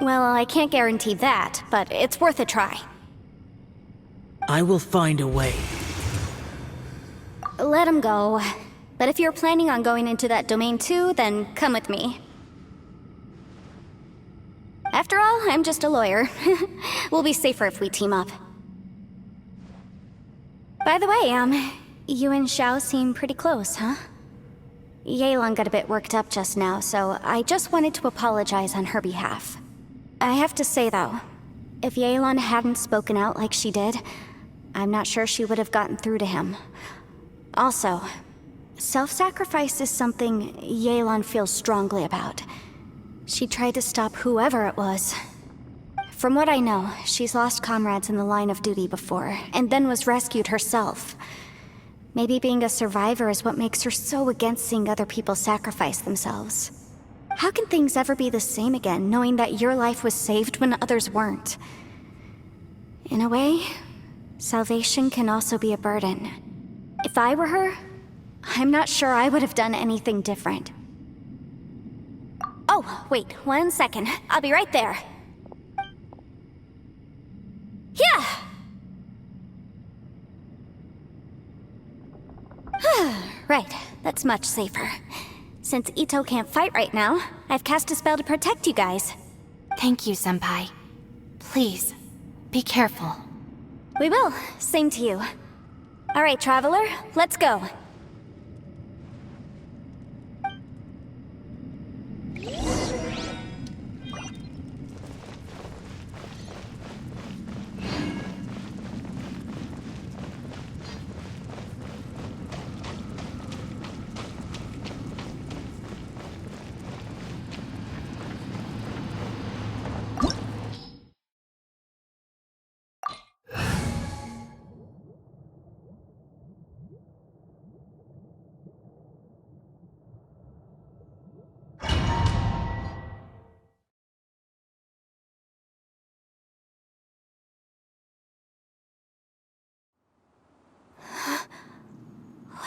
B: Well, I can't guarantee that, but it's worth a try.
F: I will find a way.
B: Let him go. But if you're planning on going into that domain too, then come with me. After all, I'm just a lawyer. We'll be safer if we team up. By the way, you and Xiao seem pretty close, huh? Yelan got a bit worked up just now, so I just wanted to apologize on her behalf. I have to say though, if Yelan hadn't spoken out like she did, I'm not sure she would have gotten through to him. Also, self-sacrifice is something Yelan feels strongly about. She tried to stop whoever it was. From what I know, she's lost comrades in the line of duty before, and then was rescued herself. Maybe being a survivor is what makes her so against seeing other people sacrifice themselves. How can things ever be the same again, knowing that your life was saved when others weren't? In a way, salvation can also be a burden. If I were her, I'm not sure I would have done anything different. Oh, wait, 1 second. I'll be right there. Yeah! Right, that's much safer. Since Ito can't fight right now, I've cast a spell to protect you guys.
D: Thank you, Senpai. Please, be careful.
B: We will. Same to you. All right, Traveler, let's go.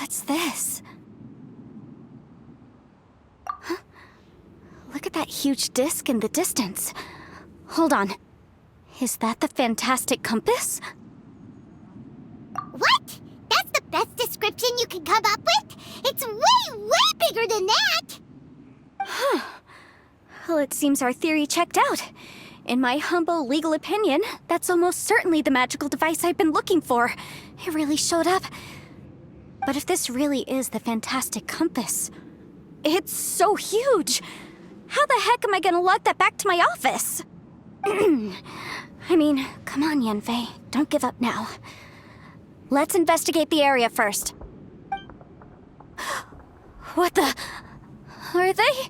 B: What's this? Huh? Look at that huge disc in the distance. Hold on. Is that the fantastic compass?
A: What? That's the best description you can come up with? It's way, way bigger than that!
B: Huh. Well, it seems our theory checked out. In my humble legal opinion, that's almost certainly the magical device I've been looking for. It really showed up. But if this really is the fantastic compass, it's so huge! How the heck am I gonna lug that back to my office? I mean, come on, Yanfei. Don't give up now. Let's investigate the area first. What the... Are they...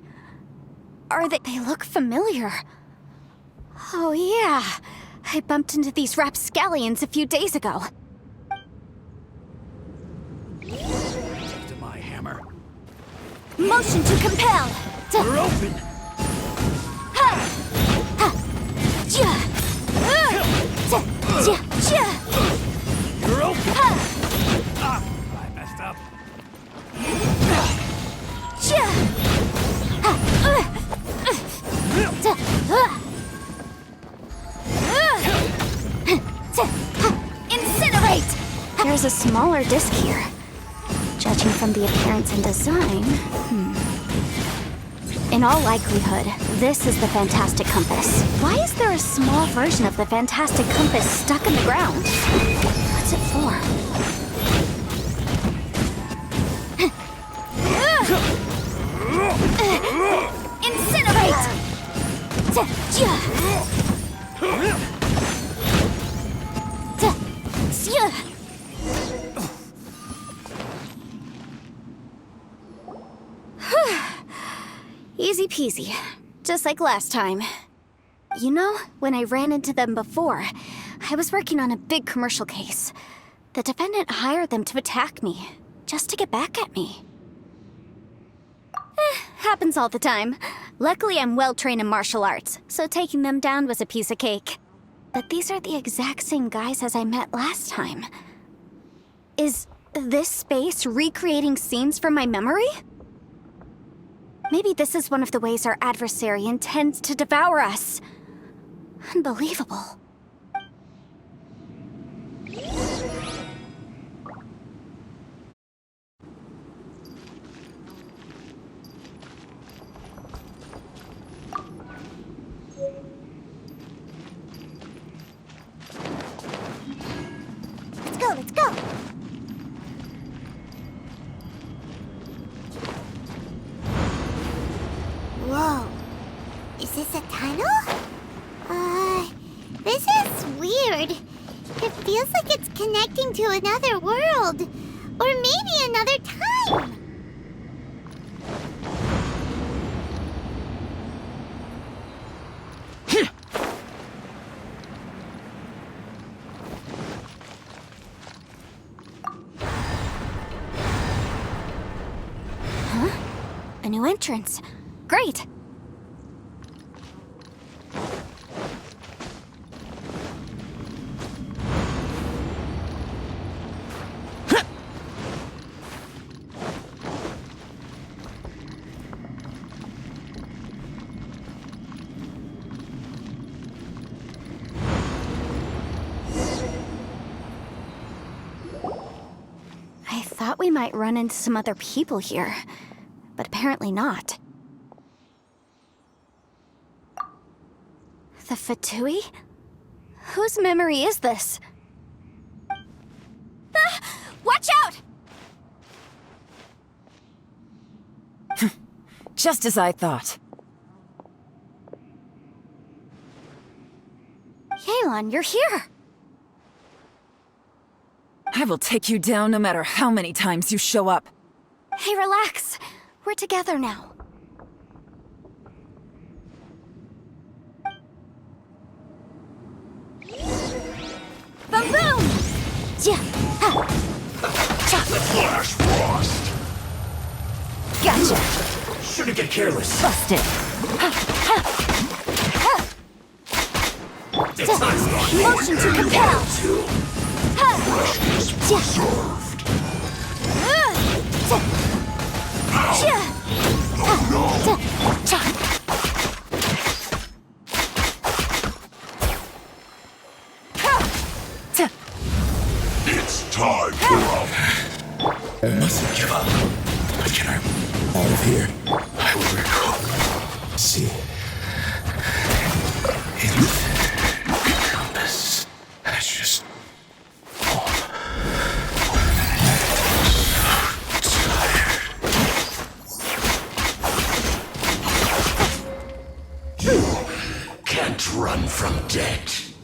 B: They look familiar. Oh yeah, I bumped into these rapscallions a few days ago.
I: To my hammer.
B: Motion to compel!
I: We're open! You're open! I messed up.
B: Incinerate! There's a smaller disc here. Judging from the appearance and design, In all likelihood, this is the fantastic compass. Why is there a small version of the fantastic compass stuck in the ground? What's it for? Incinerate! Easy peasy, just like last time. You know, when I ran into them before, I was working on a big commercial case. The defendant hired them to attack me, just to get back at me. Happens all the time. Luckily, I'm well-trained in martial arts, so taking them down was a piece of cake. But these are the exact same guys as I met last time. Is this space recreating scenes from my memory? Maybe this is one of the ways our adversary intends to devour us. Unbelievable.
A: Let's go, let's go! Whoa. Is this a tunnel? This is weird. It feels like it's connecting to another world. Or maybe another time.
B: Huh? A new entrance. Great! I thought we might run into some other people here, but apparently not. The Fatui? Whose memory is this? Watch out!
E: Just as I thought.
B: Yelan, you're here!
E: I will take you down no matter how many times you show up.
B: Hey, relax. We're together now. Boom boom!
I: Flash frost!
B: Gotcha!
I: Shouldn't get careless.
B: Busted! Motion to compel!
I: Freshness preserved.
O: It's time for I mustn't give up. I cannot out of here. I will recall. See. In the compass. That's just can't run from death.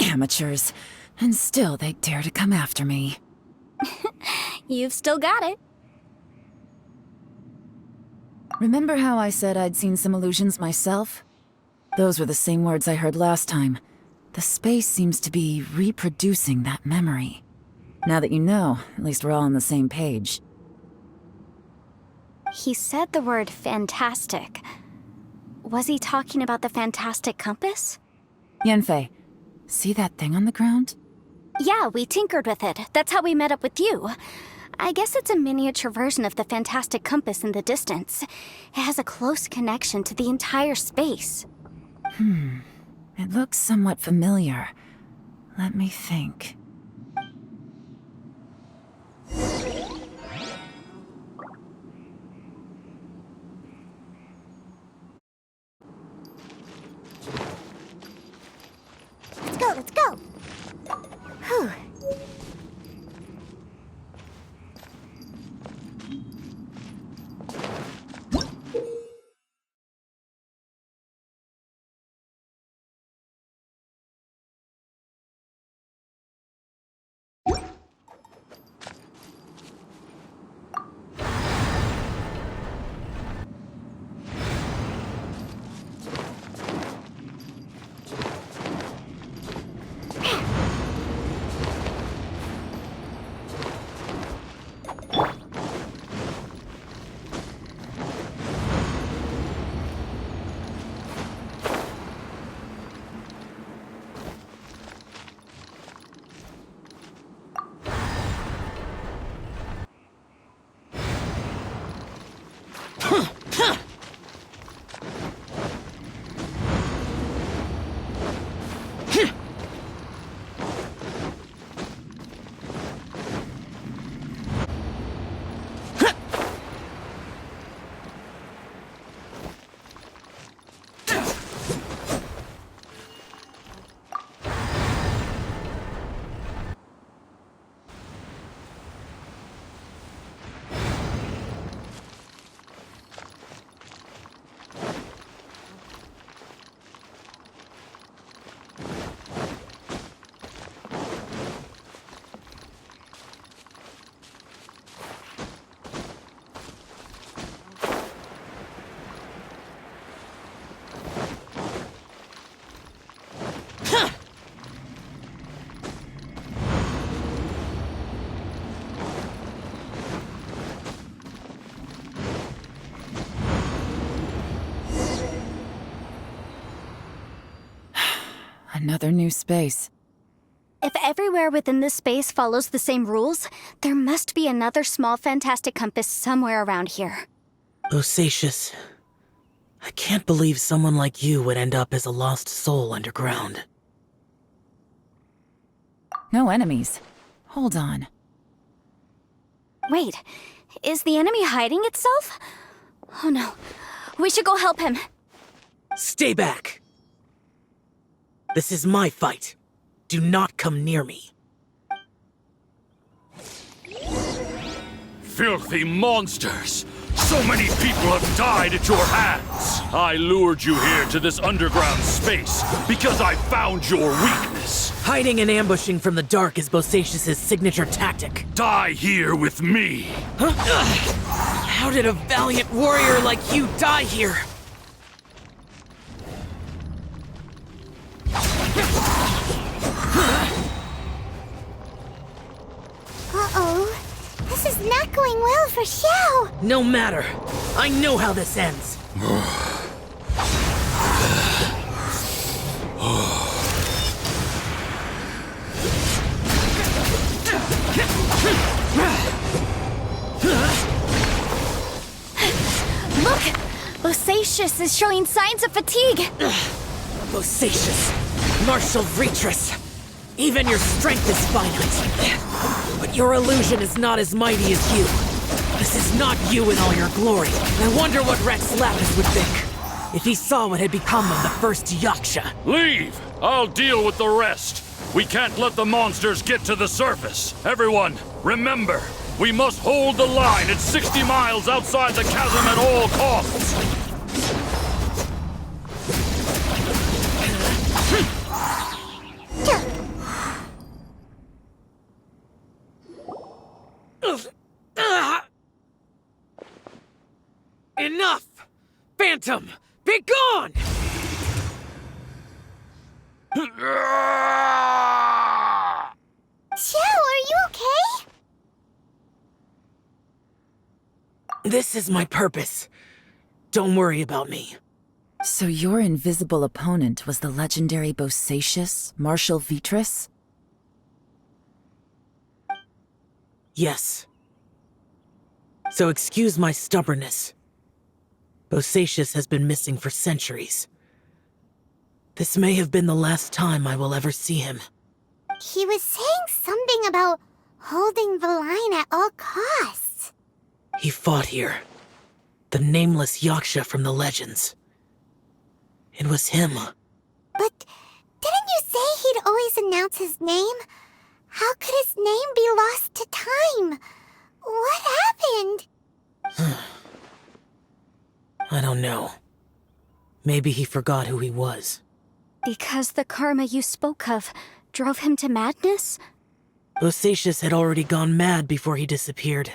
E: Amateurs. And still they dare to come after me.
B: You've still got it.
E: Remember how I said I'd seen some illusions myself? Those were the same words I heard last time. The space seems to be reproducing that memory. Now that you know, at least we're all on the same page.
B: He said the word fantastic. Was he talking about the fantastic compass?
E: Yanfei, see that thing on the ground?
B: Yeah, we tinkered with it. That's how we met up with you. I guess it's a miniature version of the fantastic compass in the distance. It has a close connection to the entire space.
E: It looks somewhat familiar. Let me think.
A: Let's go. Whew.
E: Another new space.
B: If everywhere within this space follows the same rules, there must be another small fantastic compass somewhere around here.
F: Osatius, I can't believe someone like you would end up as a lost soul underground.
E: No enemies. Hold on.
B: Wait, is the enemy hiding itself? Oh no, we should go help him.
F: Stay back! This is my fight. Do not come near me.
O: Filthy monsters! So many people have died at your hands! I lured you here to this underground space because I found your weakness.
F: Hiding and ambushing from the dark is Bosatius' signature tactic.
O: Die here with me!
F: Huh? How did a valiant warrior like you die here?
A: Uh-oh. This is not going well for Xiao.
F: No matter. I know how this ends.
B: Bosacius is showing signs of fatigue.
F: Bosacius, Marshal Vitris. Even your strength is finite. But your illusion is not as mighty as you. This is not you in all your glory. I wonder what Rex Lapis would think if he saw what had become of the first Yaksha.
O: Leave! I'll deal with the rest. We can't let the monsters get to the surface. Everyone, remember, we must hold the line at 60 miles outside the chasm at all costs.
F: Enough! Phantom, be gone!
A: Joe, are you okay?
F: This is my purpose. Don't worry about me.
E: So your invisible opponent was the legendary Bosacius, Marshal Vitris?
F: Yes. So excuse my stubbornness. Bosacius has been missing for centuries. This may have been the last time I will ever see him.
A: He was saying something about holding the line at all costs.
F: He fought here. The nameless Yaksha from the legends. It was him.
A: But didn't you say he'd always announce his name? How could his name be lost to time? What happened?
F: I don't know. Maybe he forgot who he was.
B: Because the karma you spoke of drove him to madness?
F: Bosacius had already gone mad before he disappeared.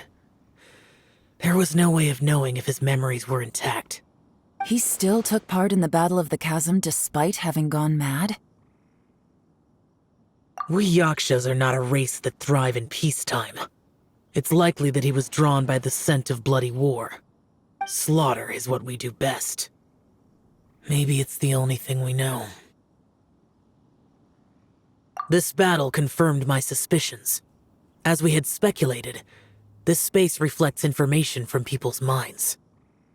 F: There was no way of knowing if his memories were intact.
E: He still took part in the Battle of the Chasm despite having gone mad?
F: We Yakshas are not a race that thrive in peacetime. It's likely that he was drawn by the scent of bloody war. Slaughter is what we do best. Maybe it's the only thing we know. This battle confirmed my suspicions. As we had speculated, this space reflects information from people's minds.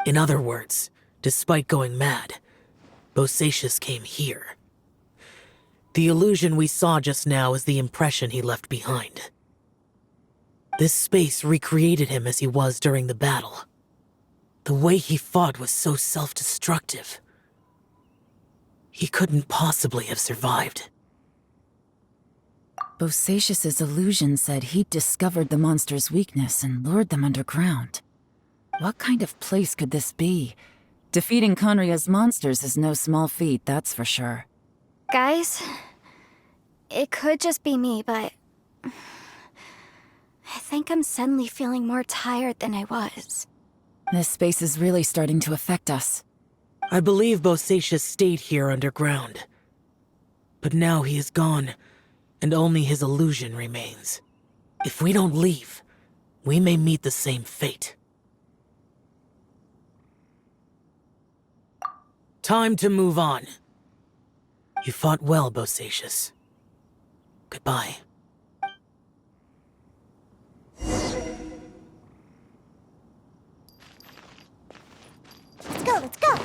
F: In other words, despite going mad, Bosacius came here. The illusion we saw just now is the impression he left behind. This space recreated him as he was during the battle. The way he fought was so self-destructive. He couldn't possibly have survived.
E: Bosacius's illusion said he'd discovered the monster's weakness and lured them underground. What kind of place could this be? Defeating Conria's monsters is no small feat, that's for sure.
B: Guys, it could just be me, but I think I'm suddenly feeling more tired than I was.
E: This space is really starting to affect us.
F: I believe Bosacius stayed here underground. But now he is gone, and only his illusion remains. If we don't leave, we may meet the same fate. Time to move on. You fought well, Bosacius. Goodbye.
A: Let's go, let's go!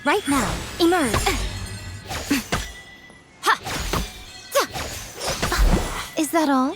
B: Right now. Emerge.
M: Is that all?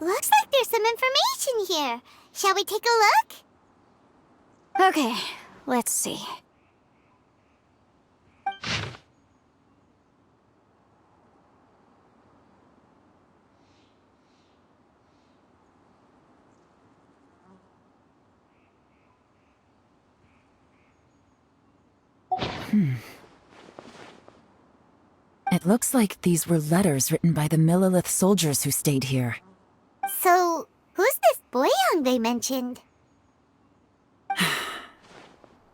A: Looks like there's some information here. Shall we take a look?
B: Okay, let's see.
E: It looks like these were letters written by the Millelith soldiers who stayed here.
A: So, who's this Boyang they mentioned?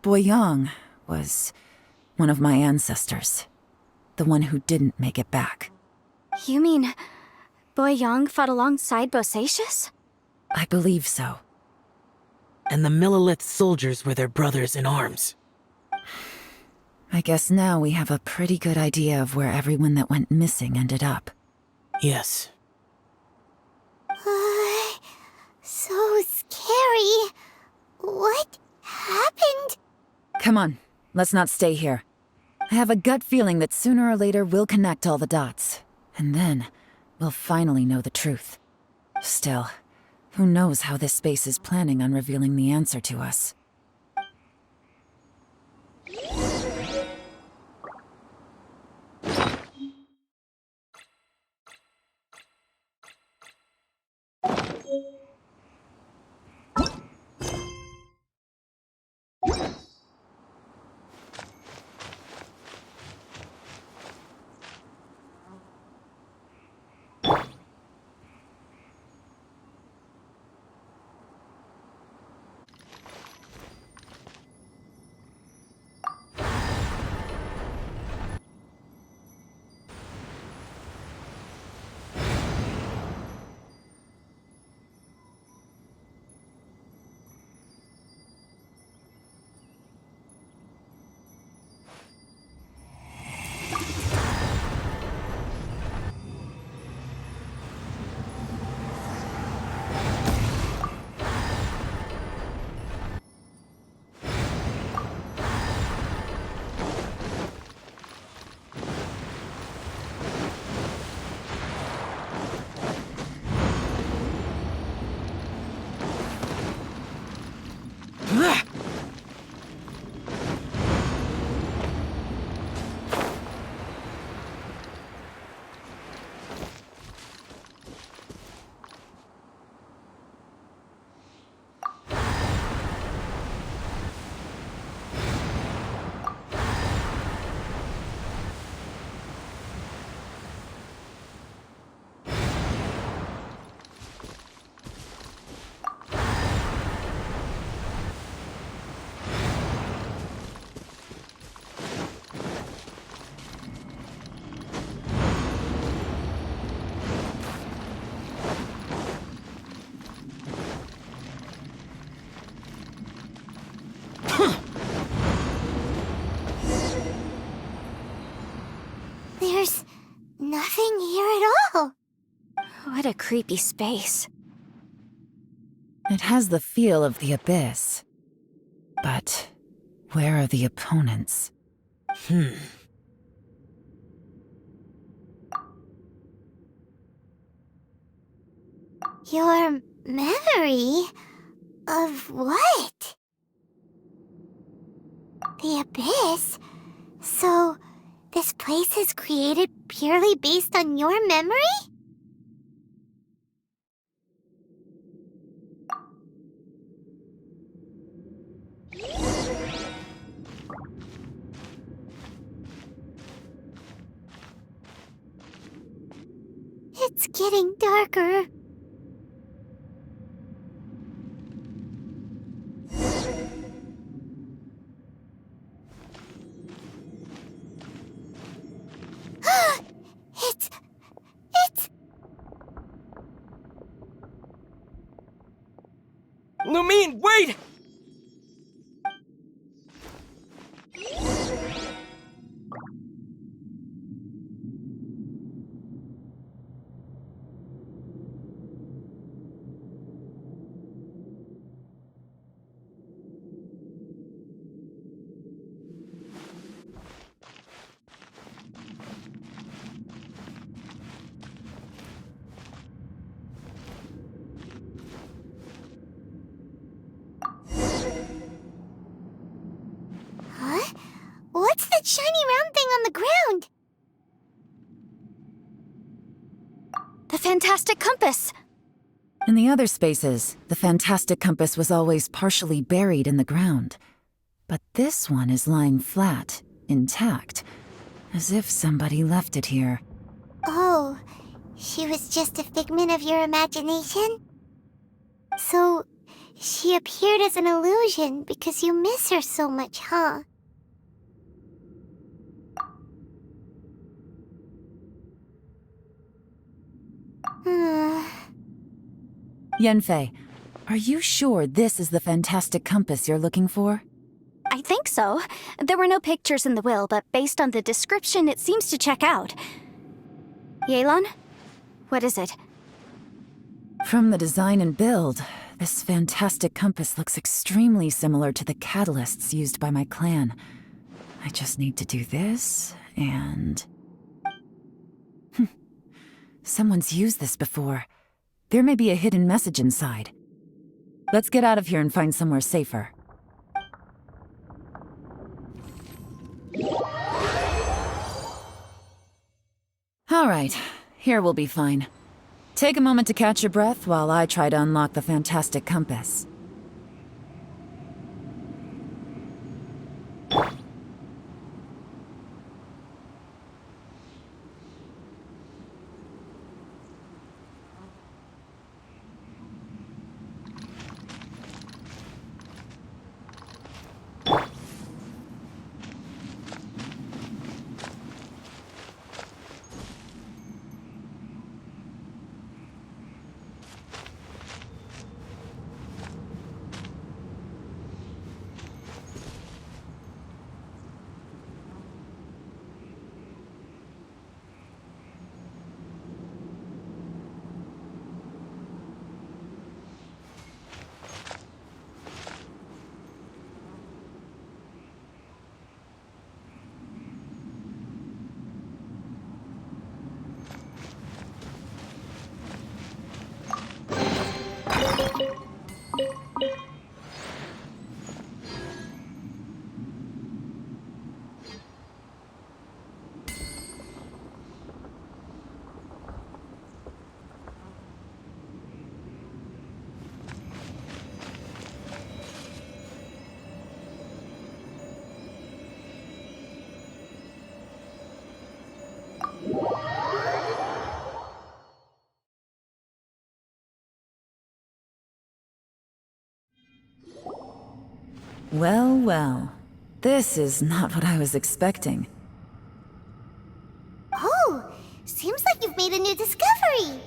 E: Boyang was one of my ancestors. The one who didn't make it back.
B: You mean Boyang fought alongside Bosacius?
E: I believe so.
F: And the Millelith soldiers were their brothers in arms.
E: I guess now we have a pretty good idea of where everyone that went missing ended up.
F: Yes.
A: So scary. What happened?
E: Come on, let's not stay here. I have a gut feeling that sooner or later we'll connect all the dots. And then, we'll finally know the truth. Still, who knows how this space is planning on revealing the answer to us.
A: There's nothing here at all.
B: What a creepy space.
E: It has the feel of the Abyss. But where are the opponents?
A: Your memory of what? The Abyss? So, this place is created purely based on your memory? getting darker. It's...
G: Lumine, wait!
A: Huh? What's that shiny round thing on the ground?
B: The fantastic compass!
E: In the other spaces, the fantastic compass was always partially buried in the ground. But this one is lying flat, intact, as if somebody left it here.
A: Oh, she was just a figment of your imagination? So, she appeared as an illusion because you miss her so much, huh?
E: Yanfei, are you sure this is the fantastic compass you're looking for?
B: I think so. There were no pictures in the will, but based on the description, it seems to check out. Yelan? What is it?
E: From the design and build, this fantastic compass looks extremely similar to the catalysts used by my clan. I just need to do this, and... Someone's used this before. There may be a hidden message inside. Let's get out of here and find somewhere safer. All right, here we'll be fine. Take a moment to catch your breath while I try to unlock the fantastic compass. Well, well. This is not what I was expecting.
A: Oh, seems like you've made a new discovery.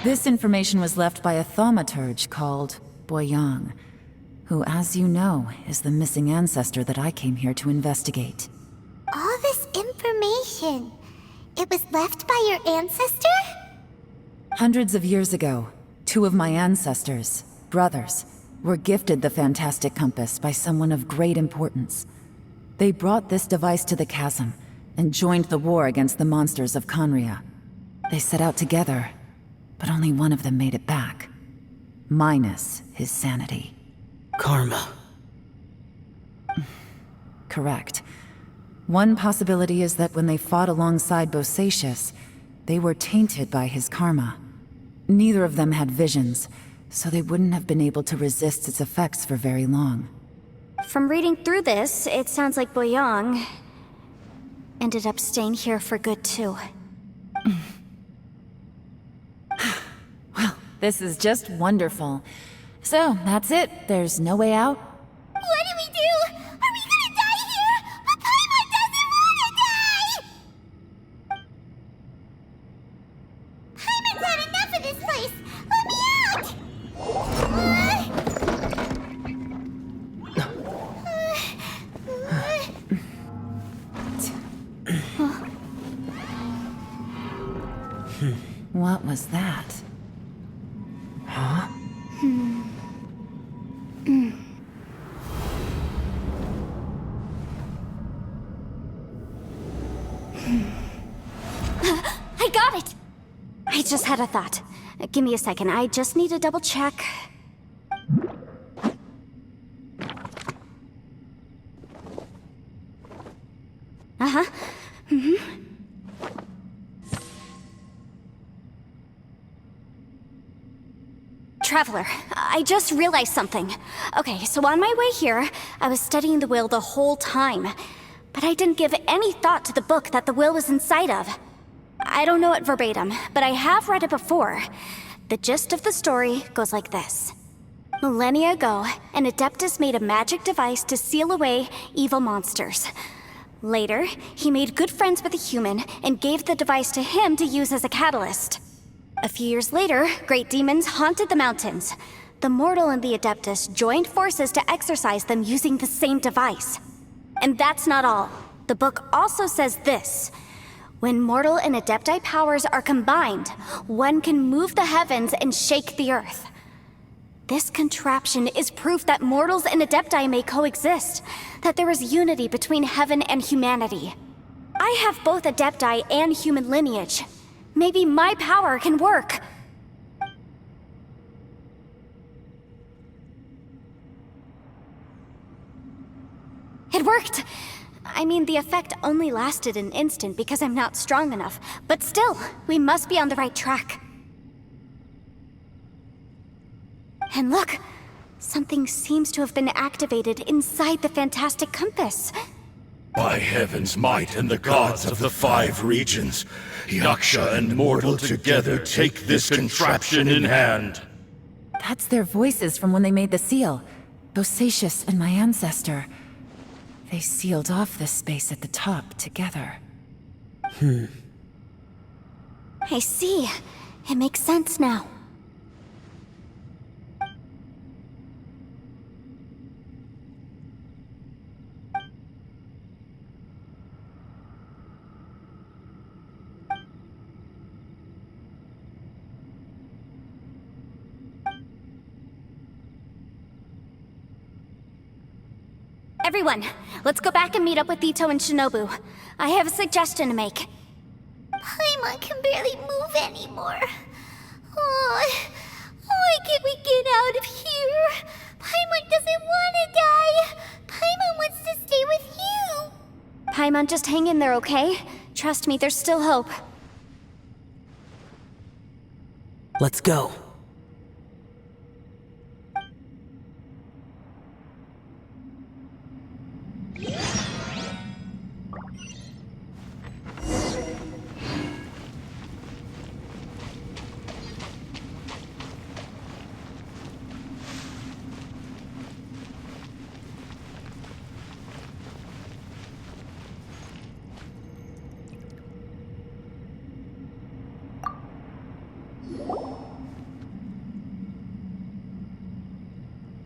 E: This information was left by a thaumaturge called Boyang, who, as you know, is the missing ancestor that I came here to investigate.
A: All this information, it was left by by your ancestor?
E: Hundreds of years ago, two of my ancestors, brothers, were gifted the fantastic compass by someone of great importance. They brought this device to the chasm and joined the war against the monsters of Conria. They set out together, but only one of them made it back. Minus his sanity.
F: Karma.
E: Correct. One possibility is that when they fought alongside Bosacius, they were tainted by his karma. Neither of them had visions, so they wouldn't have been able to resist its effects for very long.
B: From reading through this, it sounds like Boyang ended up staying here for good too.
E: Well, this is just wonderful. So, that's it. There's no way out?
A: What do we do? Are we gonna die here? But Paimon doesn't wanna die! Paimon's had enough of this place! Let me out!
E: What was that?
F: Huh?
B: I got it! I just had a thought. Give me a second, I just need to double check. Uh-huh. Traveler, I just realized something. Okay, so on my way here, I was studying the will the whole time. But I didn't give any thought to the book that the will was inside of. I don't know it verbatim, but I have read it before. The gist of the story goes like this. Millennia ago, an Adeptus made a magic device to seal away evil monsters. Later, he made good friends with a human and gave the device to him to use as a catalyst. A few years later, great demons haunted the mountains. The mortal and the Adeptus joined forces to exorcise them using the same device. And that's not all. The book also says this. When mortal and Adepti powers are combined, one can move the heavens and shake the earth. This contraption is proof that mortals and Adepti may coexist, that there is unity between heaven and humanity. I have both Adepti and human lineage. Maybe my power can work. It worked! I mean, the effect only lasted an instant because I'm not strong enough, but still, we must be on the right track. And look! Something seems to have been activated inside the fantastic compass.
O: By heaven's might and the gods of the 5 regions, Yaksha and mortal together take this contraption in hand.
E: That's their voices from when they made the seal. Bosacius and my ancestor. They sealed off this space at the top together.
B: I see. It makes sense now. Everyone, let's go back and meet up with Ito and Shinobu. I have a suggestion to make.
A: Paimon can barely move anymore. Oh, why can't we get out of here? Paimon doesn't want to die. Paimon wants to stay with you.
B: Paimon, just hang in there, okay? Trust me, there's still hope.
F: Let's go.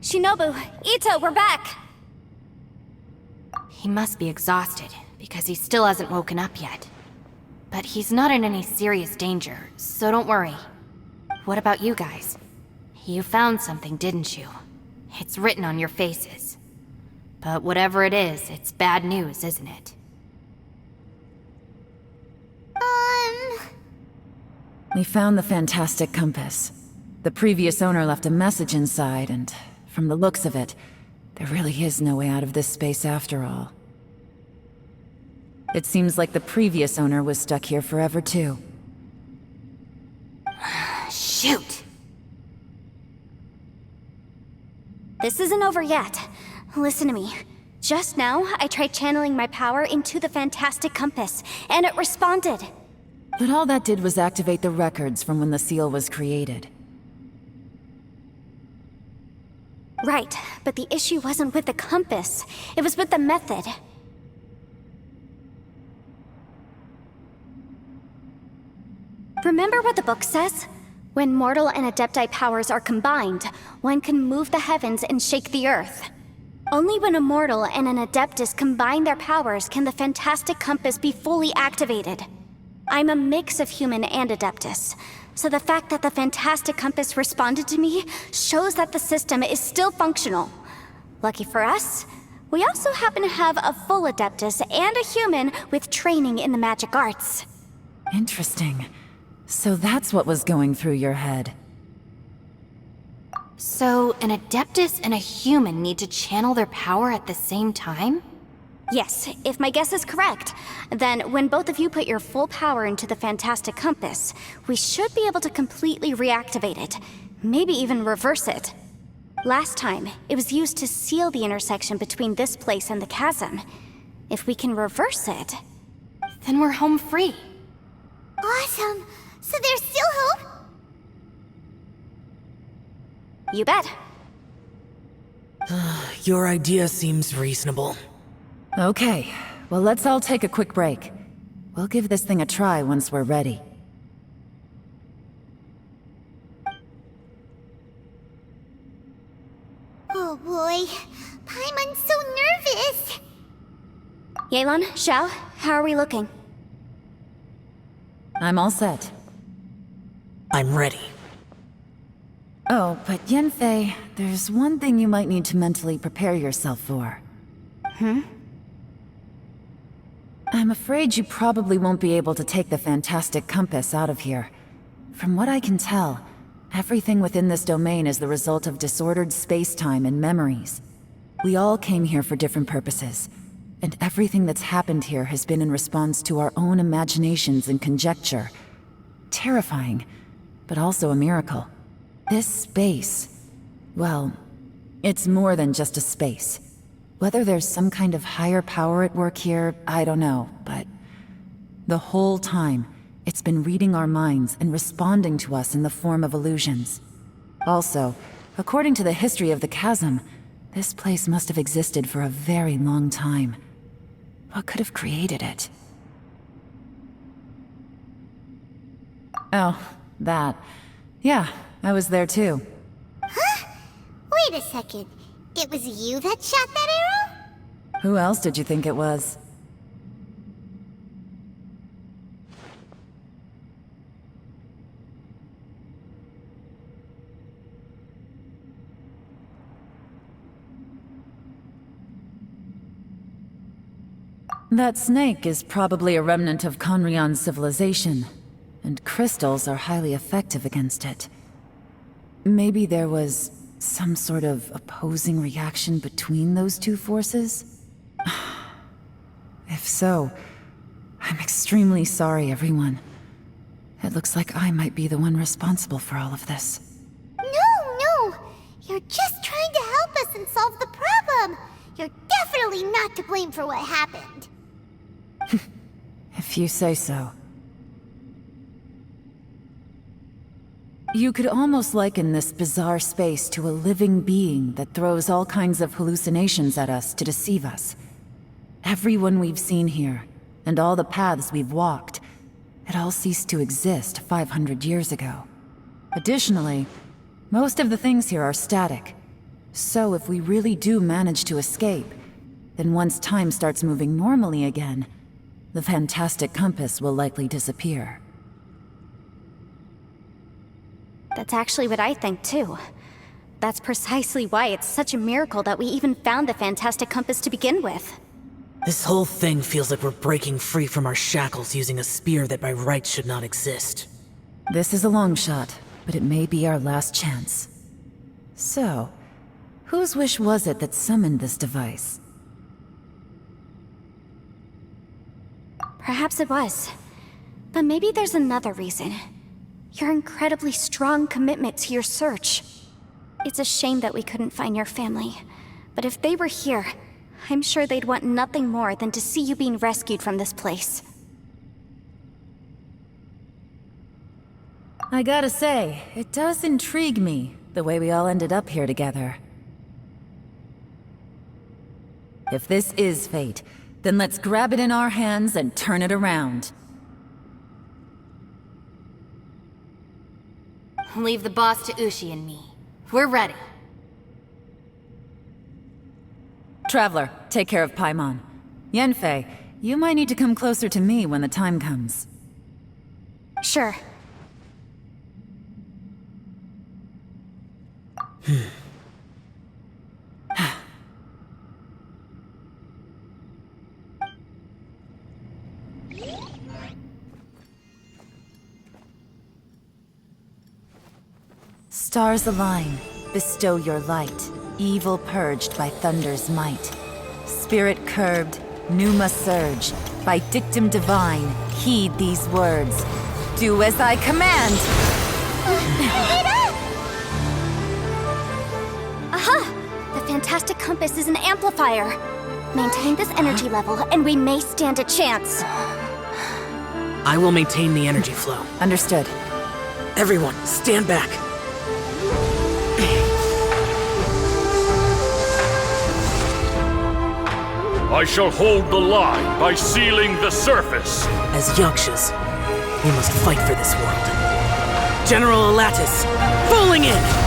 B: Shinobu, Ito, we're back!
D: He must be exhausted, because he still hasn't woken up yet. but he's not in any serious danger, so don't worry. What about you guys? You found something, didn't you? It's written on your faces. But whatever it is, it's bad news, isn't it?
E: We found the fantastic compass. The previous owner left a message inside, and from the looks of it, there really is no way out of this space after all. It seems like the previous owner was stuck here forever too.
D: Shoot!
B: This isn't over yet. Listen to me. Just now, I tried channeling my power into the fantastic compass, and it responded.
E: But all that did was activate the records from when the seal was created.
B: Right, but the issue wasn't with the compass. It was with the method. Remember what the book says? When mortal and adepti powers are combined, one can move the heavens and shake the earth. Only when a mortal and an adeptus combine their powers can the fantastic compass be fully activated. I'm a mix of human and adeptus, so the fact that the fantastic compass responded to me shows that the system is still functional. Lucky for us, we also happen to have a full adeptus and a human with training in the magic arts.
E: Interesting. So that's what was going through your head.
D: So, an adeptus and a human need to channel their power at the same time?
B: Yes, if my guess is correct, then when both of you put your full power into the fantastic compass, we should be able to completely reactivate it, maybe even reverse it. Last time, it was used to seal the intersection between this place and the chasm. If we can reverse it,
D: then we're home free.
A: Awesome! So there's still hope?
B: You bet.
F: Your idea seems reasonable.
E: Okay, well let's all take a quick break. We'll give this thing a try once we're ready.
A: Oh boy, Paimon's so nervous!
B: Yelan, Xiao, how are we looking?
E: I'm all set.
F: I'm ready.
E: Oh, but Yanfei, there's one thing you might need to mentally prepare yourself for. I'm afraid you probably won't be able to take the fantastic compass out of here. From what I can tell, everything within this domain is the result of disordered space-time and memories. We all came here for different purposes, and everything that's happened here has been in response to our own imaginations and conjecture. Terrifying, but also a miracle. This space, well, it's more than just a space. Whether there's some kind of higher power at work here, I don't know, but the whole time, it's been reading our minds and responding to us in the form of illusions. Also, according to the history of the chasm, this place must have existed for a very long time. What could have created it? Oh, that. Yeah, I was there too.
A: Huh? Wait a second. It was you that shot that arrow?
E: Who else did you think it was? That snake is probably a remnant of Conrion's civilization, and crystals are highly effective against it. Maybe there was some sort of opposing reaction between those two forces? If so, I'm extremely sorry, everyone. It looks like I might be the one responsible for all of this.
A: No! You're just trying to help us and solve the problem! You're definitely not to blame for what happened.
E: If you say so. You could almost liken this bizarre space to a living being that throws all kinds of hallucinations at us to deceive us. Everyone we've seen here, and all the paths we've walked, it all ceased to exist 500 years ago. Additionally, most of the things here are static. So if we really do manage to escape, then once time starts moving normally again, the fantastic compass will likely disappear.
B: That's actually what I think, too. That's precisely why it's such a miracle that we even found the fantastic compass to begin with.
F: This whole thing feels like we're breaking free from our shackles using a spear that by rights should not exist.
E: This is a long shot, but it may be our last chance. So, whose wish was it that summoned this device?
B: Perhaps it was. But maybe there's another reason. Your incredibly strong commitment to your search. It's a shame that we couldn't find your family. But if they were here, I'm sure they'd want nothing more than to see you being rescued from this place.
E: I gotta say, it does intrigue me, the way we all ended up here together. If this is fate, then let's grab it in our hands and turn it around.
D: Leave the boss to Ushi and me. We're ready.
E: Traveler, take care of Paimon. Yanfei, you might need to come closer to me when the time comes.
B: Sure.
E: Stars align, bestow your light, evil purged by thunder's might. Spirit curbed, pneuma surge, by dictum divine, heed these words. Do as I command!
B: Aha! The fantastic compass is an amplifier. Maintain this energy level, and we may stand a chance.
F: I will maintain the energy flow.
E: Understood.
F: Everyone, stand back.
O: I shall hold the line by sealing the surface.
F: As Yakshas, we must fight for this world. General Alatus, falling in!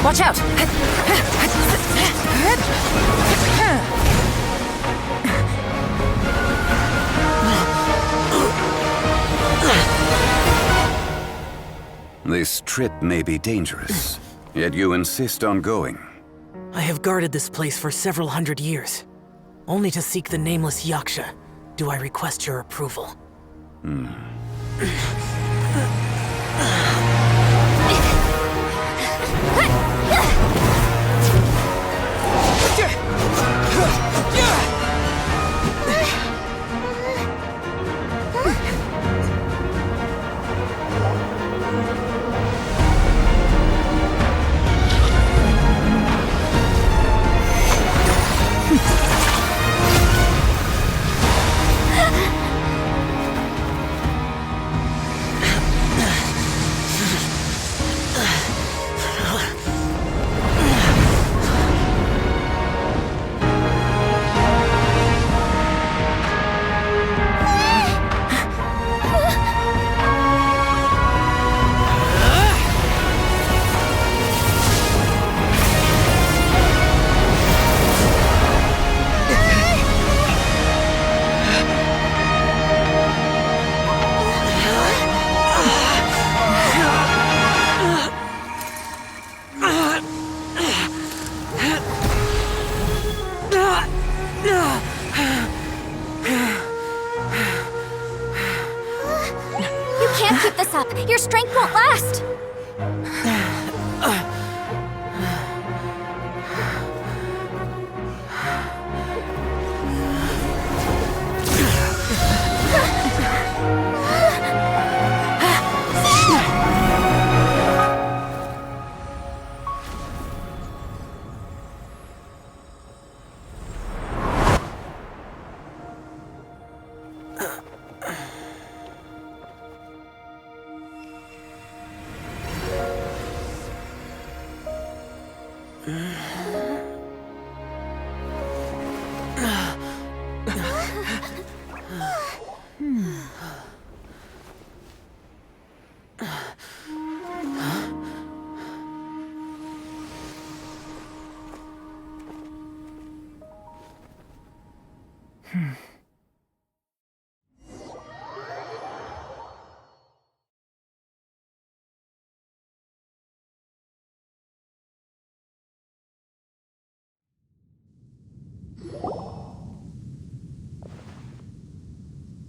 E: Watch out!
P: This trip may be dangerous, yet you insist on going.
F: I have guarded this place for several hundred years. Only to seek the nameless Yaksha do I request your approval.
B: Your strength won't last!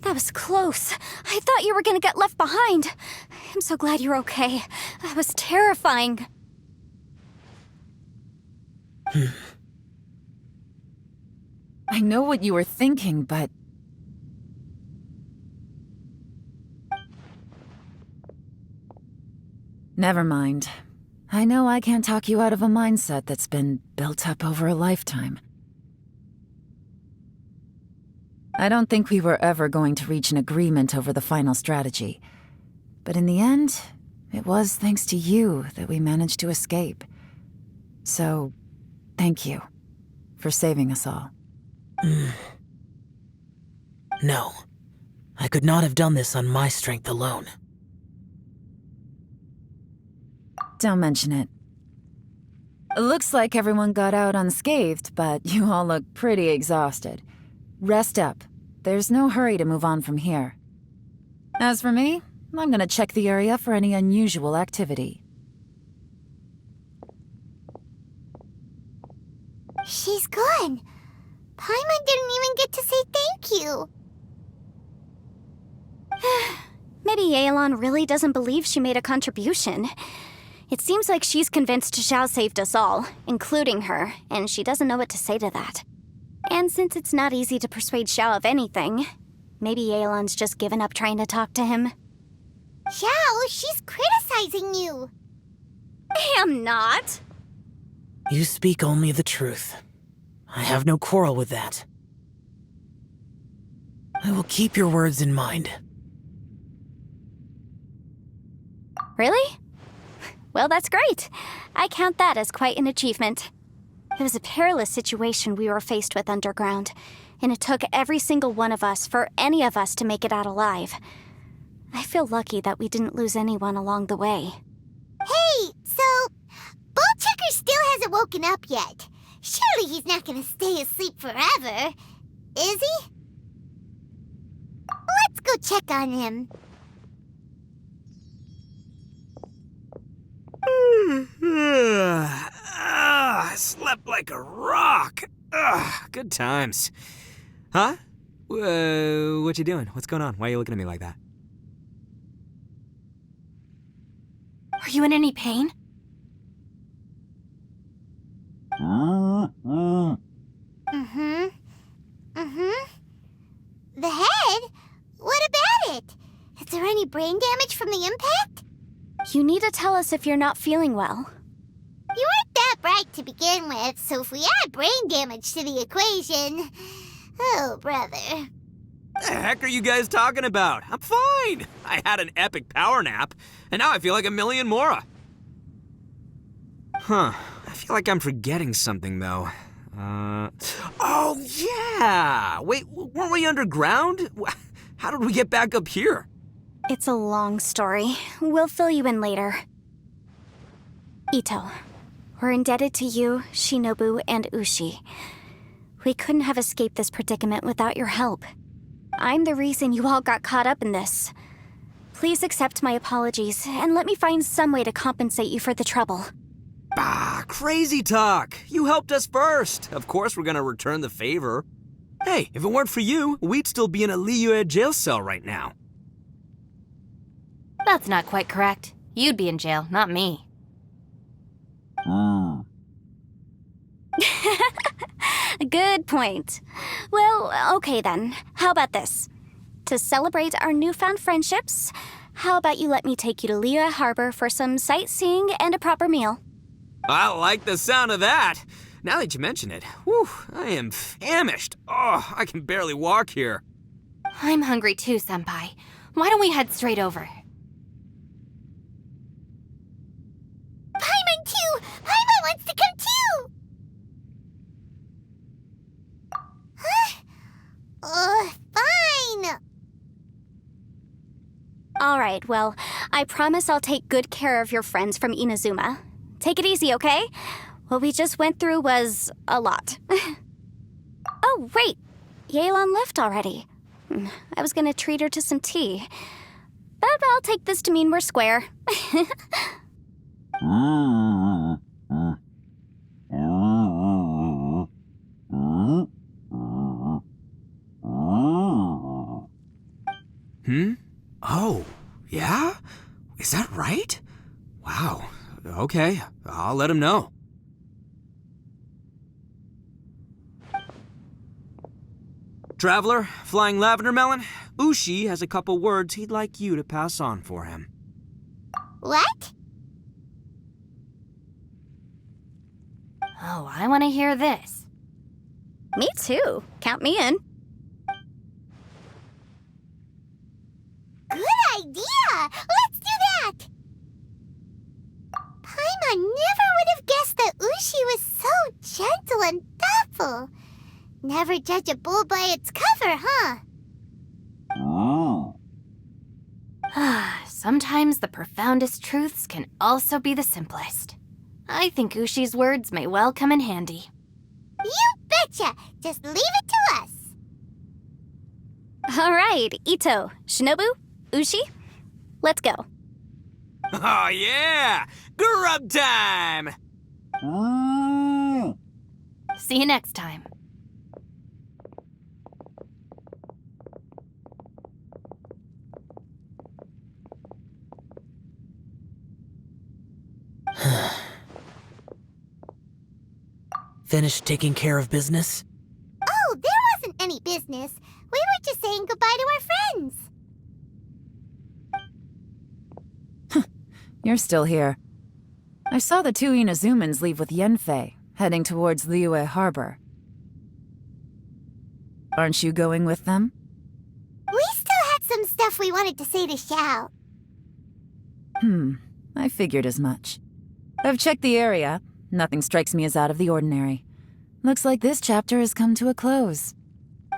B: That was close. I thought you were gonna get left behind. I'm so glad you're okay. That was terrifying.
E: I know what you were thinking, but... Never mind. I know I can't talk you out of a mindset that's been built up over a lifetime. I don't think we were ever going to reach an agreement over the final strategy. But in the end, it was thanks to you that we managed to escape. So, thank you for saving us all.
F: No. I could not have done this on my strength alone.
E: Don't mention it. Looks like everyone got out unscathed, but you all look pretty exhausted. Rest up. There's no hurry to move on from here. As for me, I'm gonna check the area for any unusual activity.
A: She's gone. Paimon didn't even get to say thank you.
B: Maybe Yelan really doesn't believe she made a contribution. It seems like she's convinced Xiao saved us all, including her, and she doesn't know what to say to that. And since it's not easy to persuade Xiao of anything, maybe Yelan's just given up trying to talk to him.
A: Xiao, she's criticizing you.
B: I am not.
F: You speak only the truth. I have no quarrel with that. I will keep your words in mind.
B: Really? Well, that's great. I count that as quite an achievement. It was a perilous situation we were faced with underground, and it took every single one of us for any of us to make it out alive. I feel lucky that we didn't lose anyone along the way.
A: Hey, so Ballchecker still hasn't woken up yet. Surely he's not gonna stay asleep forever, is he? Let's go check on him.
C: I slept like a rock. Good times. Huh? What you doing? What's going on? Why are you looking at me like that?
D: Are you in any pain?
A: The head? What about it? Is there any brain damage from the impact?
B: You need to tell us if you're not feeling well.
A: You weren't that bright to begin with, so if we add brain damage to the equation... Oh, brother.
C: The heck are you guys talking about? I'm fine. I had an epic power nap, and now I feel like a million more. Huh. I feel like I'm forgetting something, though. Oh, yeah! Wait, weren't we underground? How did we get back up here?
B: It's a long story. We'll fill you in later. Ito, we're indebted to you, Shinobu, and Ushi. We couldn't have escaped this predicament without your help. I'm the reason you all got caught up in this. Please accept my apologies, and let me find some way to compensate you for the trouble.
C: Bah, crazy talk. You helped us first. Of course we're gonna return the favor. Hey, if it weren't for you, we'd still be in a Liyue jail cell right now.
D: That's not quite correct. You'd be in jail, not me.
B: Good point. Well, okay then. How about this? To celebrate our newfound friendships, how about you let me take you to Liyue Harbor for some sightseeing and a proper meal?
C: I like the sound of that. Now that you mention it, whew, I am famished. Oh, I can barely walk here.
D: I'm hungry too, Senpai. Why don't we head straight over?
A: Paimon too! Paimon wants to come too!
B: Good, well, I promise I'll take good care of your friends from Inazuma. Take it easy, okay? What we just went through was a lot. Oh, wait! Yelan left already. I was gonna treat her to some tea. But I'll take this to mean we're square.
C: Oh, yeah? Is that right? Wow. Okay, I'll let him know. Traveler, Flying Lavender Melon, Ushi has a couple words he'd like you to pass on for him.
A: What?
D: Oh, I want to hear this.
B: Me too. Count me in.
A: Good idea! Let's do that! Paimon never would have guessed that Ushi was so gentle and thoughtful. Never judge a bull by its cover, huh?
D: Sometimes the profoundest truths can also be the simplest. I think Ushi's words may well come in handy.
A: You betcha! Just leave it to us!
B: All right, Ito, Shinobu, Ushi, let's go.
C: Oh, yeah! Grub time!
D: See you next time.
F: Finished taking care of business?
A: Oh, there wasn't any business. We were just saying goodbye to our friends.
E: You're still here. I saw the two Inazumans leave with Yenfei, heading towards Liyue Harbor. Aren't you going with them?
A: We still had some stuff we wanted to say to Xiao.
E: I figured as much. I've checked the area. Nothing strikes me as out of the ordinary. Looks like this chapter has come to a close.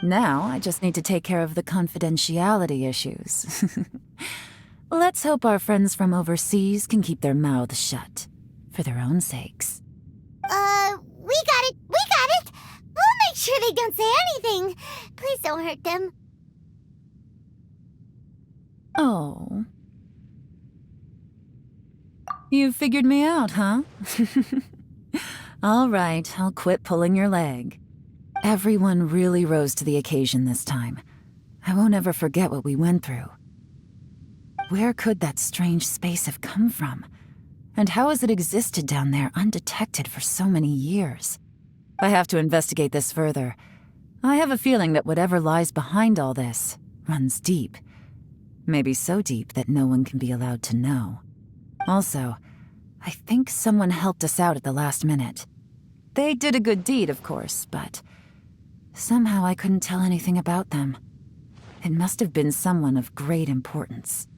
E: Now, I just need to take care of the confidentiality issues. Let's hope our friends from overseas can keep their mouths shut. For their own sakes.
A: We got it! We got it! We'll make sure they don't say anything. Please don't hurt them.
E: Oh. You figured me out, huh? All right, I'll quit pulling your leg. Everyone really rose to the occasion this time. I won't ever forget what we went through. Where could that strange space have come from? And how has it existed down there undetected for so many years? I have to investigate this further. I have a feeling that whatever lies behind all this runs deep. Maybe so deep that no one can be allowed to know. Also, I think someone helped us out at the last minute. They did a good deed, of course, but somehow I couldn't tell anything about them. It must have been someone of great importance.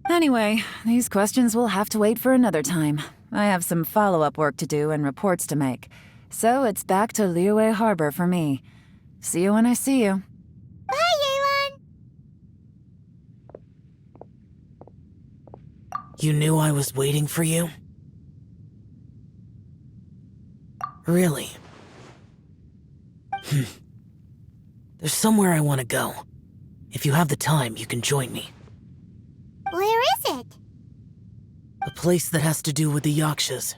E: Anyway, these questions will have to wait for another time. I have some follow-up work to do and reports to make. So it's back to Liyue Harbor for me. See you when I see you.
A: Bye, Yelan!
F: You knew I was waiting for you? Really? There's somewhere I want to go. If you have the time, you can join me.
A: Where is it?
F: A place that has to do with the Yakshas.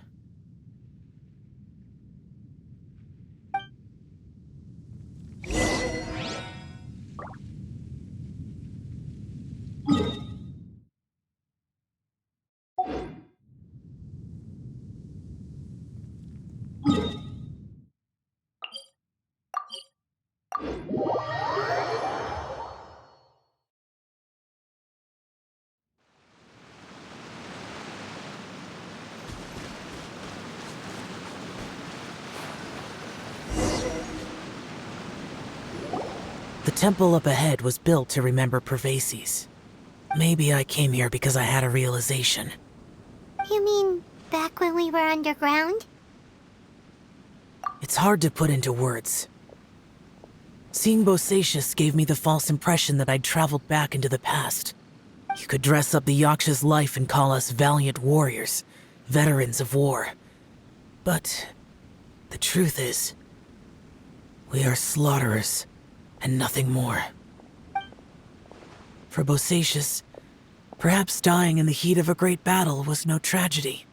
F: The temple up ahead was built to remember Pervases. Maybe I came here because I had a realization.
A: You mean back when we were underground?
F: It's hard to put into words. Seeing Bosacius gave me the false impression that I'd traveled back into the past. You could dress up the Yaksha's life and call us valiant warriors, veterans of war. But the truth is, we are slaughterers and nothing more. For Bosacius, perhaps dying in the heat of a great battle was no tragedy.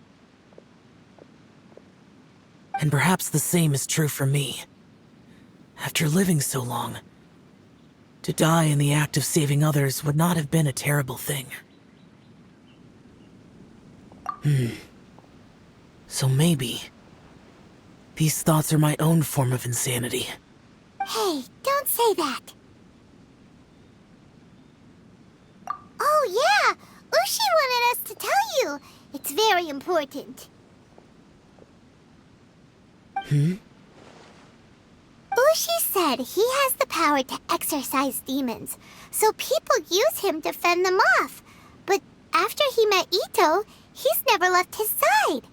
F: And perhaps the same is true for me. After living so long, to die in the act of saving others would not have been a terrible thing. So maybe these thoughts are my own form of insanity.
A: Hey, don't say that. Oh yeah, Ushi wanted us to tell you. It's very important. Ushi said he has the power to exorcise demons, so people use him to fend them off. But after he met Ito, he's never left his side.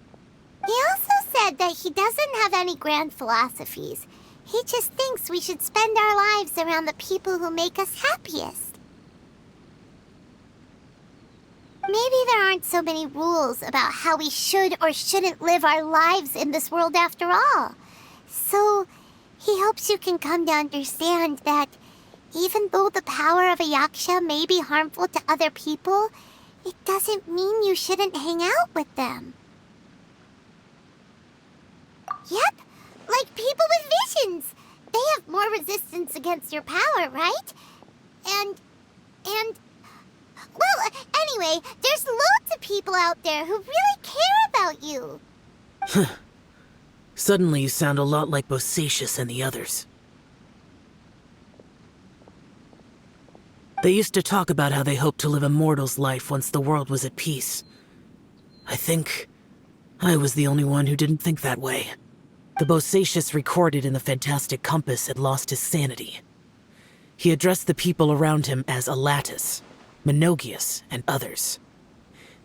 A: He also said that he doesn't have any grand philosophies. He just thinks we should spend our lives around the people who make us happiest. Maybe there aren't so many rules about how we should or shouldn't live our lives in this world after all. So he hopes you can come to understand that even though the power of a yaksha may be harmful to other people, it doesn't mean you shouldn't hang out with them. Yep, like people with visions. They have more resistance against your power, right? Well, anyway, there's loads of people out there who really care about you.
F: Suddenly you sound a lot like Bosacius and the others. They used to talk about how they hoped to live a mortal's life once the world was at peace. I think I was the only one who didn't think that way. The Bosacius recorded in the Fantastic Compass had lost his sanity. He addressed the people around him as Alatus, Menogius, and others.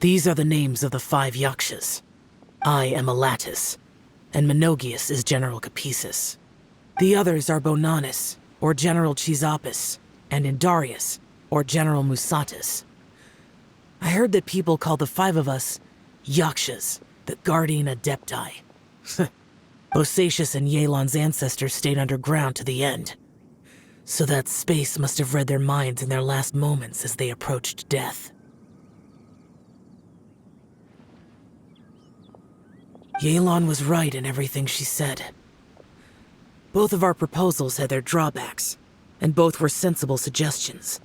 F: These are the names of the 5 Yakshas. I am Alatus, and Menogius is General Capisis. The others are Bonanis, or General Chizapis, and Indarius, or General Musatus. I heard that people call the 5 of us Yakshas, the Guardian Adepti. Bosacius and Yelan's ancestors stayed underground to the end. So that space must have read their minds in their last moments as they approached death. Yelan was right in everything she said. Both of our proposals had their drawbacks, and both were sensible suggestions.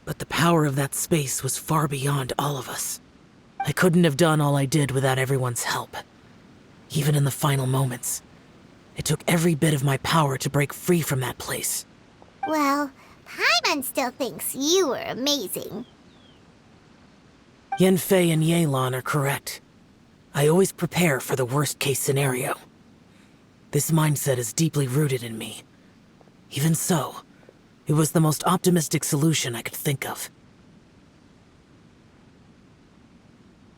F: But the power of that space was far beyond all of us. I couldn't have done all I did without everyone's help. Even in the final moments, it took every bit of my power to break free from that place.
A: Well, Paimon still thinks you were amazing.
F: Yanfei and Yelan are correct. I always prepare for the worst-case scenario. This mindset is deeply rooted in me. Even so, it was the most optimistic solution I could think of.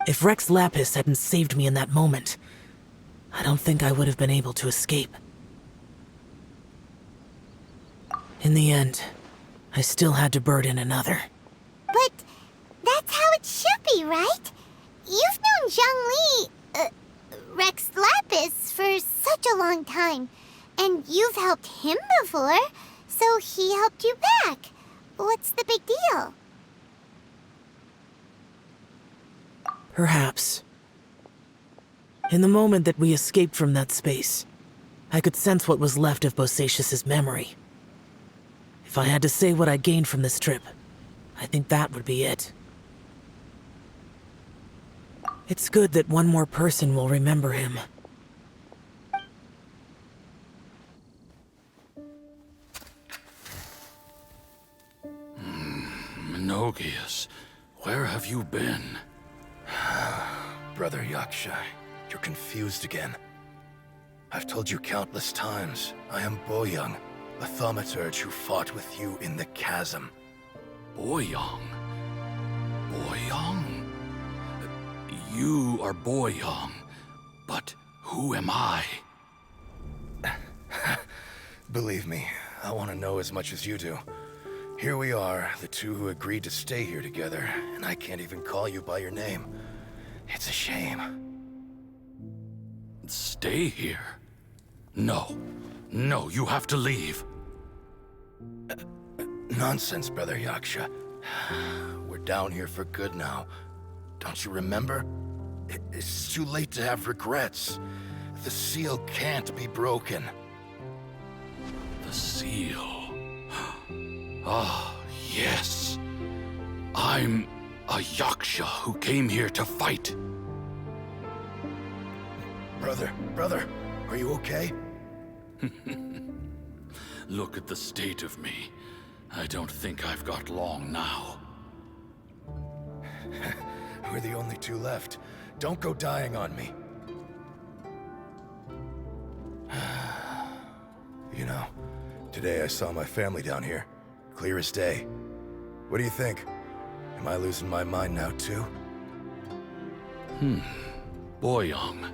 F: If Rex Lapis hadn't saved me in that moment, I don't think I would have been able to escape. In the end, I still had to burden another.
A: But that's how it should be, right? You've known Zhang Li, Rex Lapis, for such a long time. And you've helped him before, so he helped you back. What's the big deal?
F: Perhaps. In the moment that we escaped from that space, I could sense what was left of Bosacius's memory. If I had to say what I gained from this trip, I think that would be it. It's good that one more person will remember him.
O: Menogius, where have you been?
Q: Brother Yaksha, you're confused again. I've told you countless times, I am Boyoung, a thaumaturge who fought with you in the chasm.
O: Boyoung? Boyoung? You are Boyoung, but who am I?
Q: Believe me, I want to know as much as you do. Here we are, the two who agreed to stay here together, and I can't even call you by your name. It's a shame.
O: Stay here? No. No, you have to leave.
Q: Nonsense, Brother Yaksha. We're down here for good now. Don't you remember? It's too late to have regrets. The seal can't be broken.
O: The seal. Ah, yes. I'm a Yaksha who came here to fight.
Q: Brother, are you okay?
O: Look at the state of me. I don't think I've got long now.
Q: We're the only two left. Don't go dying on me. You know, today I saw my family down here. Clear as day. What do you think? Am I losing my mind now too?
O: Boyoung,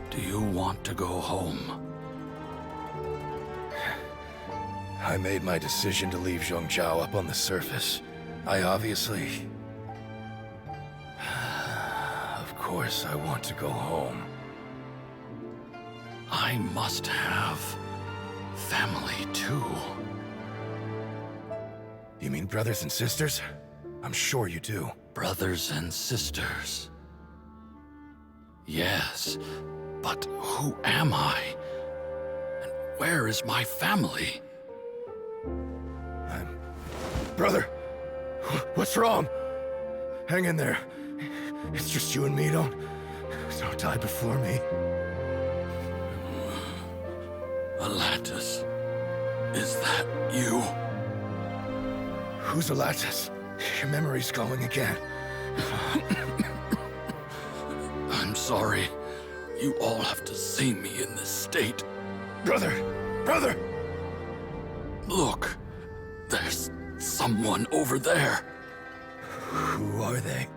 O: do you want to go home?
Q: I made my decision to leave Zhongzhao up on the surface. I obviously... Of course I want to go home.
O: I must have family too.
Q: You mean brothers and sisters? I'm sure you do.
O: Brothers and sisters. Yes, but who am I? And where is my family?
Q: Brother! What's wrong? Hang in there. It's just you and me, don't die before me.
O: Alatus, is that you?
Q: Who's Alatus? Your memory's going again.
O: I'm sorry. You all have to see me in this state.
Q: Brother!
O: Look, there's someone over there.
Q: Who are they?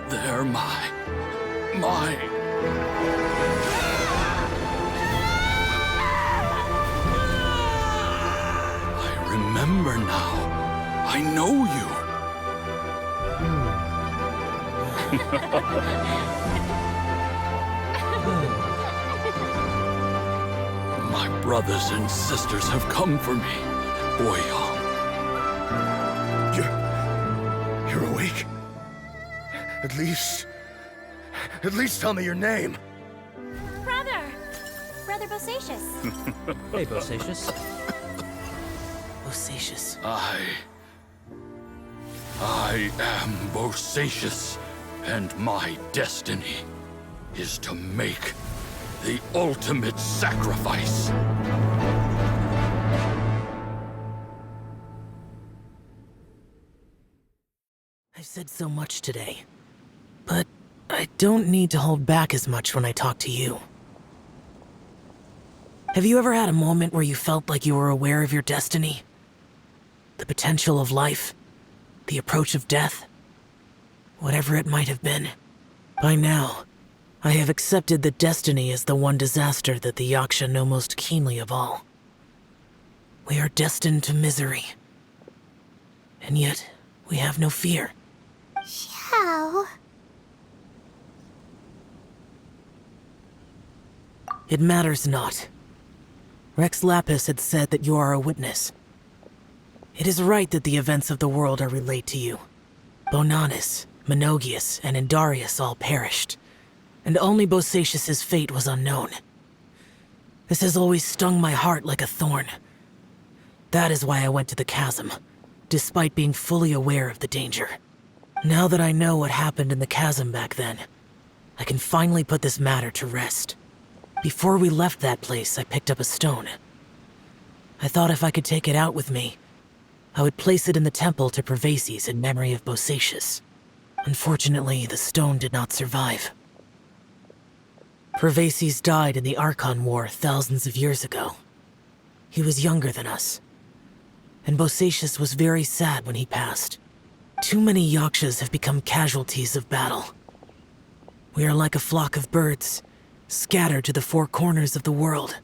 O: They're my... I remember now. I know you. My brothers and sisters have come for me, Boyoung.
Q: You're awake? At least tell me your name.
K: Brother Bosacious.
L: Hey, Bosacious.
F: Bosacious.
O: I am Bosacious, and my destiny is to make the ultimate sacrifice.
F: I've said so much today, but I don't need to hold back as much when I talk to you. Have you ever had a moment where you felt like you were aware of your destiny? The potential of life? The approach of death? Whatever it might have been. By now, I have accepted that destiny is the one disaster that the Yaksha know most keenly of all. We are destined to misery. And yet, we have no fear.
A: Xiao.
F: It matters not. Rex Lapis had said that you are a witness. It is right that the events of the world are relayed to you. Bonanis, Menogius, and Indarius all perished, and only Bosacious's fate was unknown. This has always stung my heart like a thorn. That is why I went to the chasm, despite being fully aware of the danger. Now that I know what happened in the chasm back then, I can finally put this matter to rest. Before we left that place, I picked up a stone. I thought if I could take it out with me, I would place it in the temple to Pervases in memory of Bosacious. Unfortunately, the stone did not survive. Pervases died in the Archon War thousands of years ago. He was younger than us, and Bosacious was very sad when he passed. Too many Yakshas have become casualties of battle. We are like a flock of birds, scattered to the four corners of the world.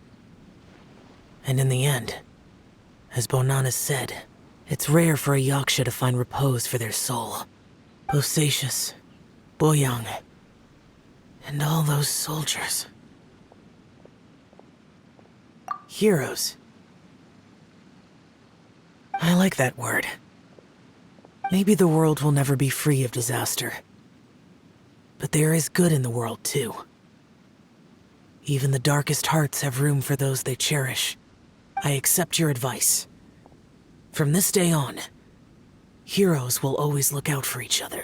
F: And in the end, as Bonanas said, it's rare for a Yaksha to find repose for their soul. Bosacius, Boyang, and all those soldiers. Heroes. I like that word. Maybe the world will never be free of disaster. But there is good in the world, too. Even the darkest hearts have room for those they cherish. I accept your advice. From this day on, heroes will always look out for each other.